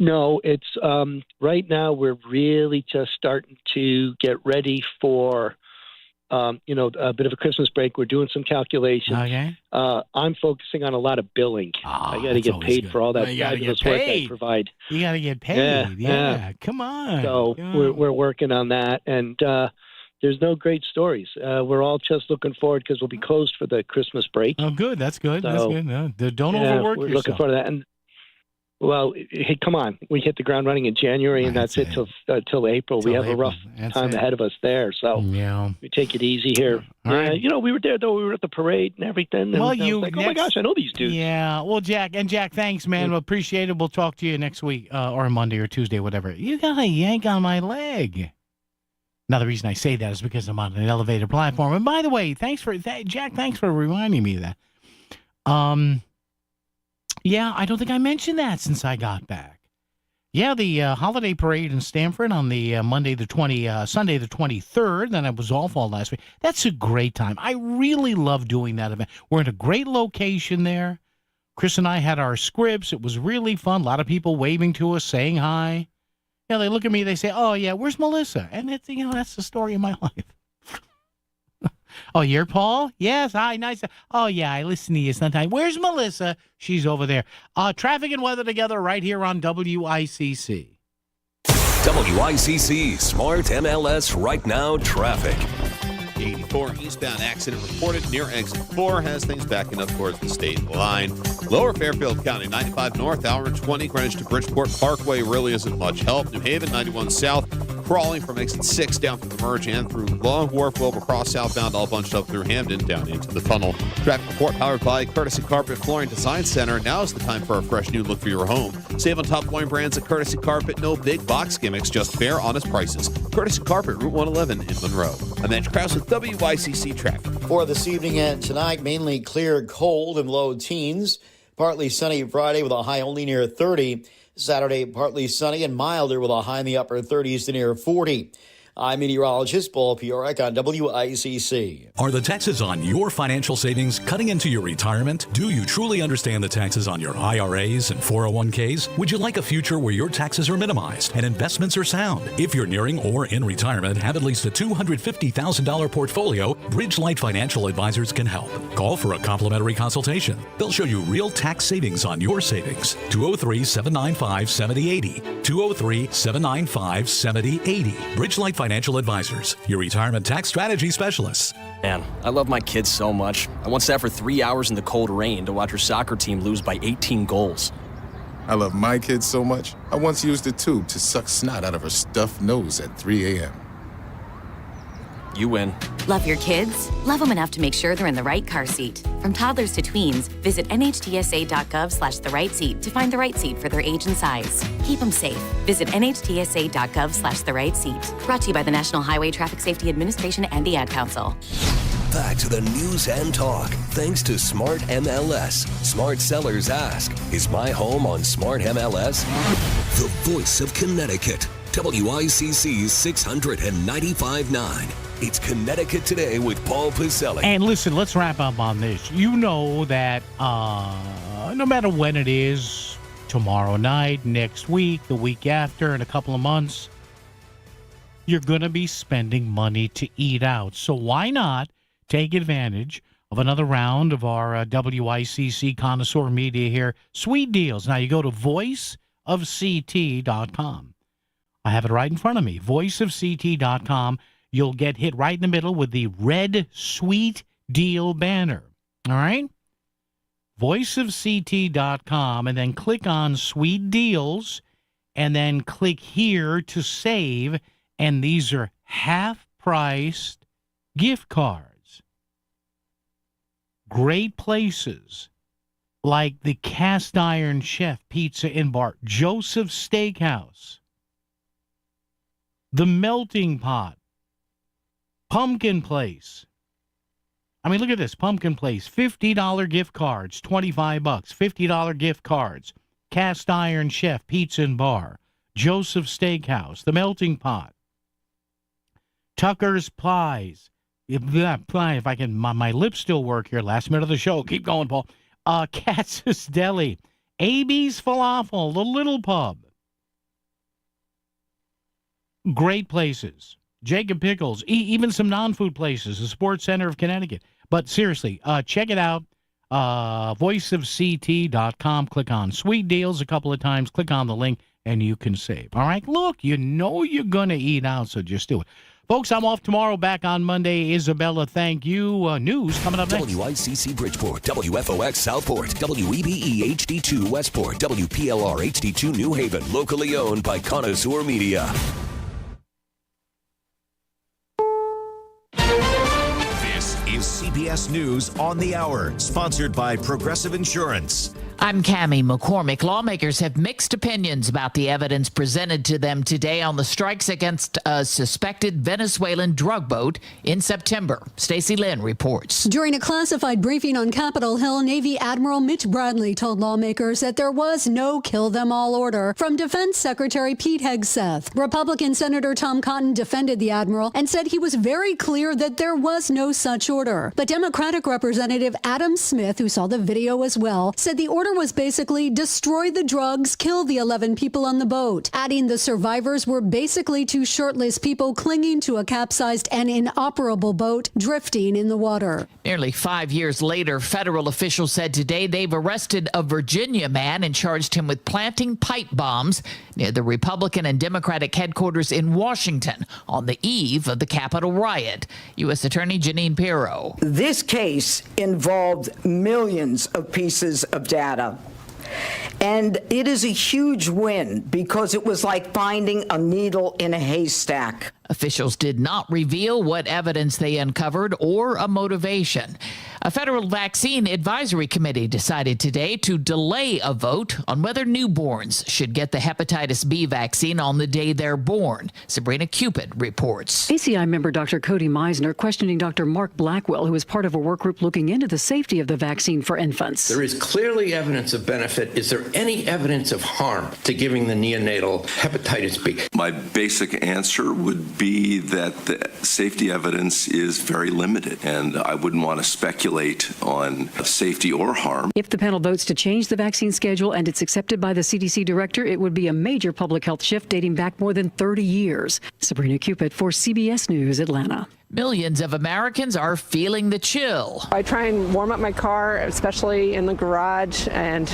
No, it's right now we're really just starting to get ready for a bit of a Christmas break. We're doing some calculations. Okay. I'm focusing on a lot of billing. I got to get paid for all that fabulous work I provide. You got to get paid. Yeah. Come on. So we're working on that, and there's no great stories. We're all just looking forward because we'll be closed for the Christmas break. Oh, good. That's good. So, that's good. No, don't overwork we're yourself. Looking forward to that. And well, hey, come on. We hit the ground running in January, and that's it till April. We have a rough time ahead of us there. So we take it easy here. Right. We were there, though. We were at the parade and everything. And well, oh, my gosh, I know these dudes. Yeah. Well, Jack, thanks, man. We'll appreciate it. We'll talk to you next week or Monday or Tuesday, whatever. You got a yank on my leg. Now, the reason I say that is because I'm on an elevated platform. And by the way, Jack, thanks for reminding me of that. Yeah, I don't think I mentioned that since I got back. Yeah, the holiday parade in Stamford on the Sunday the 23rd, then it was off all last week. That's a great time. I really love doing that event. We're in a great location there. Chris and I had our scripts. It was really fun. A lot of people waving to us, saying hi. Yeah, they look at me, they say, "Oh, yeah, where's Melissa?" And it's, that's the story of my life. Oh, you're Paul? Yes. Hi, nice. Oh, yeah, I listen to you sometimes. Where's Melissa? She's over there. Traffic and weather together right here on WICC. WICC Smart MLS Right Now traffic. 84 eastbound accident reported near exit 4 has things backing up towards the state line. Lower Fairfield County, 95 north, hour and 20, Greenwich to Bridgeport Parkway really isn't much help. New Haven, 91 south, crawling from exit 6 down through the merge and through Long Wharf, Wilbur Cross southbound, all bunched up through Hamden down into the tunnel. Traffic report powered by Courtesy Carpet Flooring Design Center. Now is the time for a fresh new look for your home. Save on top flooring brands at Courtesy Carpet. No big box gimmicks, just fair, honest prices. Courtesy Carpet, Route 111 in Monroe. I'm Andrew Krause with WICC traffic. For this evening and tonight, mainly clear, cold, and low teens. Partly sunny Friday with a high only near 30. Saturday, partly sunny and milder with a high in the upper 30s to near 40. I'm meteorologist Paul Piorek on WICC. Are the taxes on your financial savings cutting into your retirement? Do you truly understand the taxes on your IRAs and 401ks? Would you like a future where your taxes are minimized and investments are sound? If you're nearing or in retirement, have at least a $250,000 portfolio, Bridgelight Financial Advisors can help. Call for a complimentary consultation. They'll show you real tax savings on your savings. 203-795-7080. 203-795-7080. Bridgelight Financial Advisors, your retirement tax strategy specialists. Man, I love my kids so much. I once sat for 3 hours in the cold rain to watch her soccer team lose by 18 goals. I love my kids so much, I once used a tube to suck snot out of her stuffed nose at 3 a.m. You win. Love your kids? Love them enough to make sure they're in the right car seat. From toddlers to tweens, visit nhtsa.gov/the right seat to find the right seat for their age and size. Keep them safe. Visit nhtsa.gov/the right seat. Brought to you by the National Highway Traffic Safety Administration and the Ad Council. Back to the news and talk, thanks to Smart MLS. Smart sellers ask, is my home on Smart MLS? The voice of Connecticut. WICC's 695.9. It's Connecticut Today with Paul Pacelli. And listen, let's wrap up on this. You know that no matter when it is, tomorrow night, next week, the week after, in a couple of months, you're going to be spending money to eat out. So why not take advantage of another round of our WICC connoisseur media here, Sweet Deals. Now you go to voiceofct.com. I have it right in front of me, voiceofct.com. You'll get hit right in the middle with the red Sweet Deal banner. All right? voiceofct.com, and then click on Sweet Deals, and then click here to save, and these are half-priced gift cards. Great places like the Cast Iron Chef Pizza and Bar, Joseph's Steakhouse, the Melting Pot, Pumpkin Place. I mean, look at this. Pumpkin Place, $50 gift cards, $25, $50 gift cards. Cast Iron Chef Pizza and Bar, Joseph's Steakhouse, the Melting Pot, Tucker's Pies. If I can, my lips still work here. Last minute of the show. Keep going, Paul. Katz's Deli, AB's Falafel, the Little Pub. Great places. Jacob Pickles, even some non-food places, the Sports Center of Connecticut. But seriously, check it out. Voiceofct.com. Click on Sweet Deals a couple of times. Click on the link, and you can save. All right? Look, you know you're going to eat out, so just do it. Folks, I'm off tomorrow, back on Monday. Isabella, thank you. News coming up next. WICC Bridgeport, WFOX Southport, WEBE HD2 Westport, WPLR HD2 New Haven, locally owned by Connoisseur Media. This is CBS News on the Hour, sponsored by Progressive Insurance. I'm Cammie McCormick. Lawmakers have mixed opinions about the evidence presented to them today on the strikes against a suspected Venezuelan drug boat in September. Stacey Lynn reports. During a classified briefing on Capitol Hill, Navy Admiral Mitch Bradley told lawmakers that there was no kill them all order from Defense Secretary Pete Hegseth. Republican Senator Tom Cotton defended the admiral and said he was very clear that there was no such order. But Democratic Representative Adam Smith, who saw the video as well, said the order order was basically destroy the drugs, kill the 11 people on the boat, adding the survivors were basically two shirtless people clinging to a capsized and inoperable boat drifting in the water. Nearly 5 years later, federal officials said today they've arrested a Virginia man and charged him with planting pipe bombs near the Republican and Democratic headquarters in Washington on the eve of the Capitol riot. U.S. Attorney Jeanine Pirro. This case involved millions of pieces of data. And it is a huge win because it was like finding a needle in a haystack. Officials did not reveal what evidence they uncovered or a motivation. A federal vaccine advisory committee decided today to delay a vote on whether newborns should get the hepatitis B vaccine on the day they're born. Sabrina Cupid reports. ACI member Dr. Cody Meisner questioning Dr. Mark Blackwell, who is part of a work group looking into the safety of the vaccine for infants. There is clearly evidence of benefit. Is there any evidence of harm to giving the neonatal hepatitis B? My basic answer would be that the safety evidence is very limited, and I wouldn't want to speculate on safety or harm. If the panel votes to change the vaccine schedule and it's accepted by the CDC director, it would be a major public health shift dating back more than 30 years. Sabrina Cupid for CBS News, Atlanta. Millions of Americans are feeling the chill. I try and warm up my car, especially in the garage, and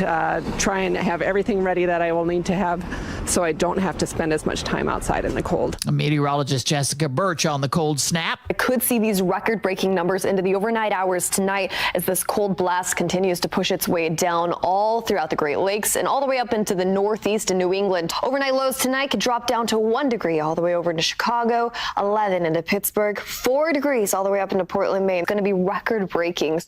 try and have everything ready that I will need to have so I don't have to spend as much time outside in the cold. Meteorologist Jessica Birch on the cold snap. I could see these record-breaking numbers into the overnight hours tonight as this cold blast continues to push its way down all throughout the Great Lakes and all the way up into the Northeast and New England. Overnight lows tonight could drop down to 1 degree all the way over to Chicago, 11 into Pittsburgh, 4 degrees all the way up into Portland, Maine. It's going to be record-breaking.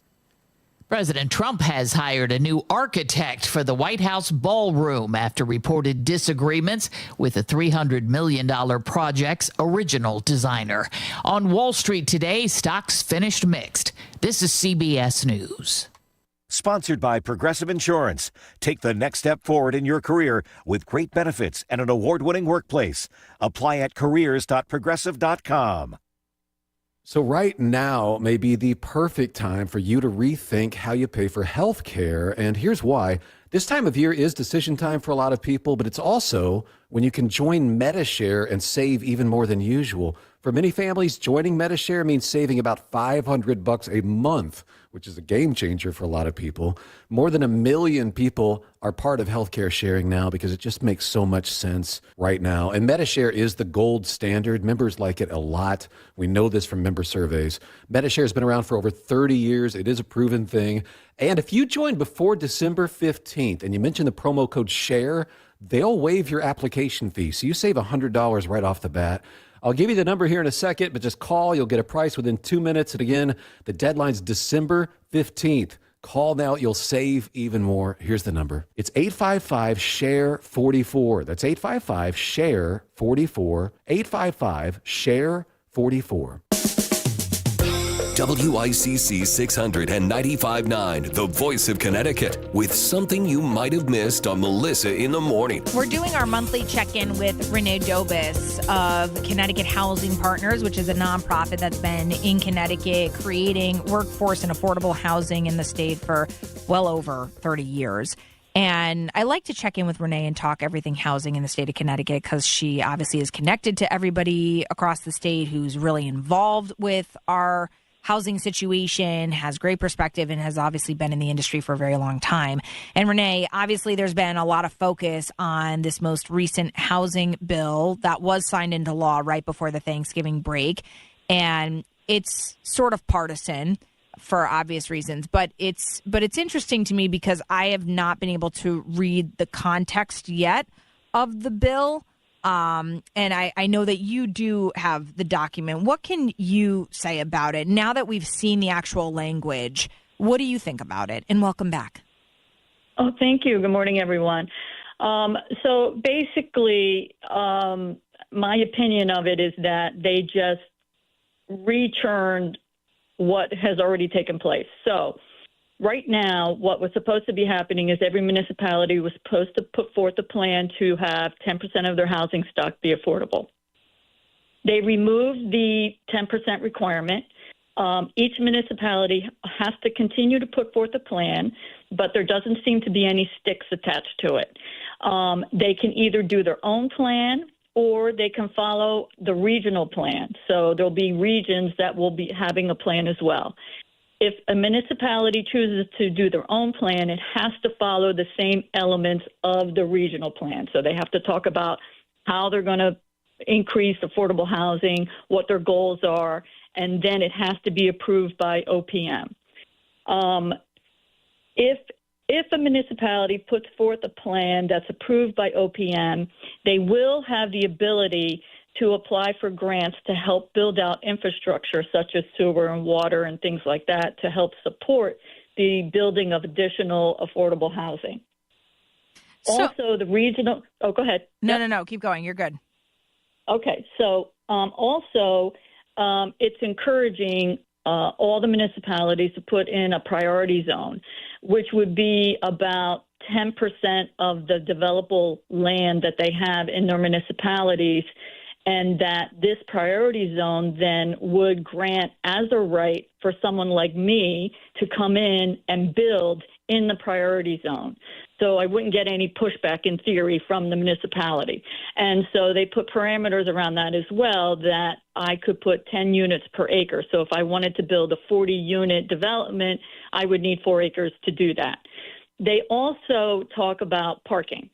President Trump has hired a new architect for the White House ballroom after reported disagreements with the $300 million project's original designer. On Wall Street today, stocks finished mixed. This is CBS News. Sponsored by Progressive Insurance. Take the next step forward in your career with great benefits and an award-winning workplace. Apply at careers.progressive.com. So right now may be the perfect time for you to rethink how you pay for health care. And here's why. This time of year is decision time for a lot of people, but it's also when you can join MediShare and save even more than usual. For many families, joining MediShare means saving about $500 a month, which is a game changer for a lot of people. More than 1 million people are part of healthcare sharing now because it just makes so much sense right now. And MediShare is the gold standard. Members like it a lot. We know this from member surveys. MediShare has been around for over 30 years. It is a proven thing. And if you join before December 15th and you mention the promo code SHARE, they'll waive your application fee. So you save $100 right off the bat. I'll give you the number here in a second, but just call. You'll get a price within 2 minutes. And again, the deadline's December 15th. Call now. You'll save even more. Here's the number. It's 855-SHARE-44. That's 855-SHARE-44. 855-SHARE-44. WICC 695.9, the voice of Connecticut, with something you might have missed on Melissa in the Morning. We're doing our monthly check-in with Renee Dobis of Connecticut Housing Partners, which is a nonprofit that's been in Connecticut creating workforce and affordable housing in the state for well over 30 years. And I like to check in with Renee and talk everything housing in the state of Connecticut because she obviously is connected to everybody across the state who's really involved with our housing situation, has great perspective, and has obviously been in the industry for a very long time. And Renee, obviously there's been a lot of focus on this most recent housing bill that was signed into law right before the Thanksgiving break. And it's sort of partisan for obvious reasons, but it's interesting to me because I have not been able to read the context yet of the bill. And I know that you do have the document. What can you say about it now that we've seen the actual language? What do you think about it? And welcome back. Oh, thank you. Good morning, everyone. So basically, my opinion of it is that they just returned what has already taken place. So right now, what was supposed to be happening is every municipality was supposed to put forth a plan to have 10% of their housing stock be affordable. They removed the 10% requirement, Each municipality has to continue to put forth a plan, but there doesn't seem to be any sticks attached to it. They can either do their own plan or they can follow the regional plan. So there'll be regions that will be having a plan as well. If a municipality chooses to do their own plan, it has to follow the same elements of the regional plan. So they have to talk about how they're going to increase affordable housing, what their goals are, and then it has to be approved by OPM. If a municipality puts forth a plan that's approved by OPM, they will have the ability to apply for grants to help build out infrastructure such as sewer and water and things like that to help support the building of additional affordable housing. Also, the regional – oh, go ahead. No. Keep going. You're good. Okay. So it's encouraging all the municipalities to put in a priority zone, which would be about 10% of the developable land that they have in their municipalities, and that this priority zone then would grant as a right for someone like me to come in and build in the priority zone. So I wouldn't get any pushback in theory from the municipality. And so they put parameters around that as well, that I could put 10 units per acre. So if I wanted to build a 40-unit development, I would need 4 acres to do that. They also talk about parking.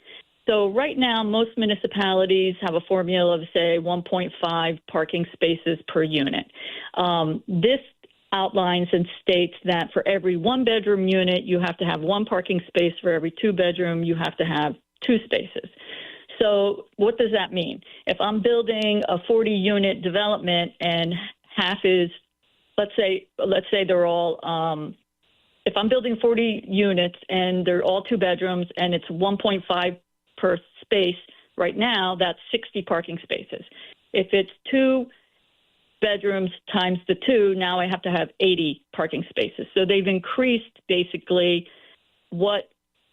So right now, most municipalities have a formula of, say, 1.5 parking spaces per unit. This outlines and states that for every 1-bedroom unit, you have to have 1 parking space. For every 2-bedroom, you have to have 2 spaces. So what does that mean? If I'm building a 40-unit development and half is, let's say they're all, if I'm building 40 units and they're all 2 bedrooms and it's 1.5 per space, right now, that's 60 parking spaces. If it's 2 bedrooms times the 2, now I have to have 80 parking spaces. So they've increased basically what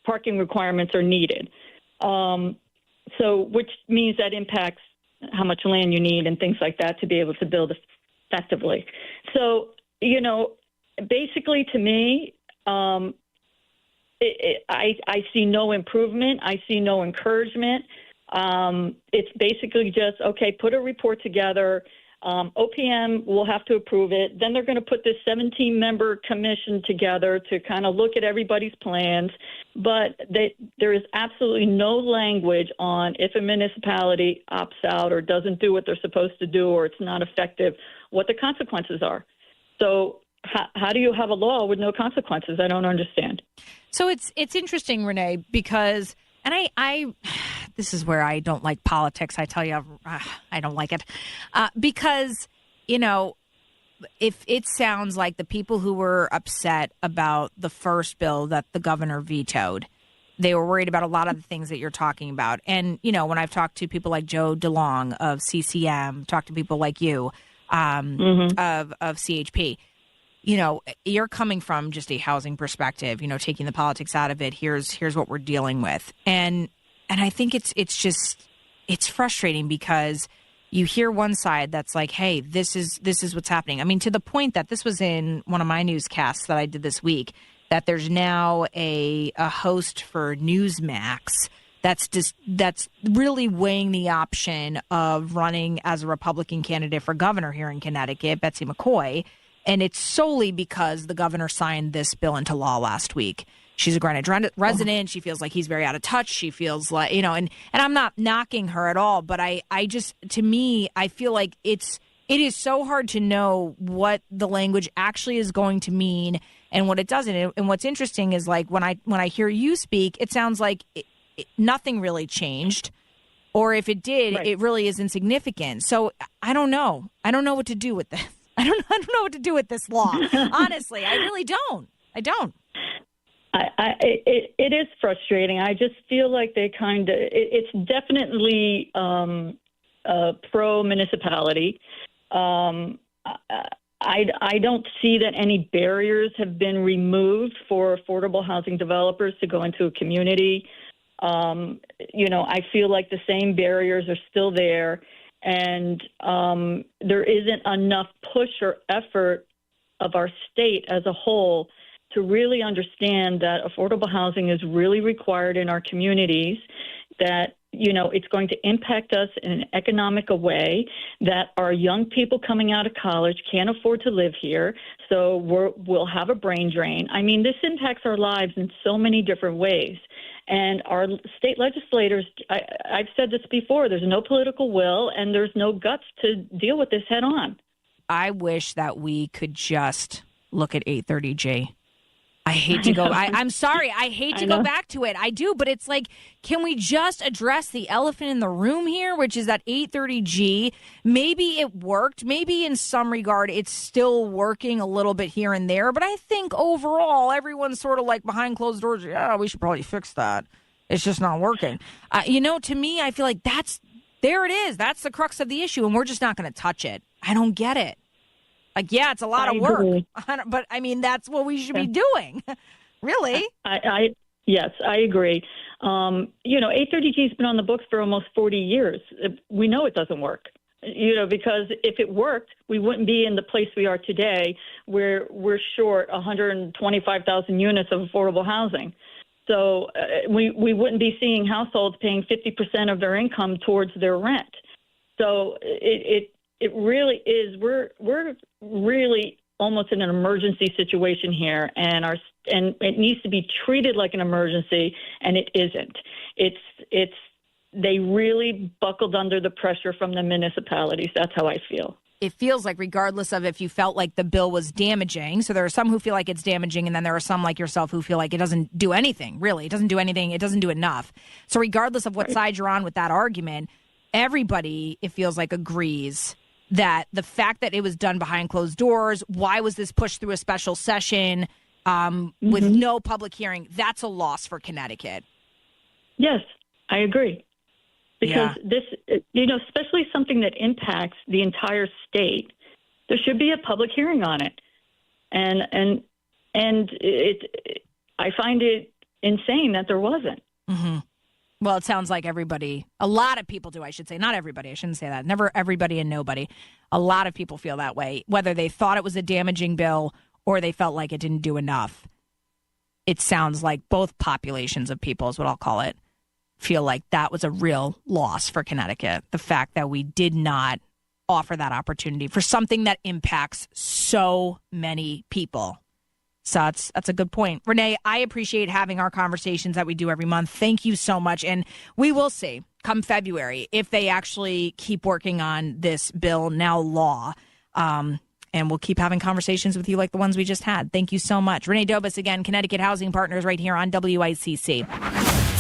parking requirements are needed. Which means that impacts how much land you need and things like that to be able to build effectively. So, basically to me, I see no improvement. I see no encouragement. It's basically just, okay, put a report together. OPM will have to approve it. Then they're going to put this 17-member commission together to kind of look at everybody's plans. But there is absolutely no language on if a municipality opts out or doesn't do what they're supposed to do or it's not effective, what the consequences are. So how do you have a law with no consequences? I don't understand. So it's interesting, Renee, because, and I this is where I don't like politics. I tell you, I don't like it because, if it sounds like the people who were upset about the first bill that the governor vetoed, they were worried about a lot of the things that you're talking about. And, when I've talked to people like Joe DeLong of CCM, talked to people like you of CHP, you're coming from just a housing perspective, taking the politics out of it. Here's what we're dealing with. And I think it's frustrating because you hear one side that's like, hey, this is what's happening. I mean, to the point that this was in one of my newscasts that I did this week, that there's now a host for Newsmax that's really weighing the option of running as a Republican candidate for governor here in Connecticut, Betsy McCoy. And it's solely because the governor signed this bill into law last week. She's a Greenwich resident. She feels like he's very out of touch. She feels like, and I'm not knocking her at all, but I just, to me, I feel like it is so hard to know what the language actually is going to mean and what it doesn't. And what's interesting is, like, when I hear you speak, it sounds like nothing really changed, or if it did, right, it really is insignificant. So I don't know. I don't know what to do with this. I don't know what to do with this law. Honestly, I really don't. I don't. It is frustrating. I just feel like they it's definitely pro-municipality. I don't see that any barriers have been removed for affordable housing developers to go into a community. I feel like the same barriers are still there, and there isn't enough push or effort of our state as a whole to really understand that affordable housing is really required in our communities, that, you know, it's going to impact us in an economical way, that our young people coming out of college can't afford to live here, so we'll have a brain drain. I mean, this impacts our lives in so many different ways. And our state legislators, I've said this before, there's no political will and there's no guts to deal with this head on. I wish that we could just look at 830G. I hate to go. I'm sorry. I hate to go back to it. I do, but it's like, can we just address the elephant in the room here, which is that 830G? Maybe it worked. Maybe in some regard, it's still working a little bit here and there. But I think overall, everyone's sort of like behind closed doors. Yeah, we should probably fix that. It's just not working. You know, to me, I feel like there it is. That's the crux of the issue, and we're just not going to touch it. I don't get it. Like, yeah, it's a lot of work, but I mean, that's what we should be doing. Really? Yes, I agree. You know, 830G has been on the books for almost 40 years. We know it doesn't work, you know, because if it worked, we wouldn't be in the place we are today where we're short 125,000 units of affordable housing. So we wouldn't be seeing households paying 50% of their income towards their rent. So it really is. We're really almost in an emergency situation here, and it needs to be treated like an emergency, and it isn't. It's they really buckled under the pressure from the municipalities. That's how I feel. It feels like, regardless of if you felt like the bill was damaging, so there are some who feel like it's damaging, and then there are some like yourself who feel like it doesn't do anything, really. It doesn't do anything. It doesn't do enough. So regardless of what side you're on with that argument, everybody, it feels like, agrees that the fact that it was done behind closed doors, why was this pushed through a special session with no public hearing, that's a loss for Connecticut. Yes, I agree. Because this, you know, especially something that impacts the entire state, there should be a public hearing on it. And I find it insane that there wasn't. Mm-hmm. Well, it sounds like a lot of people do, I should say. Not everybody, I shouldn't say that. Never everybody and nobody. A lot of people feel that way, whether they thought it was a damaging bill or they felt like it didn't do enough. It sounds like both populations of people is what I'll call it, feel like that was a real loss for Connecticut. The fact that we did not offer that opportunity for something that impacts so many people. So that's a good point. Renee, I appreciate having our conversations that we do every month. Thank you so much. And we will see come February if they actually keep working on this bill, now law. And we'll keep having conversations with you like the ones we just had. Thank you so much. Renee Dobis, again, Connecticut Housing Partners, right here on WICC.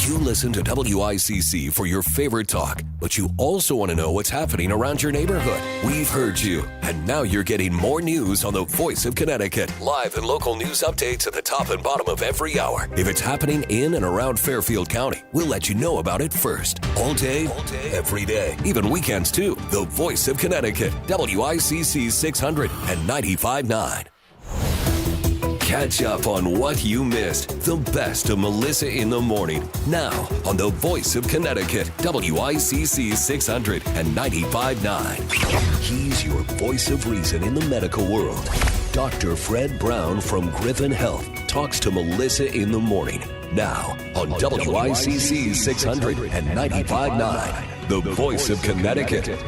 You listen to WICC for your favorite talk, but you also want to know what's happening around your neighborhood. We've heard you, and now you're getting more news on the Voice of Connecticut. Live and local news updates at the top and bottom of every hour. If it's happening in and around Fairfield County, we'll let you know about it first. All day, every day, even weekends too. The Voice of Connecticut, WICC 600 and 95.9. Catch up on what you missed. The best of Melissa in the Morning. Now on the Voice of Connecticut, WICC 600 and 95.9. He's your voice of reason in the medical world. Dr. Fred Brown from Griffin Health talks to Melissa in the Morning. Now on WICC 600 and 95.9. The Voice of Connecticut.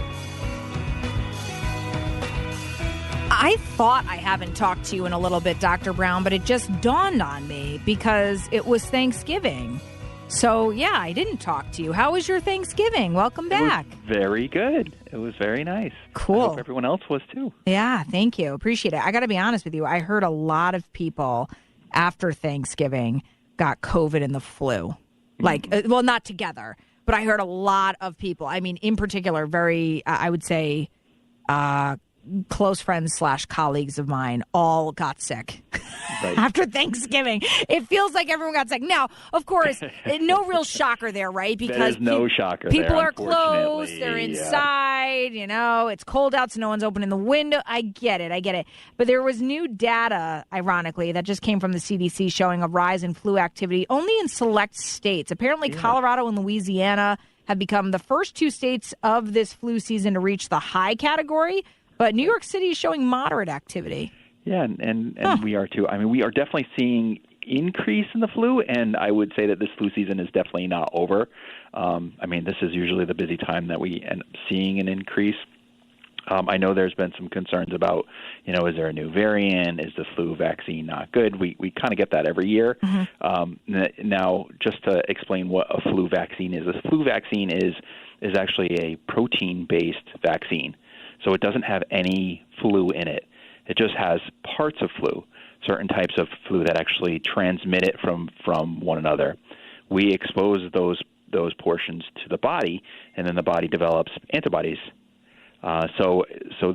I thought I haven't talked to you in a little bit, Dr. Brown, but it just dawned on me because it was Thanksgiving. So, yeah, I didn't talk to you. How was your Thanksgiving? Welcome back. It was very good. It was very nice. Cool. I hope everyone else was, too. Yeah, thank you. Appreciate it. I got to be honest with you. I heard a lot of people after Thanksgiving got COVID and the flu. Like, well, not together, but I heard a lot of people. I mean, in particular, very, I would say, close friends / colleagues of mine all got sick after Thanksgiving. It feels like everyone got sick. Now, of course, no real shocker there, right? Because there's no shocker people there, are close, they're inside, you know, it's cold out, so no one's opening the window. I get it. But there was new data, ironically, that just came from the CDC showing a rise in flu activity only in select states. Apparently, Colorado and Louisiana have become the first two states of this flu season to reach the high category. But New York City is showing moderate activity. Yeah, and we are too. I mean, we are definitely seeing increase in the flu, and I would say that this flu season is definitely not over. I mean, this is usually the busy time that we end up seeing an increase. I know there's been some concerns about, is there a new variant? Is the flu vaccine not good? We kind of get that every year. Now, just to explain what a flu vaccine is, a flu vaccine is actually a protein-based vaccine. So it doesn't have any flu in it. It just has parts of flu, certain types of flu that actually transmit it from one another. We expose those portions to the body, and then the body develops antibodies. So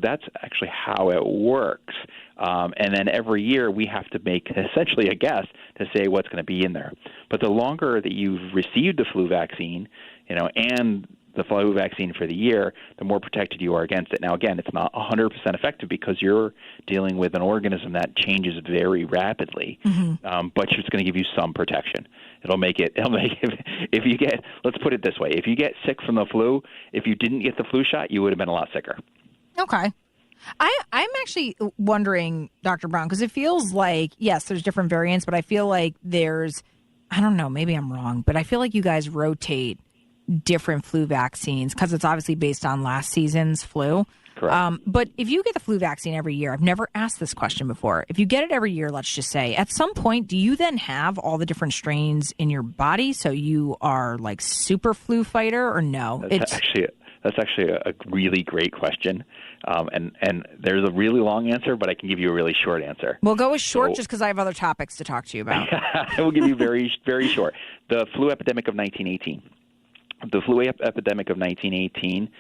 that's actually how it works. And then every year we have to make essentially a guess to say what's going to be in there. But the longer that you've received the flu vaccine, and the flu vaccine for the year, the more protected you are against it. Now, again, it's not 100% effective because you're dealing with an organism that changes very rapidly, but it's going to give you some protection. It'll make it, if you get, let's put it this way, if you get sick from the flu, if you didn't get the flu shot, you would have been a lot sicker. Okay. I'm actually wondering, Dr. Brown, because it feels like, yes, there's different variants, but I feel like I don't know, maybe I'm wrong, but I feel like you guys rotate different flu vaccines because it's obviously based on last season's flu. Correct. But if you get the flu vaccine every year, I've never asked this question before. If you get it every year, let's just say, at some point, do you then have all the different strains in your body so you are like super flu fighter or no? That's actually a really great question. And there's a really long answer, but I can give you a really short answer. We'll go with short just because I have other topics to talk to you about. I will give you very, very short. The flu epidemic of 1918. The flu epidemic of 1918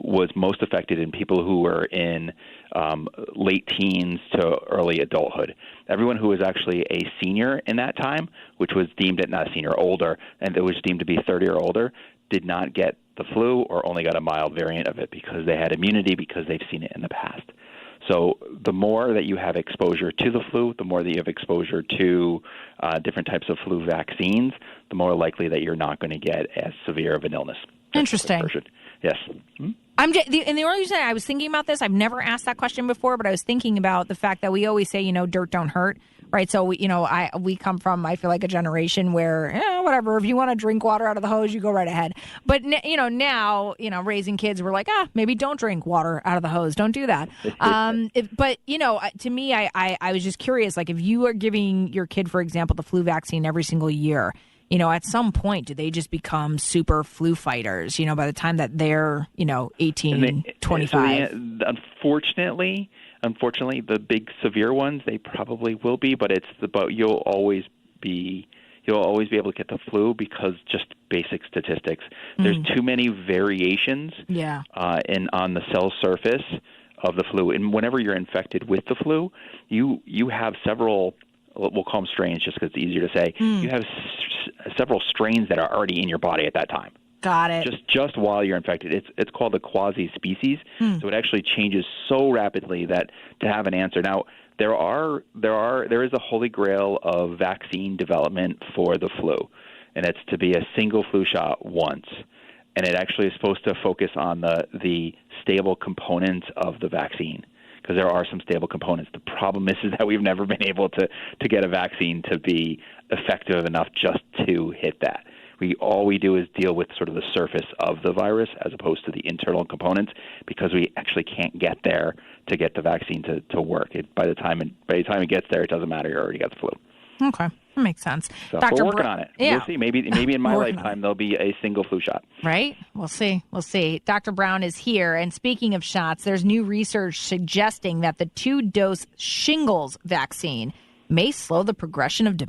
was most affected in people who were in late teens to early adulthood. Everyone who was actually a senior in that time, which was deemed not a senior, older, and it was deemed to be 30 or older, did not get the flu or only got a mild variant of it because they had immunity because they've seen it in the past. So the more that you have exposure to the flu, the more that you have exposure to different types of flu vaccines, the more likely that you're not going to get as severe of an illness. Interesting. Yes. And the only reason I was thinking about this, I've never asked that question before, but I was thinking about the fact that we always say, dirt don't hurt, right? So, we come from, I feel like, a generation where, whatever, if you want to drink water out of the hose, you go right ahead. But, now, raising kids, we're like, maybe don't drink water out of the hose. Don't do that. But, to me, I was just curious, like if you are giving your kid, for example, the flu vaccine every single year, at some point, do they just become super flu fighters, by the time that they're, 18, 25? Unfortunately, the big severe ones, they probably will be, but you'll always be able to get the flu because just basic statistics. There's too many variations on the cell surface of the flu. And whenever you're infected with the flu, you have several, we'll call them strains just because it's easier to say, you have several strains that are already in your body at that time. Got it. Just while you're infected. It's called a quasi-species, so it actually changes so rapidly that to have an answer. Now, there is a holy grail of vaccine development for the flu, and it's to be a single flu shot once. And it actually is supposed to focus on the stable components of the vaccine, because there are some stable components. The problem is that we've never been able to get a vaccine to be effective enough just to hit that. All we do is deal with sort of the surface of the virus as opposed to the internal components, because we actually can't get there to get the vaccine to work. By the time it gets there, it doesn't matter. You already got the flu. Okay, that makes sense. So we're working on it. Yeah. We'll see. Maybe in my lifetime there'll be a single flu shot. Right? We'll see. Dr. Brown is here. And speaking of shots, there's new research suggesting that the 2-dose shingles vaccine may slow the progression of dementia.